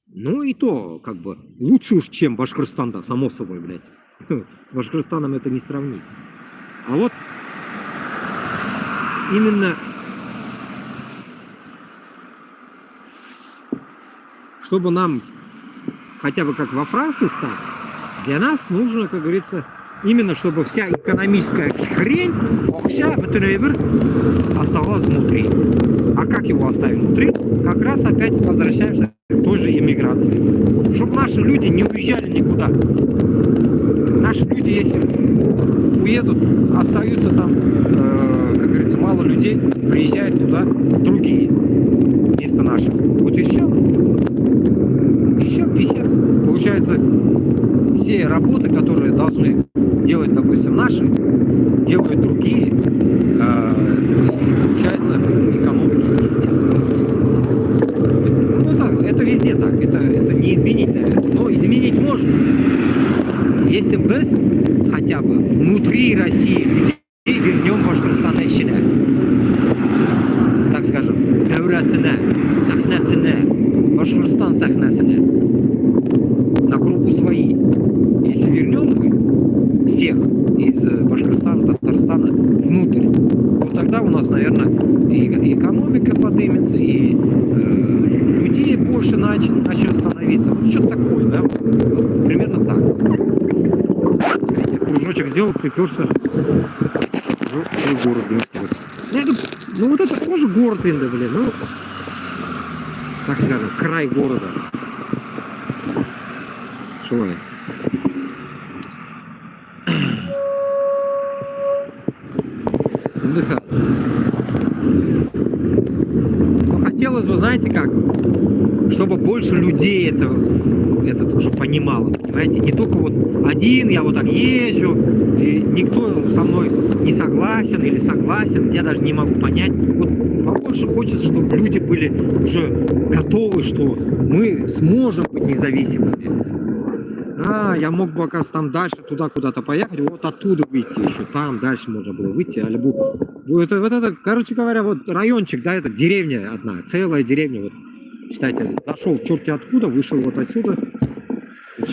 Ну и то, как бы, лучше уж, чем Башкортостан, да, само собой, блядь. С Башкортостаном это не сравнить. А вот именно чтобы нам хотя бы как во Франции стать, для нас нужно, как говорится, именно чтобы вся экономическая хрень оставалась внутри. А как его оставить внутри? Как раз опять возвращаемся к той же иммиграции. Чтобы наши люди не уезжали никуда. Наши люди, если уедут, остаются там, как говорится, мало людей, приезжают туда другие вместо наших. Вот и все. И все, писец. Получается, все работы, которые должны делать, допустим, наши, делают другие. Получается, экономика, пиздец. Ну, это везде так. Это не изменить, наверное. Но изменить можно. Если мы хотя бы внутри России людей вернем Башкортостан ищеля. Так скажем, Даурасына, Сахнасына, Башкортостан Сахнасына. На кругу свои. Если вернем мы всех из Башкортостана, Татарстана внутрь, то тогда у нас, наверное, и экономика поднимется, и людей больше начнет становиться. Вот что-то такое, да? Вот, примерно так. Кружочек сделал, приперся в свой город. Ну вот это тоже город Инда, блин, ну, так скажем, край города. Шуай. Отдыхал. Ну, хотелось бы, знаете как, чтобы больше людей это тоже понимало, понимаете, не только вот один, я вот так езжу, и никто со мной не согласен или согласен, я даже не могу понять. Вот побольше хочется, чтобы люди были уже готовы, что мы сможем быть независимыми. Я мог бы, оказывается, там дальше, туда куда-то поехать, вот оттуда выйти еще, там дальше можно было выйти, вот это, короче говоря, вот райончик, да, это деревня одна, целая деревня, вот, считайте, зашел черти откуда, вышел вот отсюда,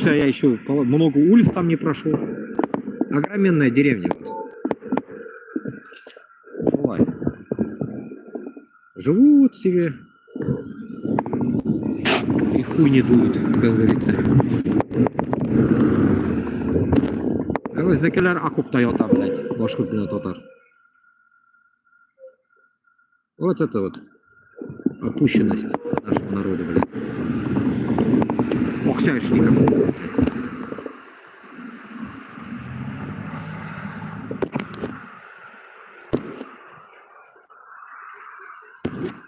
я еще много улиц там не прошел, огроменная деревня, вот. Живут себе, И хуй не дует, как говорится. O'zdagilar окопта yotar, блядь, boshqa bilan totar. Вот это вот опущенность нашего народа, блядь. O'xshashlikam.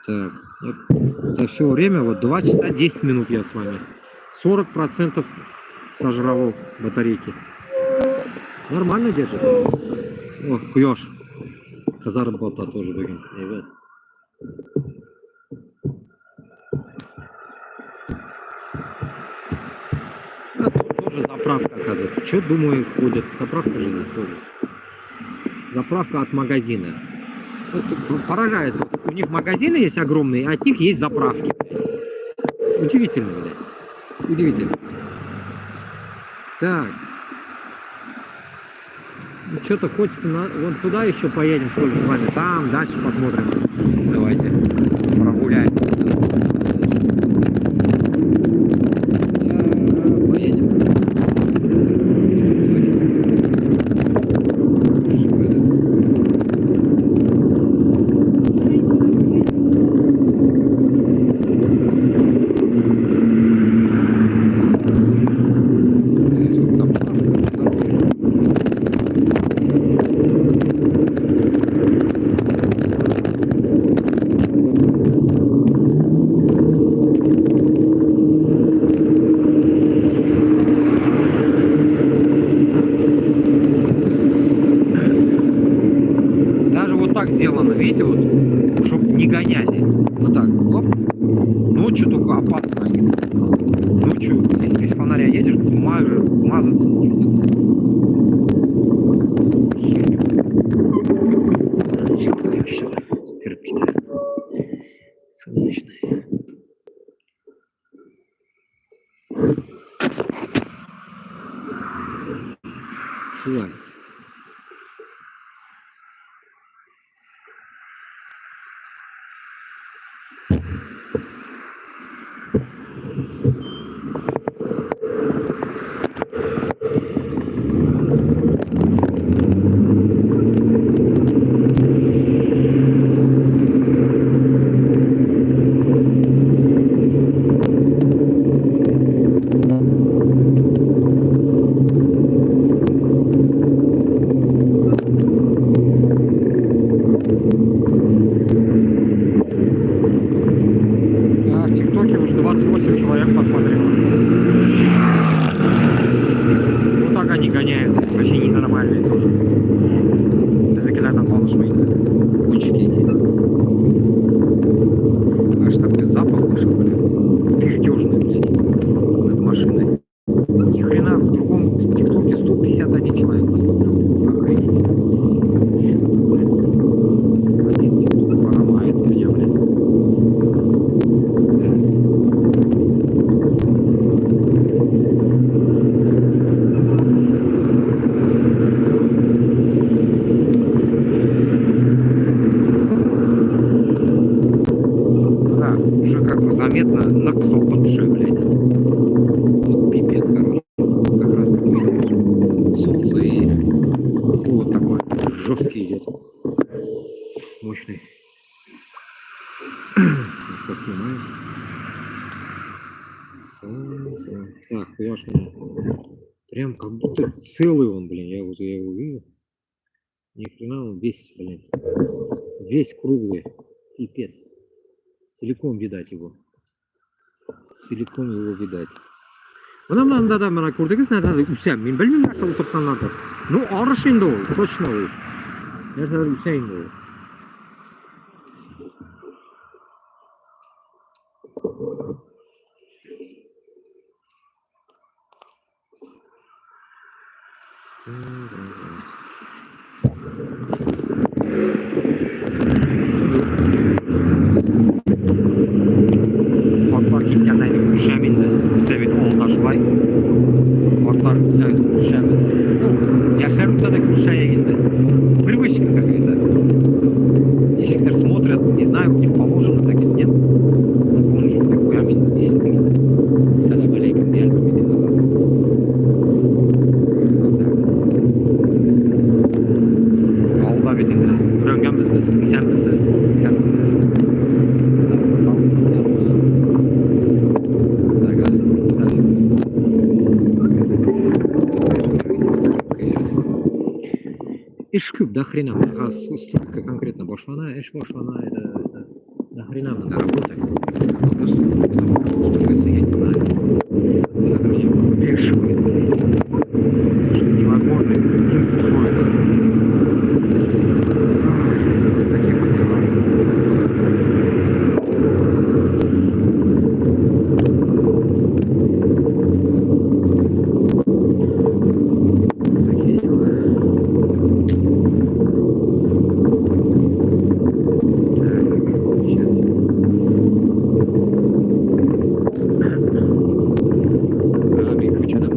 Так, вот за все время, вот 2 часа 10 минут я с вами. 40% сожрало батарейки. Нормально держит. О, Куёш. Казарм болта тоже бегем. Ребят. А тут тоже заправка, оказывается. Что, думаю, ходят. Заправка же здесь тоже. Заправка от магазина. Вот поражается. У них магазины есть огромные, а от них есть заправки. Удивительно, блядь. Удивительно. Так. Ну, что-то хочется вон туда еще поедем, что ли, с вами. Там дальше посмотрим. Давайте прогуляем. Поедем. Так сделано, видите, вот, чтобы не гоняли. Вот так, оп. Ночью только опасно. Ночью, если без фонаря едешь, мазаться нужно. Кирпич-то солнечный. Ладно. Заметно на душе, блядь. Вот пипец, короче. Как раз видите, солнце и холод такой жесткий идет. Мощный. Поснимаем. Солнце. Так, ясно. Прям как будто целый он, блин. Я его видел. Ни хрена он весь, блин. Весь круглый. Пипец. Целиком видать его. Целиком его видать. Bundan da mana ko'rdingiz narsalar usam. Men bilmayman narsa o'tirganlardir. Ну, orish endi u, точно u. Narsalar usam endi u. Qorlar ketgandan keyin kurashamiz endi. Biz endi oldiga shulay. Qorlar biz kurashamiz. Yashar o'rtada kurashaylik endi. Привычка какая-то. Eshiklar смотрят, не знаю, у них положено так или нет. Он же такой амин. Иш күп, до хрена. А столько конкретно башлана, иш башлана, это до хрена надо работать. Просто устроиться, я не знаю. Вот это меня бешивает, блин. Что невозможно им устроиться. Вот такие вот дела. Такие дела. Так, сейчас. Мика, что там?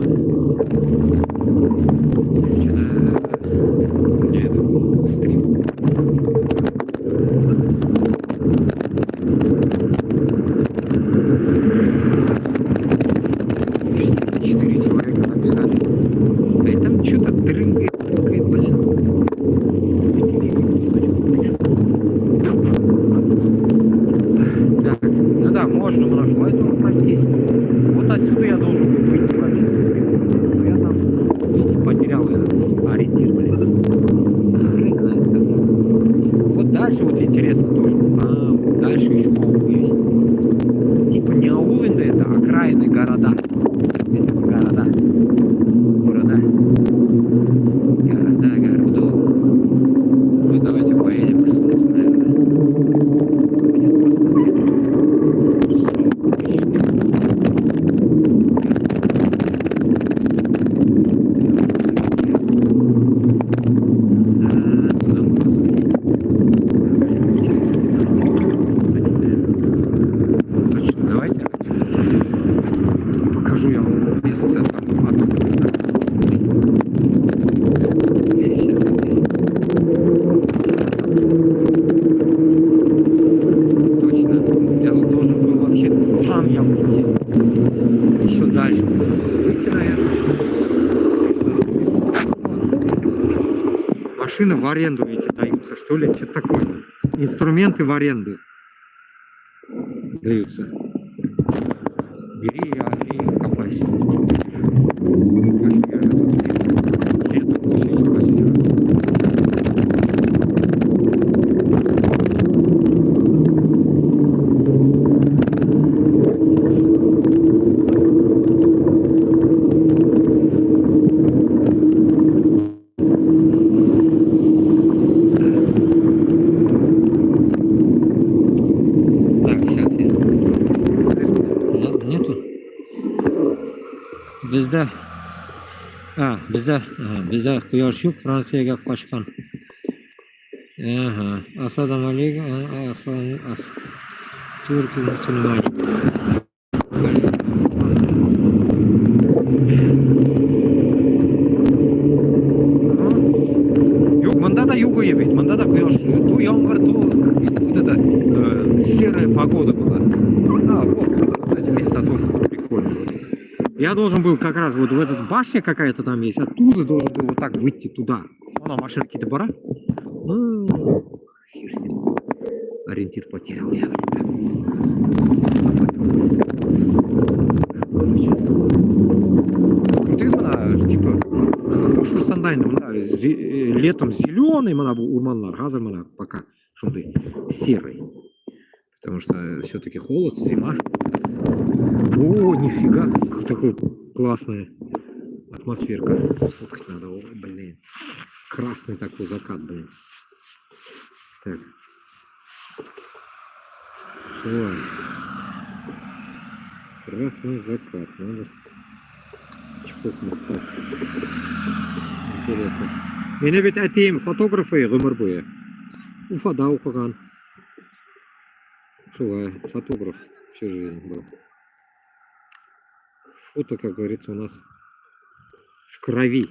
Что-то стрим. Четыре человека написали. Да и там что-то дрыгает, блин. Так, ну да, можно прошло, это пройтись. Вот отсюда я должен был выйти вообще. Но я там, видите, потерял этот ориентир, блин. Хрен знает как. Вот дальше вот интересно тоже. А, вот дальше еще аул есть. Типа не аулы, это окраины города. Это города. Города. Города, города. Вот давайте поедем к солнцу, наверное. Будет посмотреть. Точно, давайте покажу я вам место там. Точно, я должен был вообще там я выйти. Еще дальше. Выйти, наверное. Машины в аренду эти даются, что ли? Что такое? Инструменты в аренду даются. Бери и копайся. Это очень некрасиво. Так, сейчас я. Нету? Bizda bizda quyosh yo'q, Fransiyaga qochgan. Aha, assalomu alaykum. Turk musulmon. Yo'q, manda da yo'q edi, manda da quyosh, то yomg'ir, то вот это серая погода была. А, вот эти места тоже прикольные. Я должен был как раз вот в этот башня какая-то там есть, оттуда должен был вот так выйти туда. Вон машина какие-то бара. Ну, хер с ним. Ориентир потерял я. Крутые мына, типа, ушурстандайны мына, летом зеленый мына был урманлар, газа мына пока шундай серый. Потому что все-таки холод, зима. О, нифига, такой классная атмосферка. Сфоткать надо, о, блин. Красный такой закат, блин. Так. Ой. Красный закат. Надо чпокнуть. Так. Интересно. Мені бит әтем фотографы ғұмыр бойы. Уфада оқыған. Шулай, фотограф всю жизнь был. Фото, как говорится, у нас в крови.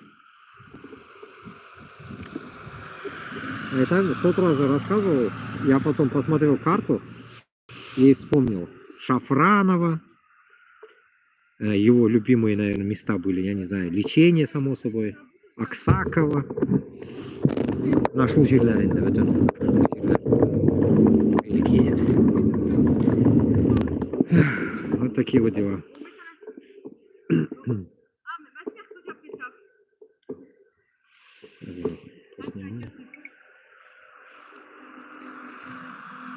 Это в тот раз же рассказывал, я потом посмотрел карту и вспомнил Шафранова, его любимые, наверное, места были, я не знаю, лечение, само собой, Аксакова, наш Узерлайн, да, это великий. Вот такие вот дела. Поснимаю.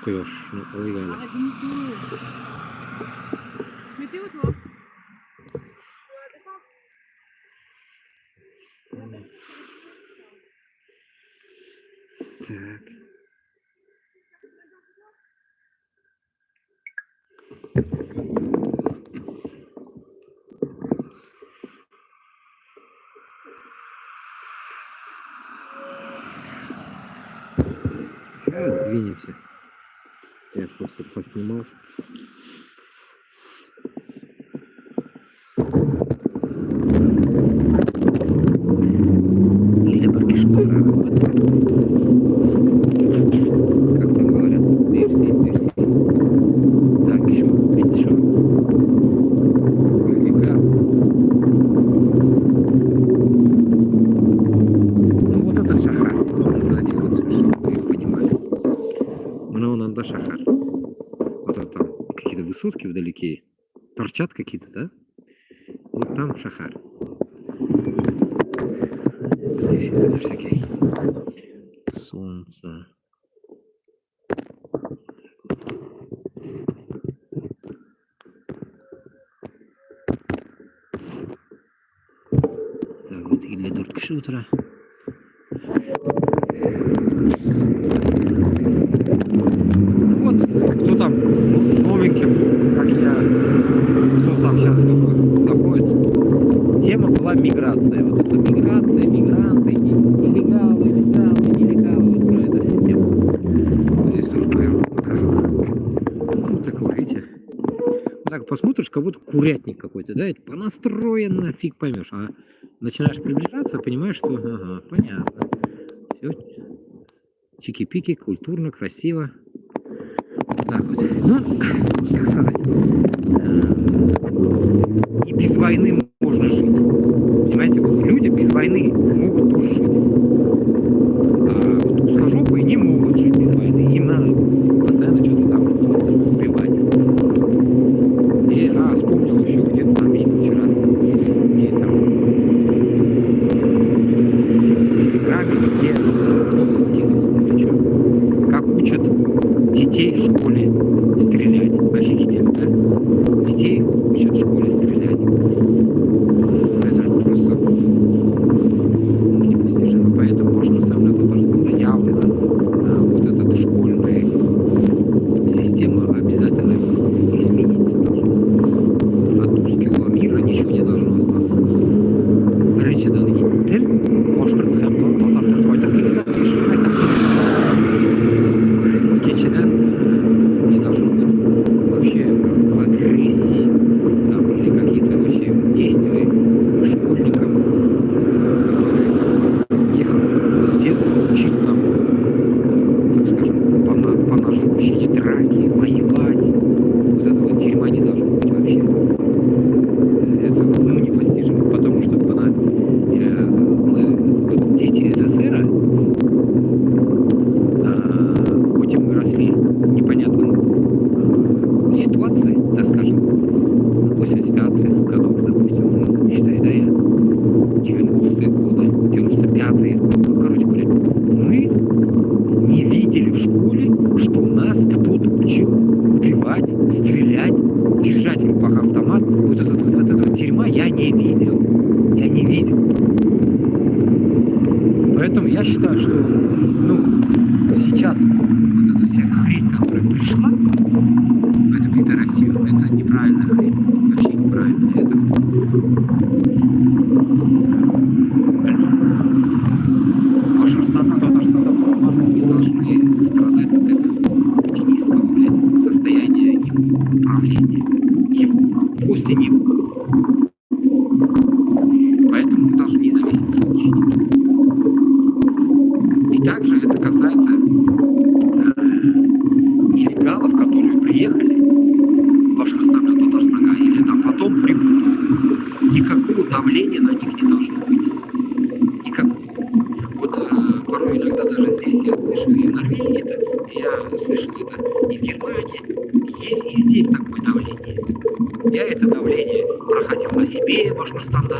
Quyosh o'yg'ali. Météo, toi? Так. Сейчас двинемся. Я просто поснимал. Леборки шпара. Как там говорят? Версии. Так, еще. Видите, что? Река. Ну вот этот шахар. Кстати, вот, чтобы вы понимали. Много шахар. Вот это там какие-то высотки вдалеке. Торчат какие-то, да? Вот там шахар. Здесь всякие солнце. Так, вот и для дурки утра. Вот, кто там новеньким, как я, кто там сейчас заходит. Тема была миграция. Вот это миграция, мигранты, нелегалы, нелегалы. Вот про это все тема. Здесь тоже покажу. Вот такое, видите? Вот так посмотришь, как будто курятник какой-то, да? Это понастроено, фиг поймешь. А начинаешь приближаться, понимаешь, что ага, понятно. Все. Чики-пики, культурно, красиво. Вот так вот. Ну, как сказать, и без войны можно жить. Понимаете, вот люди без войны могут тоже жить. А вот узкожопые не могут жить без войны. Им надо постоянно что-то там убивать. И, вспомнил еще где-то там видел вчера. И там в Телеграме, где кто-то скидывал, или что, как учат детей в школе стрелять. Офигительно, да? Детей учат в школе стрелять. Это просто непостижимо. Поэтому Башкортостан, Татарстан явлено вот эта школьная система обязательно измениться должна. От узкого мира ничего не должно остаться. Біріншіден тіл, башқұрт һәм татар тілін қайта келеді, қайта келеді. Екіншіден не должно быть вообще агрессии там, или какие-то вообще действия школьникам, которые их с детства учить там, так скажем, поножовщине, драки, воевать. Вот этого дерьма не должно быть вообще. Это непостижимо, потому что мы, дети СССР, хоть и мы росли в непонятном ситуации, так скажем, 85-х годов, допустим, ну, считай, да, я 90-е годы, 95-е, ну, короче говоря, мы не видели в школе, что нас кто-то учил убивать, стрелять, держать в руках автомат. Вот этого дерьма я не видел. Я не видел. Поэтому я считаю, что сейчас вот эта вся хрень, которая пришла в эту пидорасию, это неправильная хрень. Вообще неправильно. Это... Башкортостан, Татарстан не должны страдать от этого путинистского состояния их управления. И после них. Поэтому мы должны независимо служить. И также это касается нелегалов, которые приехали в Башкортостан, Татарстан, или там потом прибудут. Никакого давления на них не должно быть. Никакого. Вот порой иногда даже здесь я слышу, и в Норвегии я слышал это, и в Германии есть и здесь такое давление. Я это давление проходил на себе, Башкортостанда,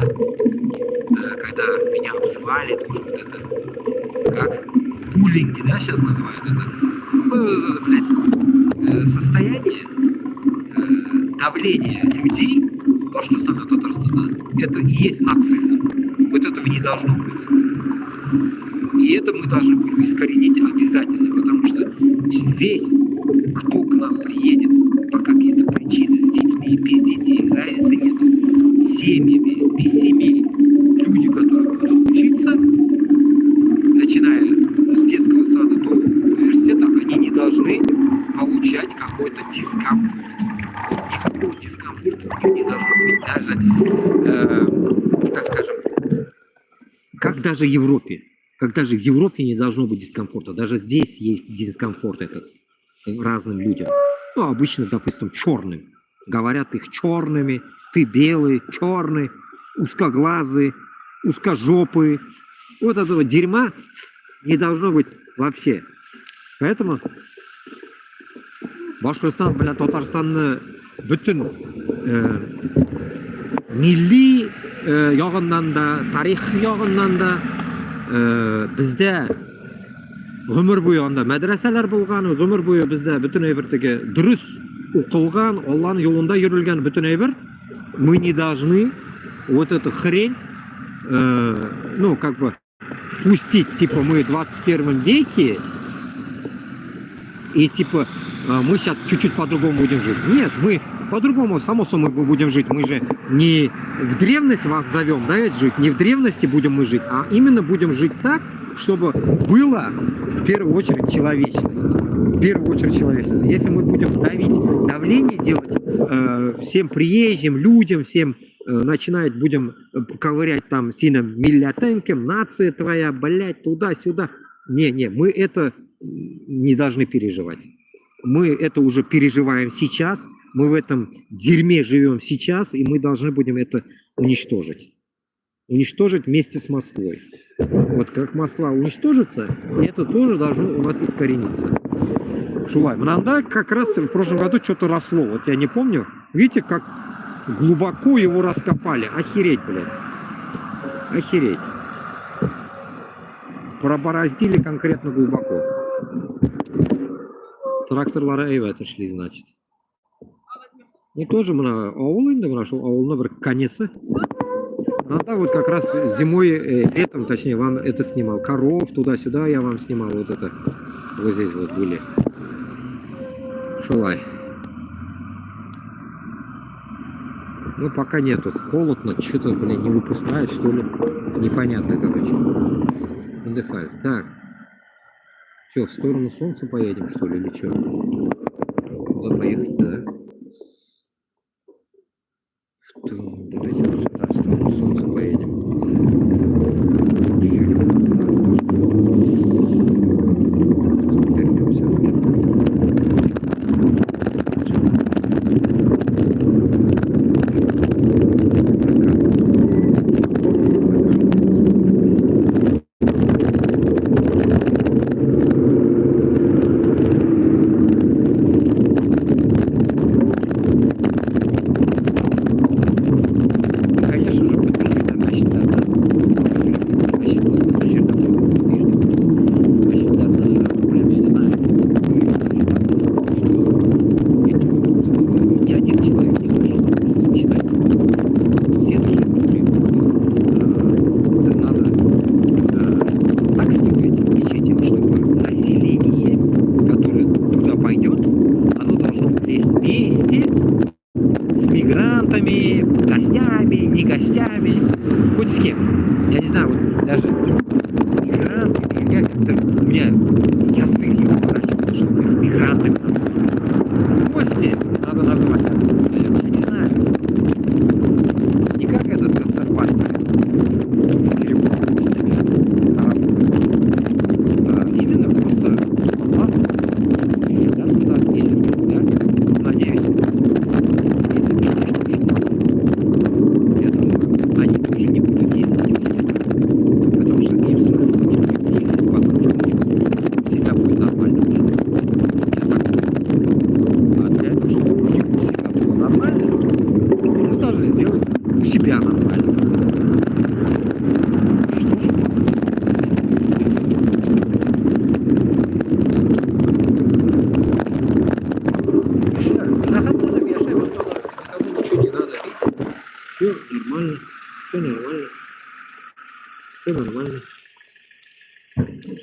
когда меня обзывали, тоже вот это, как буллинги, да, сейчас называют это. Блядь, состояние давления людей Башкортостана, Татарстана, это и есть нацизм. Вот этого не должно быть. И это мы должны будем искоренить обязательно, потому что весь, кто к нам приедет по каким-то причинам, с детьми, без детей, разницы нет, с семьями, без семей, люди, которые будут учиться, начиная с детского сада до университета, они не должны получать какой-то дискомфорт. Никакого дискомфорта у них не должно быть даже, так скажем, как даже в Европе. Как даже в Европе не должно быть дискомфорта. Даже здесь есть дискомфорт этот разным людям. Ну, обычно, допустим, черным. Говорят их черными, ты белый, черный, узкоглазый, узкожопый. Вот этого дерьма не должно быть вообще. Поэтому Башкортостан, блядь, Татарстанны бүтін милли жағынан да, тарих жағынан да бізде ғұмыр бойы анда мәдрәсәләр болған, ғұмыр бойы бізде бүтін әйбіртіге дұрыс оқылған, Алланың жолында жүрілген бүтін әйбір. Мы не должны вот эту хрень, ну, как бы, впустить, типа, мы в 21 веке, и, типа, мы сейчас чуть-чуть по-другому будем жить. Нет, мы по-другому, само собой, мы будем жить. Мы же не в древность вас зовем, да, ведь жить, не в древности будем мы жить, а именно будем жить так, чтобы было, в первую очередь, человечность. В первую очередь, человечность. Если мы будем давление делать всем приезжим людям, всем начинать будем ковырять там сильным миллятенком, нация твоя, блядь, туда-сюда. Не, мы это не должны переживать. Мы это уже переживаем сейчас, мы в этом дерьме живем сейчас, и мы должны будем это уничтожить. Уничтожить вместе с Москвой. Вот как Москва уничтожится, это тоже должно у нас искорениться. Шулай, Мнанда как раз в прошлом году что-то росло, вот я не помню. Видите, как глубоко его раскопали. Охереть, блядь. Охереть. Пробороздили конкретно глубоко. Тракторлары әйбәт отошли, значит. И тоже мына ауыл енді мына шул ауылына бір конесы. Надо вот как раз зимой, летом, точнее, вам это снимал. Коров туда-сюда я вам снимал. Вот это. Вот здесь вот были. Шулай. Ну, пока нету. Холодно. Что-то, блин, не выпускает, что ли. Непонятно, короче. Отдыхают. Так. Что, в сторону солнца поедем, что ли, или что? Куда поехать, да? Давайте в сторону солнца поедем. Чуть-чуть вернемся.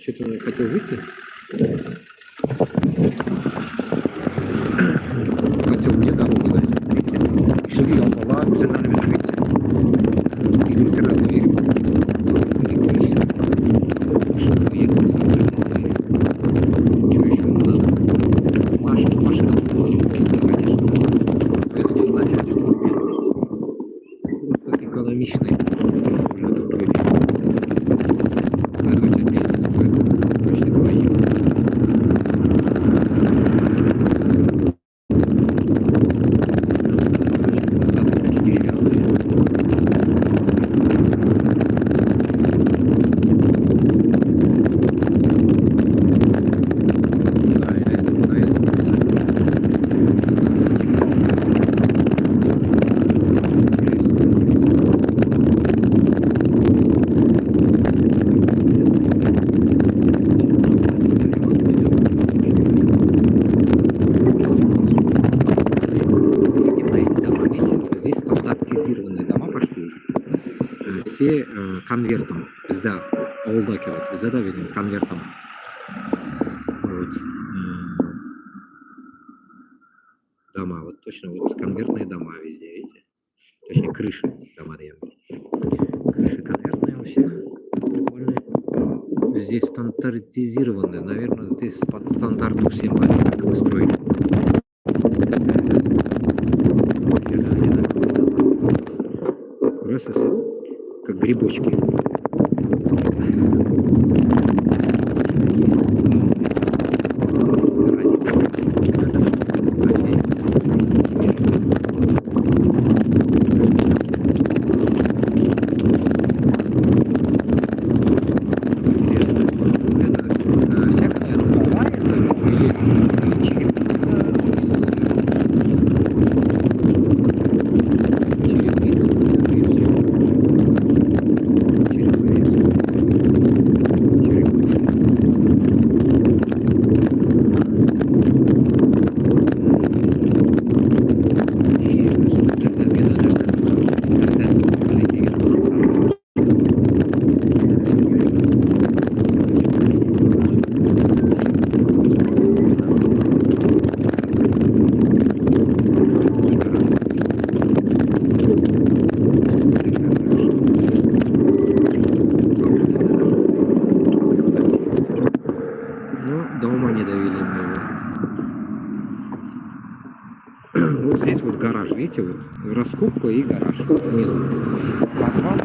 что-то хотел выйти. Хотел мне дорогу дать. Выйти. Шаги алла, біздің әліміз выйти. Электродвері. Электричество. Машина уехала с электродвери. Что еще надо? Машина. Конечно. Это не означает, что экономичный. Все конвертом, бізде ауылда келеді, бізде да берген конвертом. Вот. Дома, вот точно, вот конвертные дома везде, видите? Точнее, крыши дома, крыши конвертные у всех, прикольные. Здесь стандартизированные, наверное, здесь под стандарту всем понятно, как устроить. Просто как грибочки. Вот здесь вот гараж, видите, вот раскопка и гараж внизу. Подвал.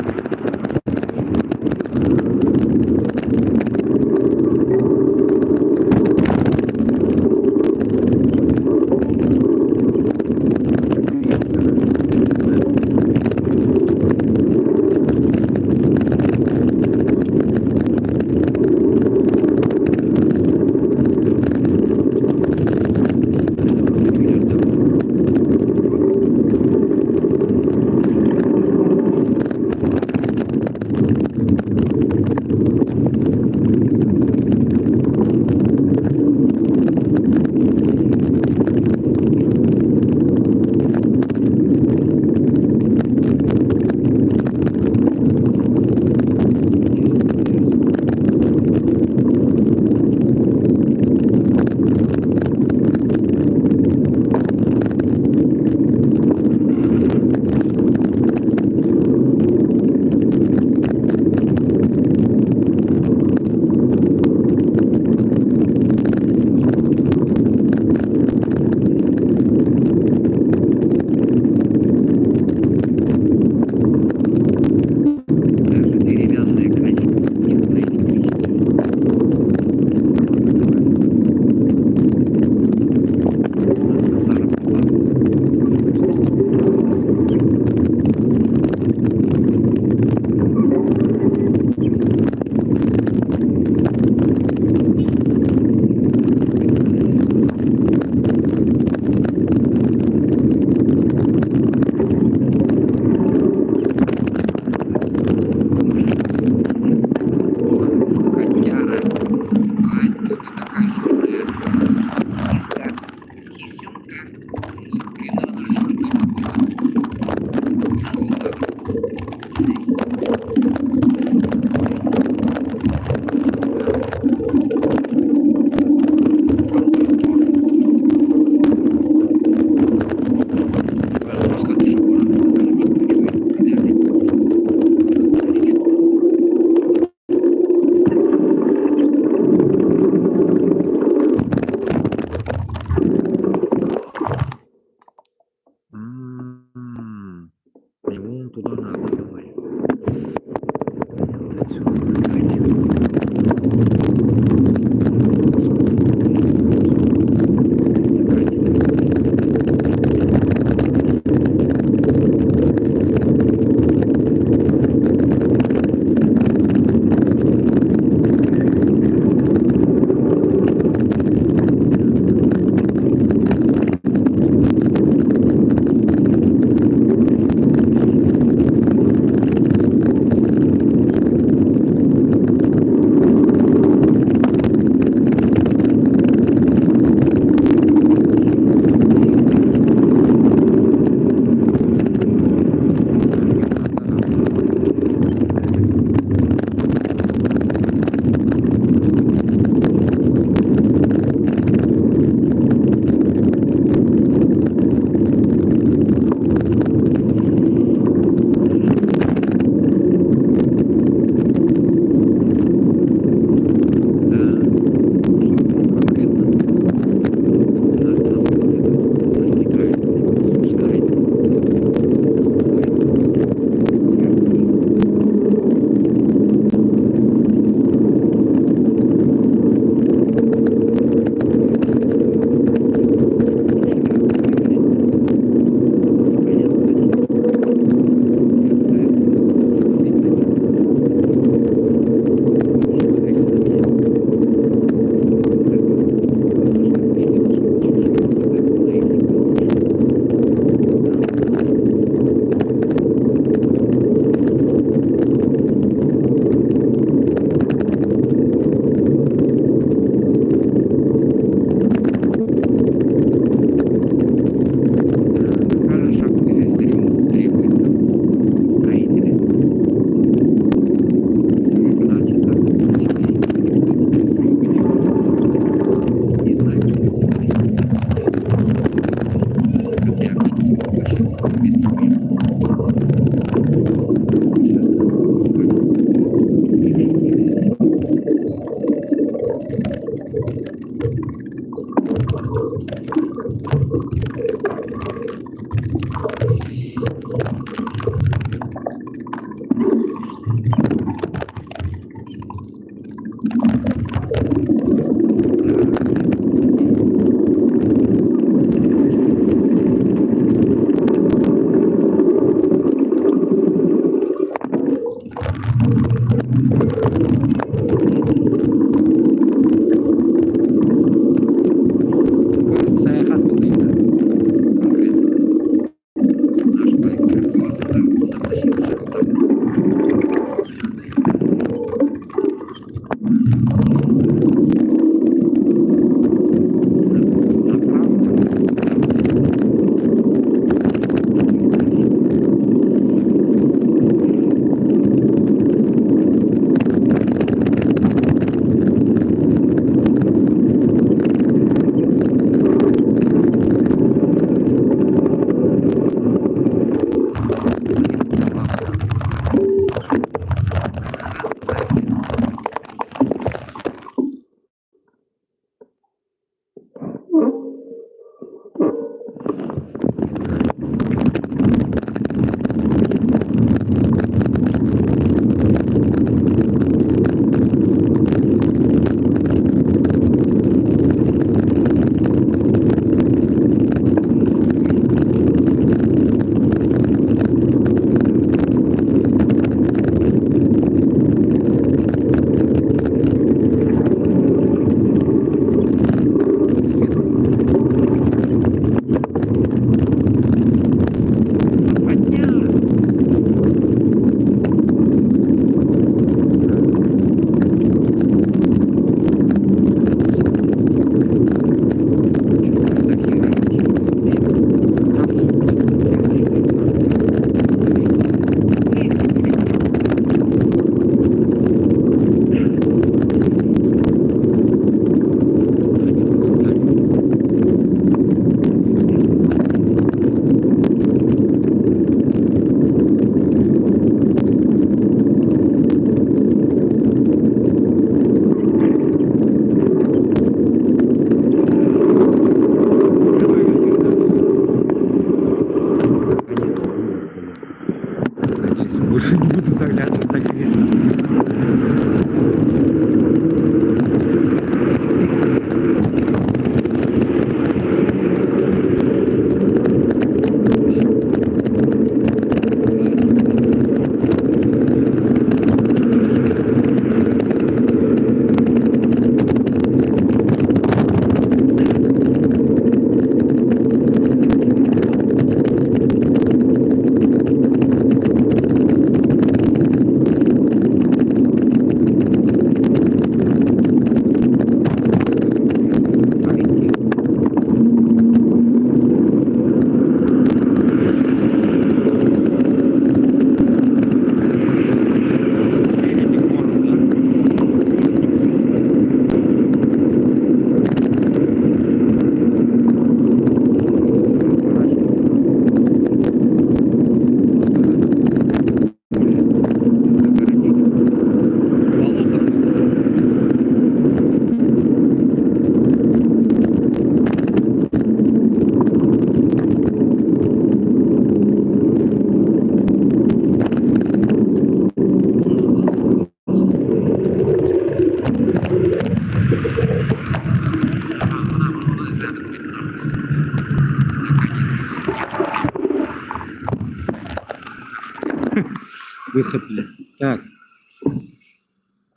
выход, блядь. Так.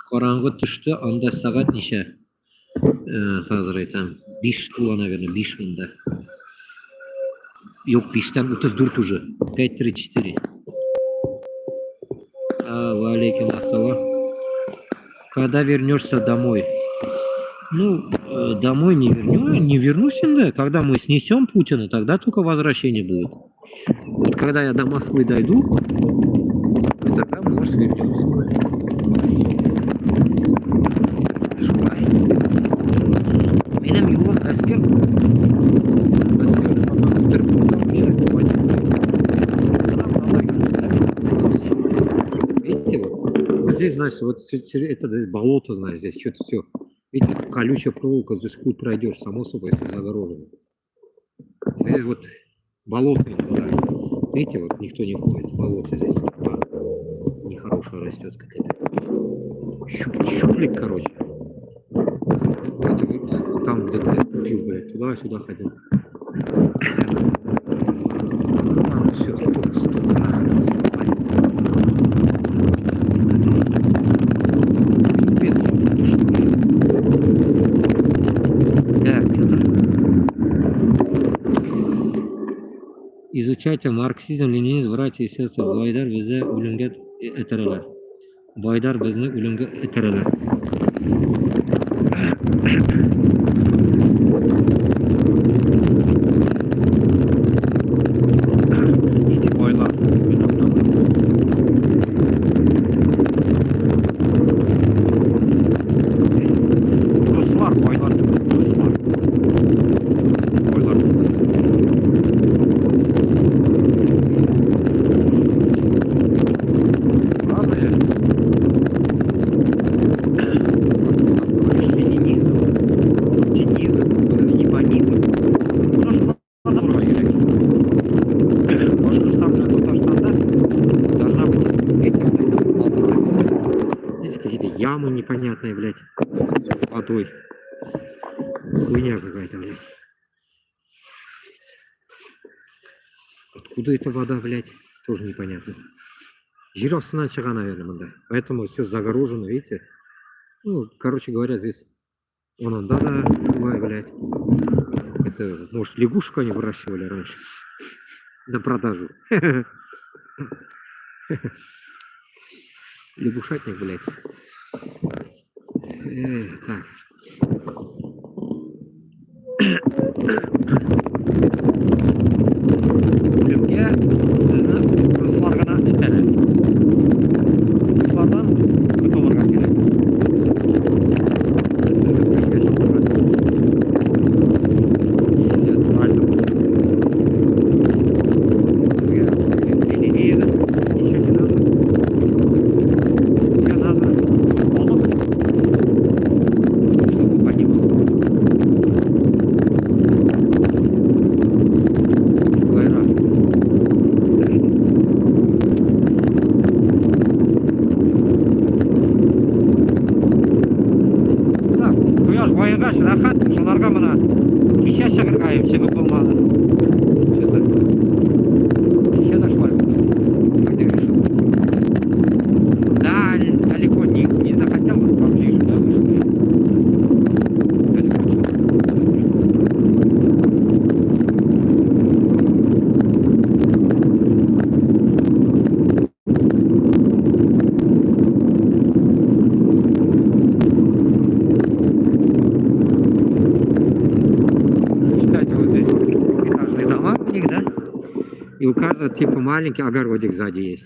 Қараңғы түсті, анда сағат неше? Қазір айтам. 5 тула, наверное, 5 мында. Yok 5'ten 34 уже. 5:34. Валейкум ассалам. Когда вернешься домой? Ну, домой не вернусь иногда. Когда мы снесем Путина, тогда только возвращение будет. Вот когда я до Москвы дойду, тогда, может, вернемся. Benim yolum eski. Видите, вот здесь, значит, вот это здесь болото, знаешь, здесь что-то все. Видите, колючая проволока, здесь хуй пройдешь, само собой, если загорожено. Здесь вот болото, да. Видите, вот никто не ходит, болото здесь нехорошее растет какая-то. Щуплик, короче. Это вот там где-то я купил, блядь, туда-сюда ходил. Все, стоп. Изучайте марксизм, ленинизм, братья и сестры. Байдар бізді өлімге итерелер. Байдар бізді өлімге итерелер. Иди байлар. Ruslar, байлар. Ruslar. Байлар. Ямы непонятные, блядь, с водой. Хуйня какая-то, блядь. Откуда эта вода, блядь, тоже непонятно. Жир астынан шыға, наверное, да. Поэтому все загорожено, видите. Ну, короче говоря, здесь вон да, блядь. Это, может, лягушку они выращивали раньше на продажу. Лягушатник, блядь. Так. Өлімге сізді Руслар ғана етеді. Руслардан құтылырға керек. Сізді өлімге шығарады. Рахат, соларға мына кеше шығып болмады. Кеше зашлай. Да, далеко не захотел, вот поближе, да, вышли. Далеко. И у каждого типа маленький огородик сзади есть.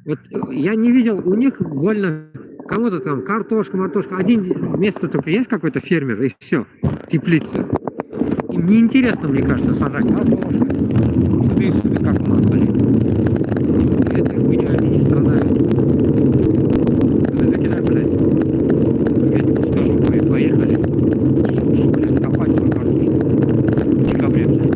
Вот я не видел, у них больно кому-то там картошка, мартошка. Один место только есть какой-то фермер, и все, теплица. Им не интересно, мне кажется, сажать картошку. Смотри, себе как у нас, блин. Это хуйня, они не страдают. Закидай, блядь. Я тебе скажу, мы поехали. Слушай, блядь, копать свою картошку. В декабре, блядь.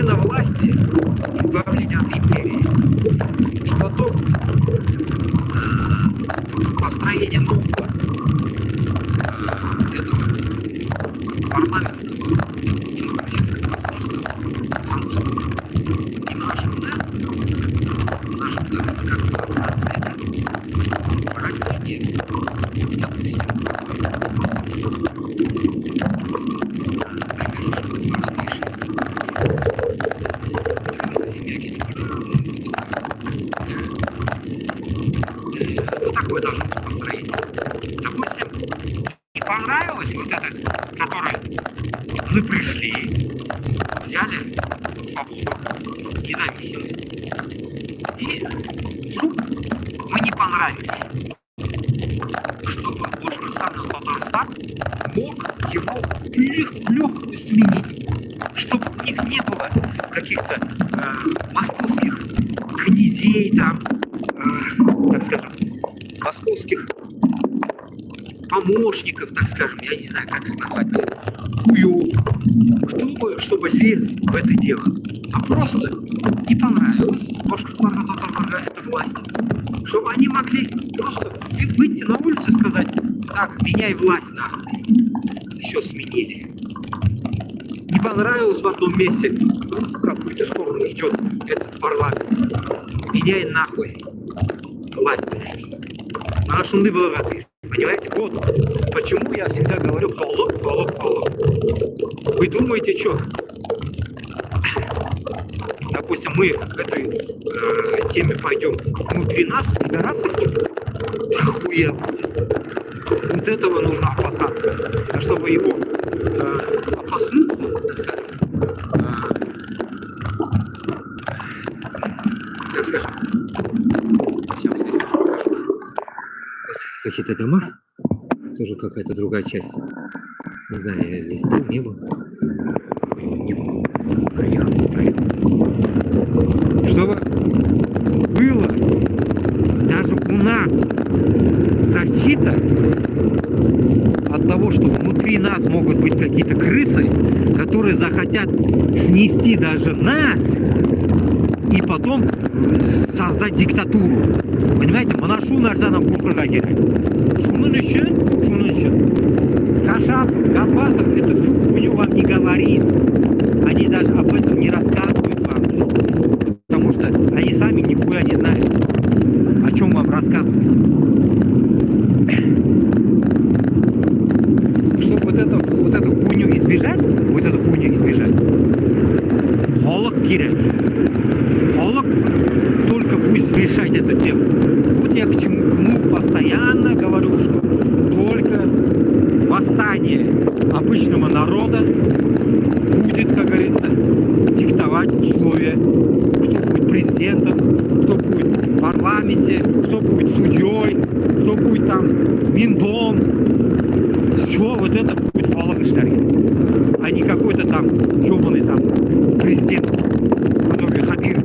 смена власти, избавление от империи, и потом построение нового этого парламентского демократического государства, само собой. И наш удар, как Франция, брать пример, допустим, вот такое должно быть построение. Допустим, не понравилось вот это, которое мы пришли, взяли свободу, независимость, и вдруг мы не понравились, чтобы Башкортостан и Татарстан мог его легко сменить, чтобы у них не было каких-то московских князей там, так скажем, московских помощников, так скажем, я не знаю, как их назвать, хуёв, кто бы, чтобы лез в это дело, а просто не понравилось Башкортостана эта власть, чтобы они могли просто выйти на улицу и сказать: так, меняй власть нахуй, все сменили. Не понравилось в одном месте, в какую-то сторону идет этот парламент, меняй нахуй власть, блядь. Она шунды была рады. Понимаете? Вот почему я всегда говорю холод. Вы думаете, что? Допустим, мы к этой теме пойдем внутри нас, пидорасов нет? Охуенно. Вот этого нужно опасаться. А чтобы его опаснуться, так скажем, сейчас вот здесь покажу. Какие-то дома, тоже какая-то другая часть. Не знаю, я здесь был, не был. Не был. Проехал. Чтобы было даже у нас защита от того, что внутри нас могут быть какие-то крысы, которые захотят снести даже нас и потом создать диктатуру. Понимаете, мына шу нәрсенен куркырга керек. Шунун үчүн Кашап, Габбасов эту всю хуйню вам не говорит. Они даже об этом не рассказывают вам. Потому что они сами нихуя не знают, о чем вам рассказывать. Чтобы вот эту хуйню избежать, халық керек. Халық только будет решать эту тему. Вот я к чему постоянно говорю, что только восстание обычного народа будет, как говорится, диктовать условия, кто будет президентом, кто будет в парламенте, кто будет судьей, кто будет там Миндом. Все вот это будет халық иштери, а не какой-то там ёбаный там президент, который Хабиров.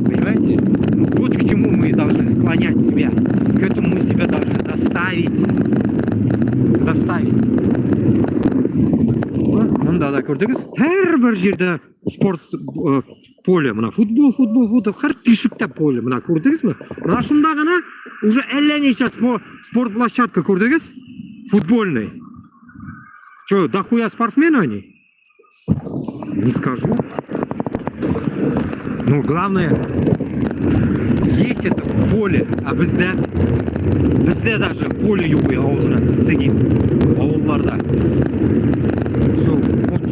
Понимаете? Ну, вот к чему мы должны склонять себя. К этому мы себя должны заставить. Мында да көрдіңіз, әрбір жерде спорт поле, мына футбол, har тишікте поле, мына көрдіңіз ме? Мына шында ғана уже әлләнеше спорт площадка көрдіңіз? Футбольный. Что, дохуя спортсмены они? Не скажу. Ну, главное, есть это поле, а бізде даже поле юбы аузына сыгин. Ауылларда. Все, вот.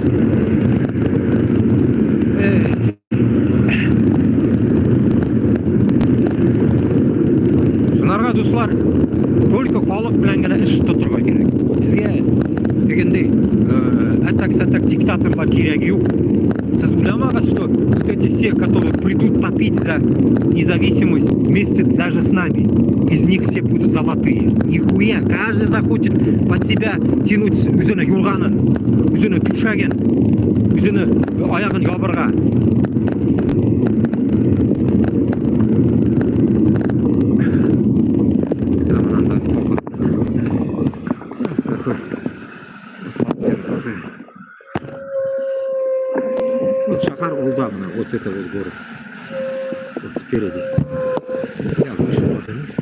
Шунарға достар, только халық білән генә эш тотырга керек. Бізге дегендей, атак-сатак диктаторлар керегі юк. Сіз уйламағыз, что вот эти все, которые придут топить за независимость вместе даже с нами, из них все будут золотые. Нихуя, каждый захочет под себя тянуть үзіні юрғанын, үзіні түшәген, үзіні аяғын ябырға. Вот Шахар Улдамна, вот это вот город. Вот спереди. Я вышел вот вниз.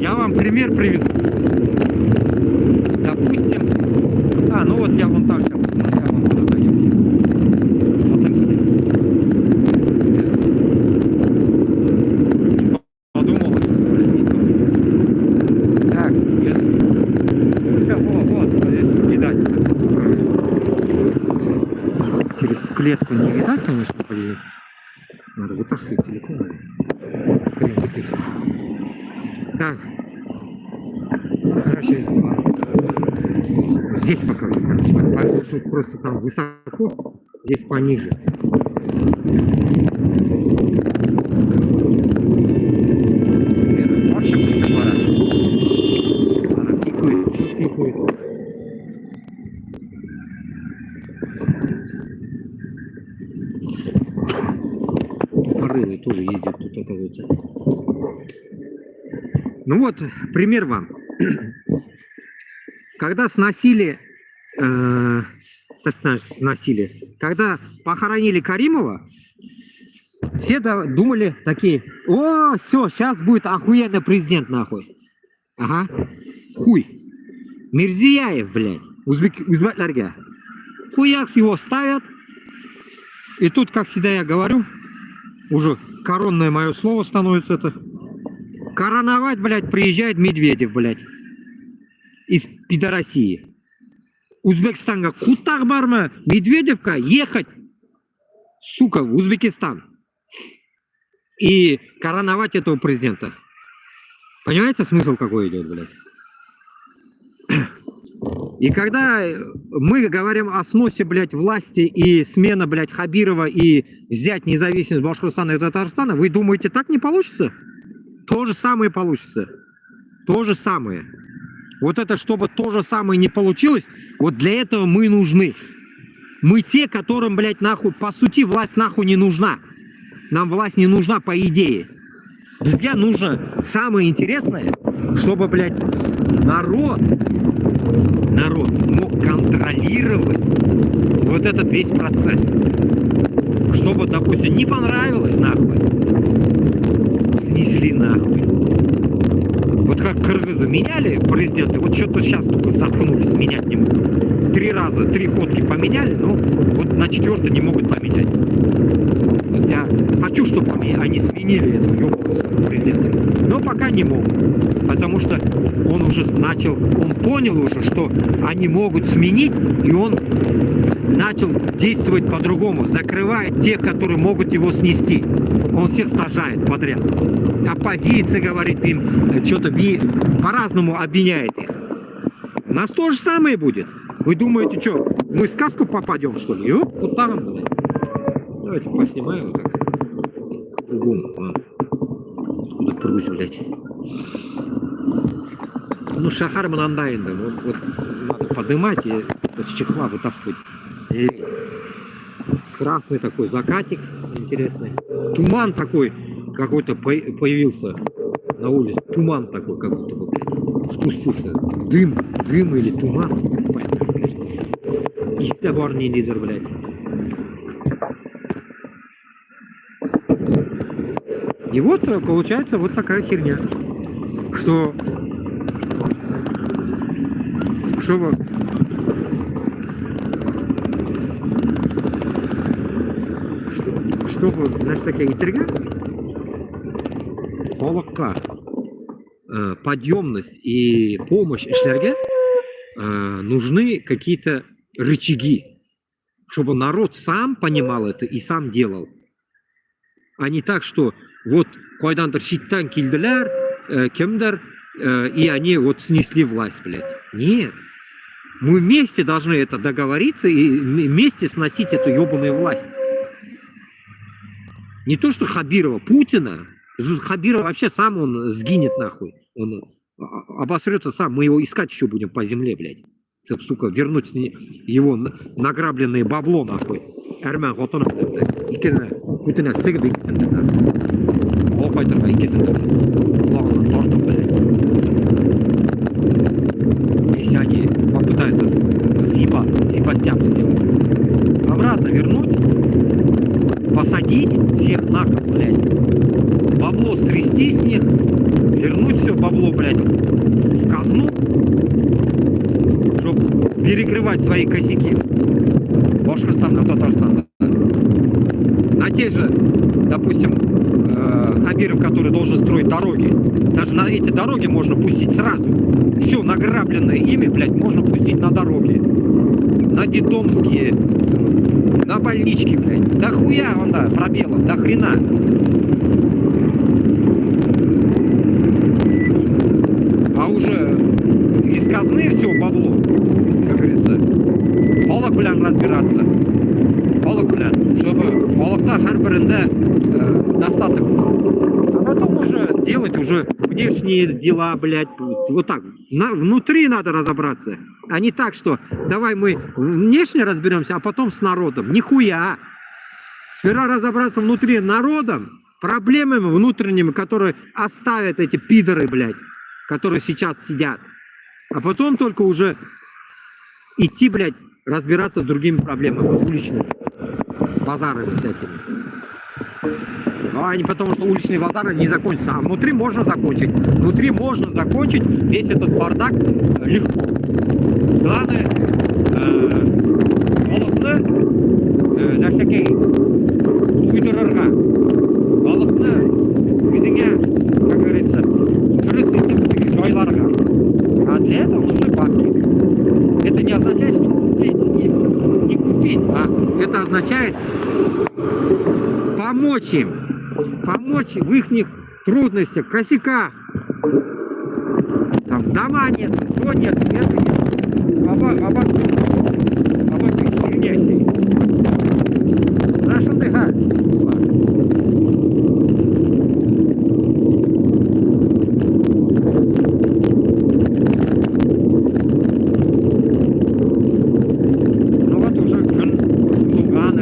Я вам пример приведу. Допустим, ну вот я вон там сейчас, я вон туда даю. Вот там где. Подумал, так, сейчас, вот, видать. Через клетку не видать, конечно, подъедет. Надо вытаскивать телефон. Хрен вытащить. Так. Короче, здесь покажу, короче. Тут просто там высоко, здесь пониже. Вообще аппарат. Она пикает, пикает. Тупорылые тоже ездят тут, оказывается. Ну вот, пример вам. Когда сносили, когда похоронили Каримова, все думали такие: о, все, сейчас будет охуенный президент, нахуй. Ага, хуй. Мирзияев, блядь, узбеклерге. Хуякс его ставят. И тут, как всегда я говорю, уже коронное мое слово становится это. Короновать, блядь, приезжает Медведев, блядь. Из пидорасии. Узбекистанга кутак барма, Медведевка ехать, сука, в Узбекистан. И короновать этого президента. Понимаете, смысл какой идет, блядь? И когда мы говорим о сносе, блядь, власти и смена, блядь, Хабирова и взять независимость Башкортостана и Татарстана, вы думаете, так не получится? То же самое получится. То же самое. Вот это, чтобы то же самое не получилось, вот для этого мы нужны. Мы те, которым, блядь, нахуй, по сути, власть нахуй не нужна. Нам власть не нужна по идее. Везде нужно самое интересное, чтобы, блядь, народ мог контролировать вот этот весь процесс. Чтобы, допустим, не понравилось, нахуй, снесли нахуй. Вот как кыргызы меняли президенты, вот что-то сейчас только заткнулись, менять не могут. 3 раза, 3 ходки поменяли, но вот на 4-й не могут поменять. Вот я хочу, чтобы они сменили этого ёбаного президента, но пока не могут. Потому что он уже начал, он понял уже, что они могут сменить, и он начал действовать по-другому, закрывает тех, которые могут его снести. Он всех сажает подряд. Оппозиция говорит им, что-то по-разному обвиняет их. У нас то же самое будет. Вы думаете, что, мы в сказку попадем, что ли? Ёп, вот там, блядь. Давайте поснимаем вот так. Кругом. Откуда прусь, блядь. Ну, Шахар Манандайнда. Вот надо поднимать и с чехла вытаскивать. И красный такой закатик интересный. Туман такой какой-то появился на улице. Туман такой как будто бы, блядь, спустился. Дым или туман. Истеборный лидер, блядь. И вот получается вот такая херня. Чтобы, значит, такая интрига, халыққа подъемность и помощь эшлерге нужны какие-то рычаги, чтобы народ сам понимал это и сам делал. А не так, что вот койдандыр шиттан келділер, кемдер, и они вот снесли власть, блядь. Нет. Мы вместе должны это договориться и вместе сносить эту ебаную власть. Не то, что Хабирова, Путина. Хабиров вообще сам он сгинет нахуй. Он обосрется сам. Мы его искать еще будем по земле, блядь. Чтобы, сука, вернуть его награбленное бабло нахуй. Армян, вот он, Бүтін сігіп екесін де. Оқай тұрға екесін де. Құлағынан тартып, блядь. Если они попытаются съебаться, съебастями сделать. Обратно вернуть, посадить всех на кол, блядь. Бабло стрясти с них, вернуть все бабло, блядь, в казну, чтобы перекрывать свои косяки. Башкортостана, Татарстана. На те же, допустим, Хабиров, который должен строить дороги. Даже на эти дороги можно пустить сразу. Все награбленное ими, блядь, можно пустить на дороги. На детдомские, на больнички, блядь. Да хуя он, да, пробелов, да хрена. А уже из казны все бабло, как говорится, полок белян разбираться. Полок белян, чтобы полокта харберенде достаток. А потом уже делать уже внешние дела, блядь, вот так. Внутри надо разобраться. А не так, что давай мы внешне разберемся, а потом с народом. Нихуя. Сперва разобраться внутри народом, проблемами внутренними, которые оставят эти пидоры, блядь, которые сейчас сидят. А потом только уже идти, блядь, разбираться с другими проблемами, уличными базарами всякими. Ну, а не потому, что уличные базары не закончатся. А внутри можно закончить. Внутри можно закончить весь этот бардак легко. Главное, нәрсеге уйдырырға, балықты өзіңе, как говорится, дұрыс етіп жайларға. А для этого нужны бабки. Это не означает, что купить, не купить, а это означает помочь им. Помочь в их трудностях, косяках. Там дома нет, то нет, это нет. Об этих хернящих. Наша дыха. Ну вот уже Луган,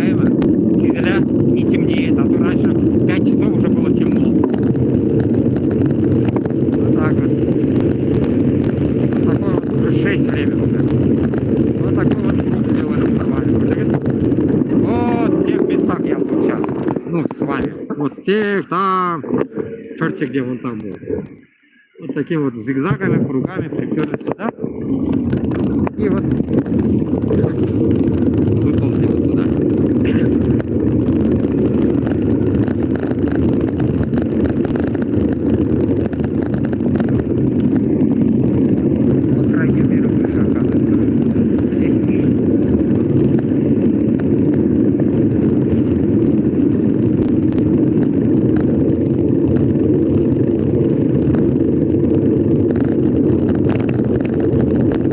Сизеля не темнеет, а то раньше 5 часов уже было темно. Вот так вот. Вот такое вот уже 6 время уже. Вот такой вот круг сделали мы с вами. Вот в тех местах я был сейчас. Ну, с вами. Вот тех там. Черти где вон там был. Вот такими вот зигзагами, кругами приперли сюда. И вот выползли вот туда. По крайней мере, выше оказывается. Здесь ниже.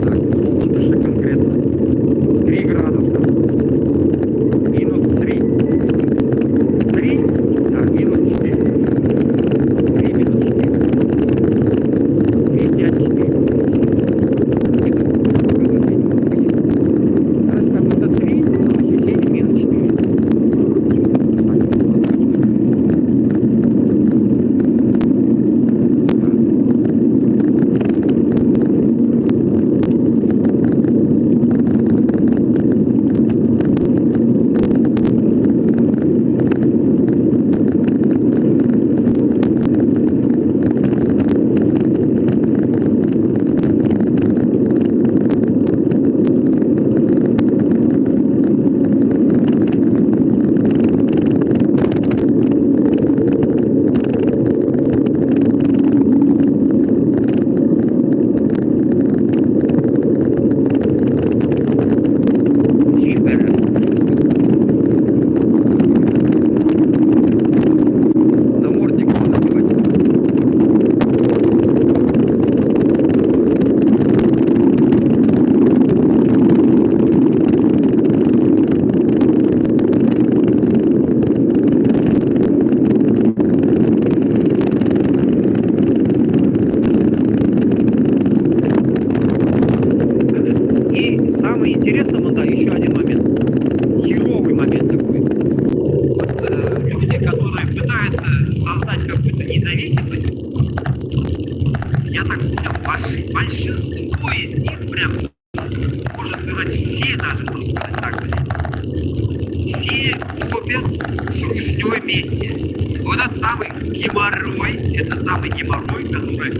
Так, Солнышко конкретно 3 градуса. Минус Вот этот самый геморрой, это самый геморрой, который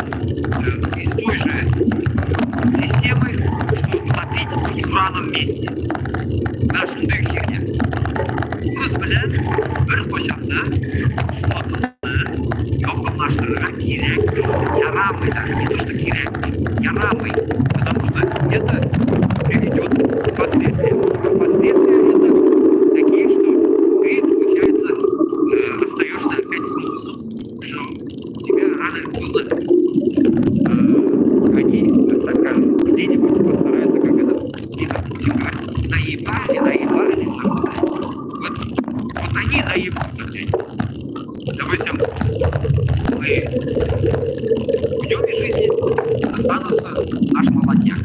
из той же системы, что топить в ураном месте. Mana shunday hikaya. O'z bilan bir qo'shamda uslubni yoqimlashtirishga kerak. Yaramay, даже не то, что kerak. Yaramay, потому что это приведет к последствиям. А последствия это такие, что ты, получается, остаешься опять с носом, что тебя рано или поздно они, так скажем, где-нибудь постараются как это типа наебали, вот они наебут, блядь. Допустим, мы уйдем из жизни, останутся наш молодняк,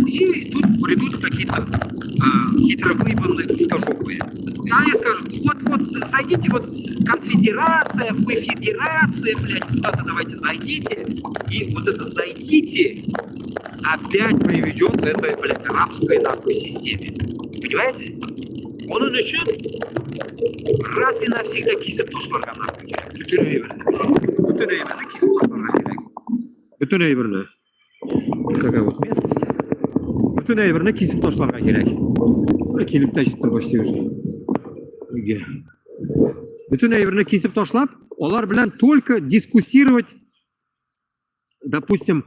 и тут придут какие-то хитровыебанные узкожопые. И они скажут, вот, зайдите, вот, конфедерация, вы федерация, блядь, куда-то давайте зайдите, и вот это зайдите опять приведет к этой, блядь, рабской нахуй системе. Понимаете? Он и начнет раз и навсегда кисіп тошларға нахуй керек. Bütün ömrünü kисіп тошларға керек. Bütün ömrünü. Такая вот местность. Bütün ömrünü кисіп тошларға керек. Келіп те жетті почти уже. Bütün ömrünü кисіп тошлап, олар білән только дискуссировать, допустим,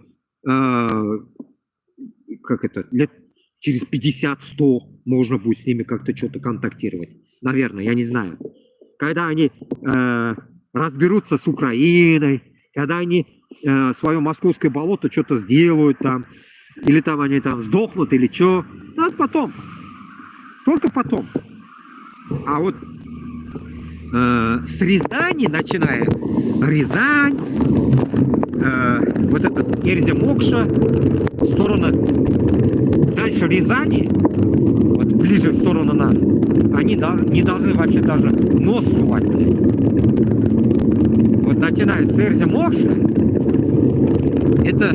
как это, лет через 50-100 можно будет с ними как-то что-то контактировать. Наверное, я не знаю. Когда они разберутся с Украиной, когда они свое московское болото что-то сделают там, или там они там сдохнут, или что. Ну, это потом. Только потом. А вот с Рязани, начиная Рязань, вот этот Эрзя-Мокша, сторона дальше Рязани, вот ближе в сторону нас, они не должны вообще даже нос сувать, блядь. Вот начиная с Эрзя-Мокша, это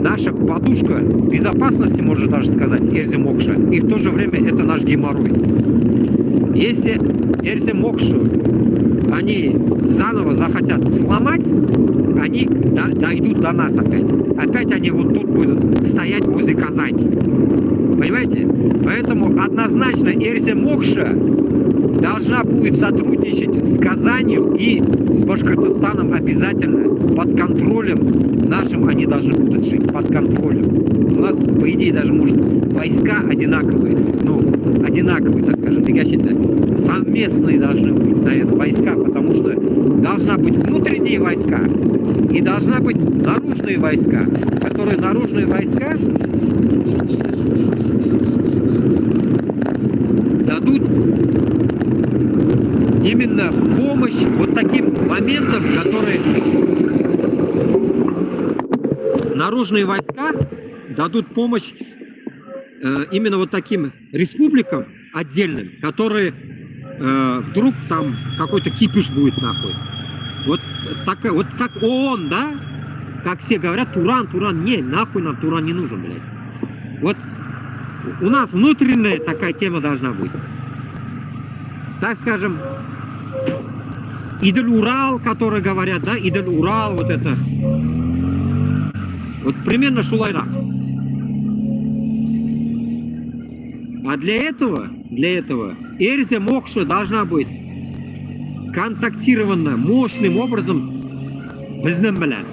наша подушка безопасности, можно даже сказать, Эрзя-Мокша, и в то же время это наш геморрой. Если Эрзя-Мокшу они заново захотят сломать, они дойдут до нас опять. Опять они вот тут будут стоять возле Казани. Понимаете? Поэтому однозначно Эрзя-Мокша должна будет сотрудничать с Казанью и с Башкортостаном обязательно. Под контролем нашим они должны будут жить. Под контролем. У нас, по идее, даже, может, войска одинаковые. Ну, одинаковые, так скажем, совместные должны быть, наверное, войска, потому что должна быть внутренние войска и должна быть наружные войска, которые наружные войска дадут именно помощь вот таким моментам, которые наружные войска дадут помощь именно вот таким республикам отдельным, которые вдруг там какой-то кипиш будет нахуй. Вот как ООН, да? Как все говорят, Туран, не, нахуй нам Туран не нужен, блядь. Вот у нас внутренняя такая тема должна быть. Так скажем, Идель-Урал, которые говорят, да, Идель-Урал, вот это. Вот примерно Шулайрак. А для этого Эрзя-Мокша должна быть контактирована мощным образом bizning bilan.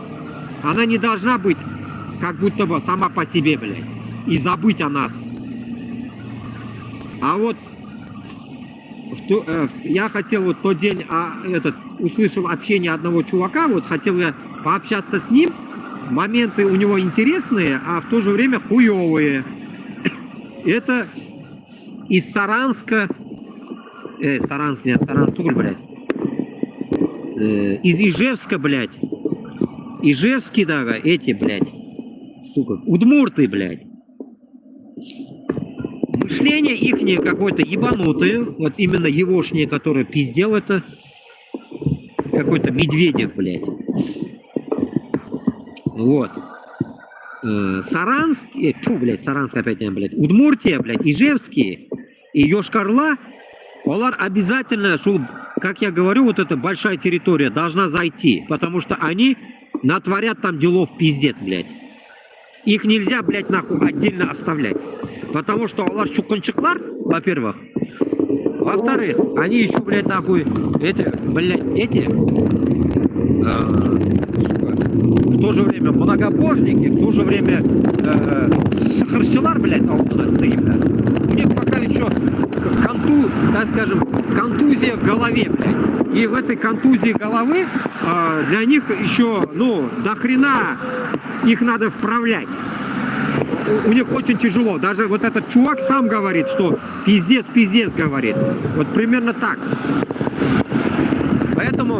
Она не должна быть как будто бы сама по себе, блядь, и забыть о нас. А вот я хотел вот тот день, услышал общение одного чувака, вот хотел я пообщаться с ним, моменты у него интересные, а в то же время хуевые. Это из Саранска, Саранск, блядь, из Ижевска, блядь, Ижевский, да, эти, блядь, сука, удмурты, блядь. Мышление ихнее какое-то ебанутое, вот именно егошнее, которое пиздел, это какой-то Медведев, блядь. Вот. Саранск, Саранск опять, блядь, Удмуртия, блядь, Ижевские и Йошкар-Ола, Олар обязательно, что, как я говорю, вот эта большая территория должна зайти, потому что они натворят там делов пиздец, блядь. Их нельзя, блядь, нахуй отдельно оставлять. Потому что олар шуканчиклар, во-первых. Во-вторых, они еще, блядь, нахуй, эти, в то же время многобожники, в то же время сахарсилар, блядь, у них пока еще так скажем, контузия в голове, блядь. И в этой контузии головы для них еще, ну, до хрена их надо вправлять. У них очень тяжело. Даже вот этот чувак сам говорит, что пиздец, говорит. Вот примерно так. Поэтому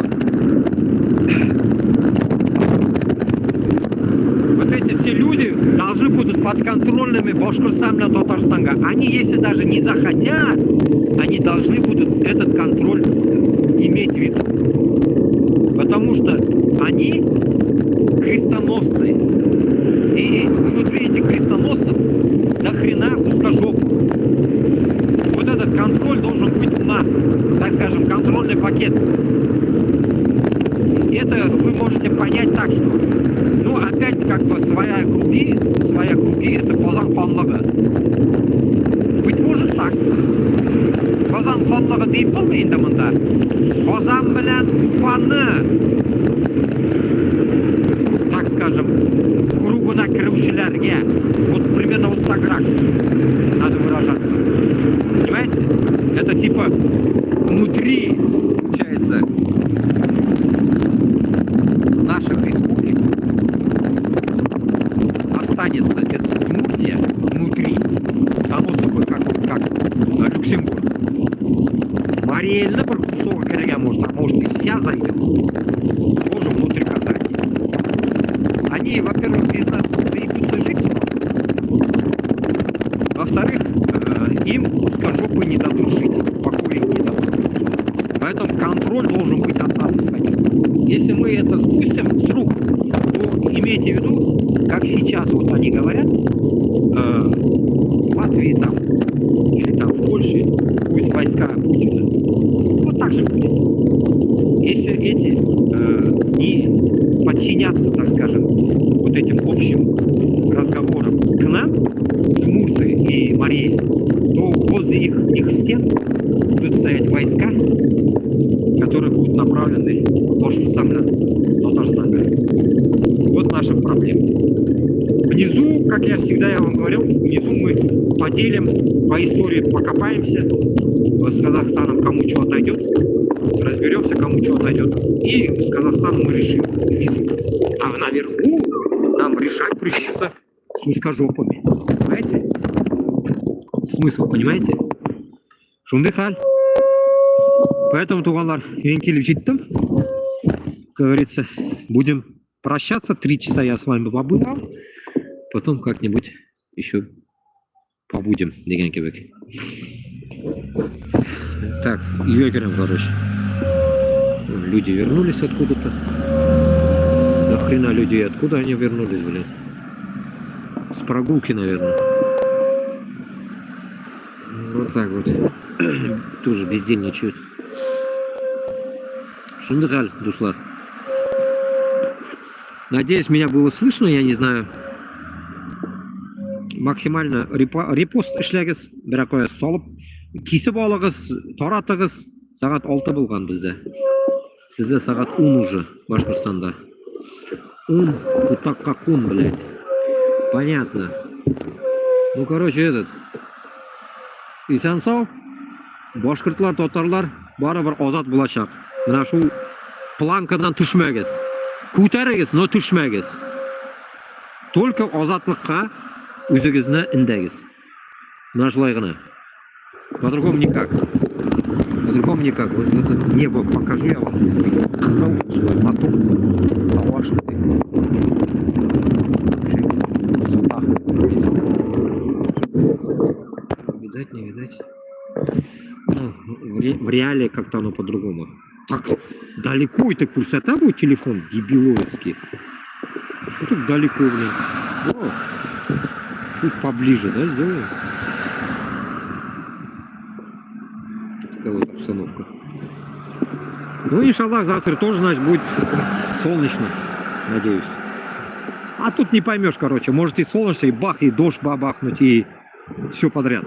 вот эти все люди должны будут подконтрольными Башкортостану, Татарстанга. Они, если даже не захотят, они должны будут этот контроль иметь в виду. Потому что они крестоносцы. И внутри этих крестоносцев до хрена узкожопых. Вот этот контроль должен быть у нас. Так скажем, контрольный пакет. Это вы можете понять так, что, ну, опять как бы своя круги, это Казан ханлығы. Быть может так. Казан ханлығы дейіп болмайды мында. Казан белән Уфаны, так скажем, кругuna кірушілерге, вот примерно вот так надо выражаться. Понимаете? Это типа внутри, получается, наших республик останется эта Удмуртия внутри, само собой, как Люксембург. Мариэльна бір кусок кірген может и вся зайдет, тоже внутри Казани. Они, во-первых, без нас заебутся жить, во-вторых, им узкожопы не дадут жить, покоя не дадут. Поэтому контроль должен быть от нас исходить. Если мы это спустим с рук, то имейте в виду, как сейчас вот они говорят, в Латвии там, или там в Польше будет войска Путина. Вот так же будет. Если эти не подчинятся, так скажем, вот этим общим разговорам к нам, Удмурты и Марии, то возле их стен будут стоять войска, которые будут направлены в Башкортостан, Татарстан. Вот наша проблема. Внизу, как я всегда вам говорил, внизу мы поделим, по истории покопаемся, с Казахстаном кому что отойдет, разберемся, кому что отойдет, и с Казахстаном мы решим внизу. А наверху нам решать придется с узкожопами. Понимаете? Смысл, понимаете? Шундай халь. Поэтому, туғанлар, ең келіп жеттім. Как говорится, будем прощаться. 3 часа я с вами побывал. Потом как-нибудь еще побудем. Деген кебек. Так, Йокером, короче. Люди вернулись откуда-то. До хрена людей. Откуда они вернулись, блин? С прогулки, наверное. Вот так вот. Тоже бездельничают. Шундыгаль, дуслар. Надеюсь, меня было слышно, я не знаю. Максимально репост эшләгез, бірақ қоя салып, кисіп алығыз, таратығыз. Сағат 6 болған бізде. Сізде сағат 10 уже, Башқұртстанда. 10 кутаққа кун, блядь. Понятно. Ну, короче, этот. Исән сау, башқұртлар, татарлар, барыбір азат болашақ. Мына шу планкадан түшмәгіз. Күтәрегіз, но түшмәгіз. Только азатлыққа өзігізні індәгіз. Мына шулай ғына. По-другому никак. По-другому никак. Вот это небо покажу я вам. Қызыл, мотор, ауашындай. Видать, не видать. Ну, в реале как-то оно по-другому. Так далеко это курсота будет телефон, дебиловский. Что так далеко, блин? О, чуть поближе, да, сделаем? Такая вот обстановка. Ну, иншаллах, завтра тоже, значит, будет солнечно, надеюсь. А тут не поймешь, короче. Может и солнечно, и бах, и дождь бабахнуть, и все подряд.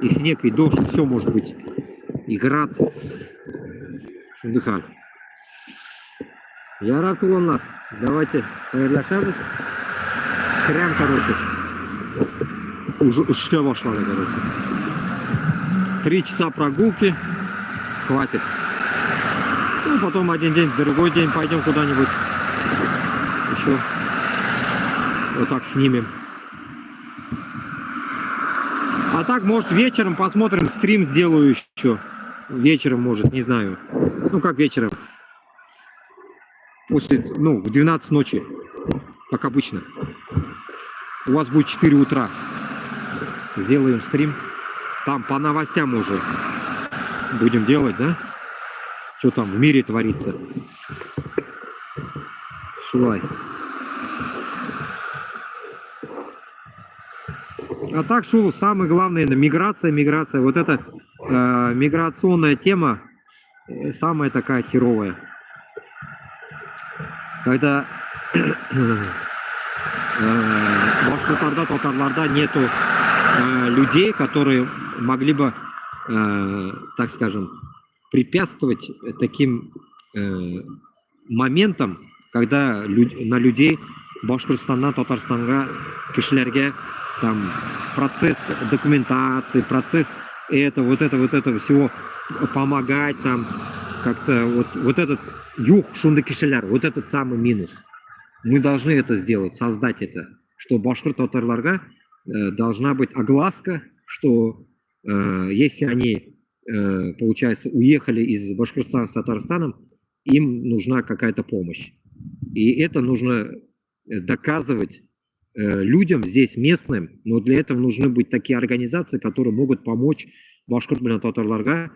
И снег, и дождь, все может быть. И град. Шундыхан. Я рад уланлар. Давайте хайырлашабыз. Прям, короче. Уже үште башлады, короче. 3 часа прогулки. Хватит. Ну, потом один день, другой день пойдем куда-нибудь. Еще. Вот так снимем. А так, может, вечером посмотрим, стрим сделаю еще. Вечером, может, не знаю. Ну, как вечером. После, ну, в 12 ночи. Как обычно. У вас будет 4 утра. Сделаем стрим. Там по новостям уже будем делать, да? Что там в мире творится. Шулай. А так, Шулу, самое главное, миграция. Вот эта миграционная тема самая такая херовая. Когда башкортарда, татарларда нету людей, которые могли бы, так скажем, препятствовать таким моментам, когда на людей Башкортостаннан, Татарстанга, кишлерге, там процесс документации, процесс этого всего помогать там как-то вот этот юг шунды кишеляр, вот этот самый минус. Мы должны это сделать, создать это, что башкорт-татарларга должна быть огласка, что если они, получается, уехали из Башкортостана с Татарстаном, им нужна какая-то помощь. И это нужно доказывать людям здесь, местным, но для этого нужны быть такие организации, которые могут помочь башкорт-татарларга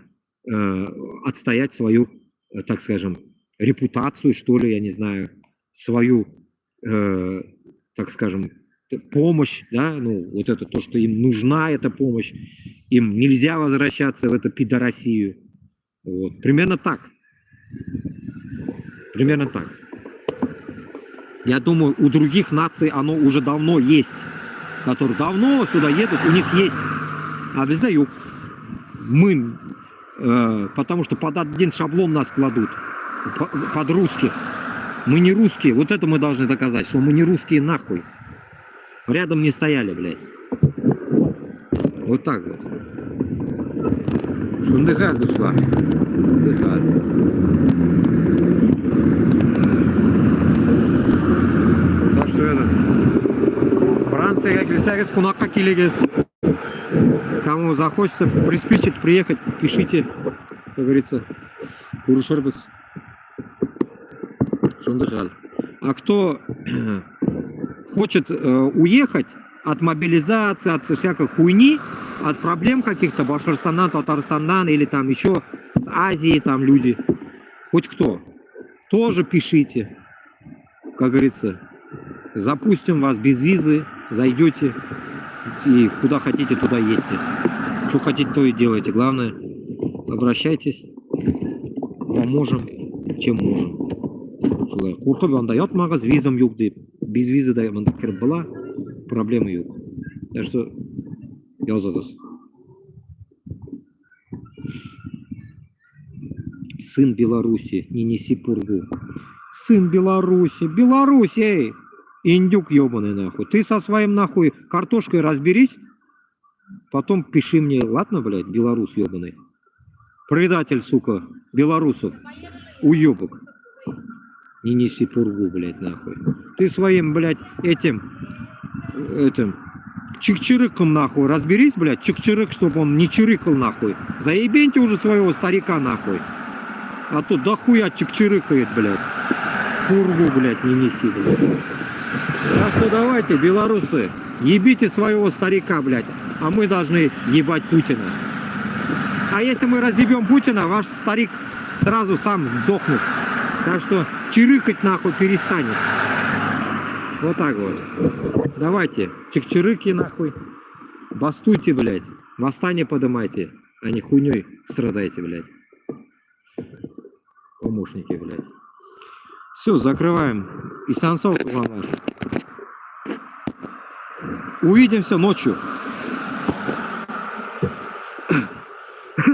отстоять свою, так скажем, репутацию, что ли, я не знаю, свою, так скажем, помощь, да, ну, вот это то, что им нужна эта помощь, им нельзя возвращаться в эту пидорасию. Вот. Примерно так. Примерно так. Я думаю, у других наций оно уже давно есть, которые давно сюда едут, у них есть. А без юг. Мы, потому что под один шаблон нас кладут, под русских. Мы не русские, вот это мы должны доказать, что мы не русские нахуй. Рядом не стояли, блядь. Вот так вот. Шундыхар душла. Шундыхар. Так что этот... Франция, как лисарис, кунакка килигес. Кому захочется, приспичит приехать, пишите, как говорится, Курушербус. Шундыхар. А кто хочет уехать от мобилизации, от всякой хуйни, от проблем каких-то, Башкортостандан, Татарстандан или там еще с Азии там люди, хоть кто, тоже пишите, как говорится, запустим вас без визы, зайдете и куда хотите, туда едьте, что хотите, то и делайте, главное, обращайтесь, поможем, чем можем. Куркып анда ятмагыз, визам юк деп, без визы да мында кіріп была, проблемы юк. Так что языгыз. Сын Беларуси, не неси пургу. Сын Беларуси, Беларусь, эй, индюк ебаный нахуй. Ты со своим нахуй картошкой разберись, потом пиши мне, ладно, блядь, белорус ебаный. Предатель, сука, белорусов, уебок. Не неси пургу, блядь, нахуй. Ты своим, блядь, этим чик-чирыком, нахуй, разберись, блядь, чик-чирык, чтобы он не чирыкал, нахуй. Заебеньте уже своего старика, нахуй. А то дохуя чик-чирыкает, блядь. Пургу, блядь, не неси, блядь. Так что давайте, белорусы, ебите своего старика, блядь, а мы должны ебать Путина. А если мы разъебем Путина, ваш старик сразу сам сдохнет. Так что чирыкать нахуй перестанет. Вот так вот. Давайте, чик-чирыки нахуй. Бастуйте, блядь. Восстание подымайте. а не хуйней страдаете, блядь. Помощники, блядь. Все, закрываем. И Сансов, Увидимся ночью.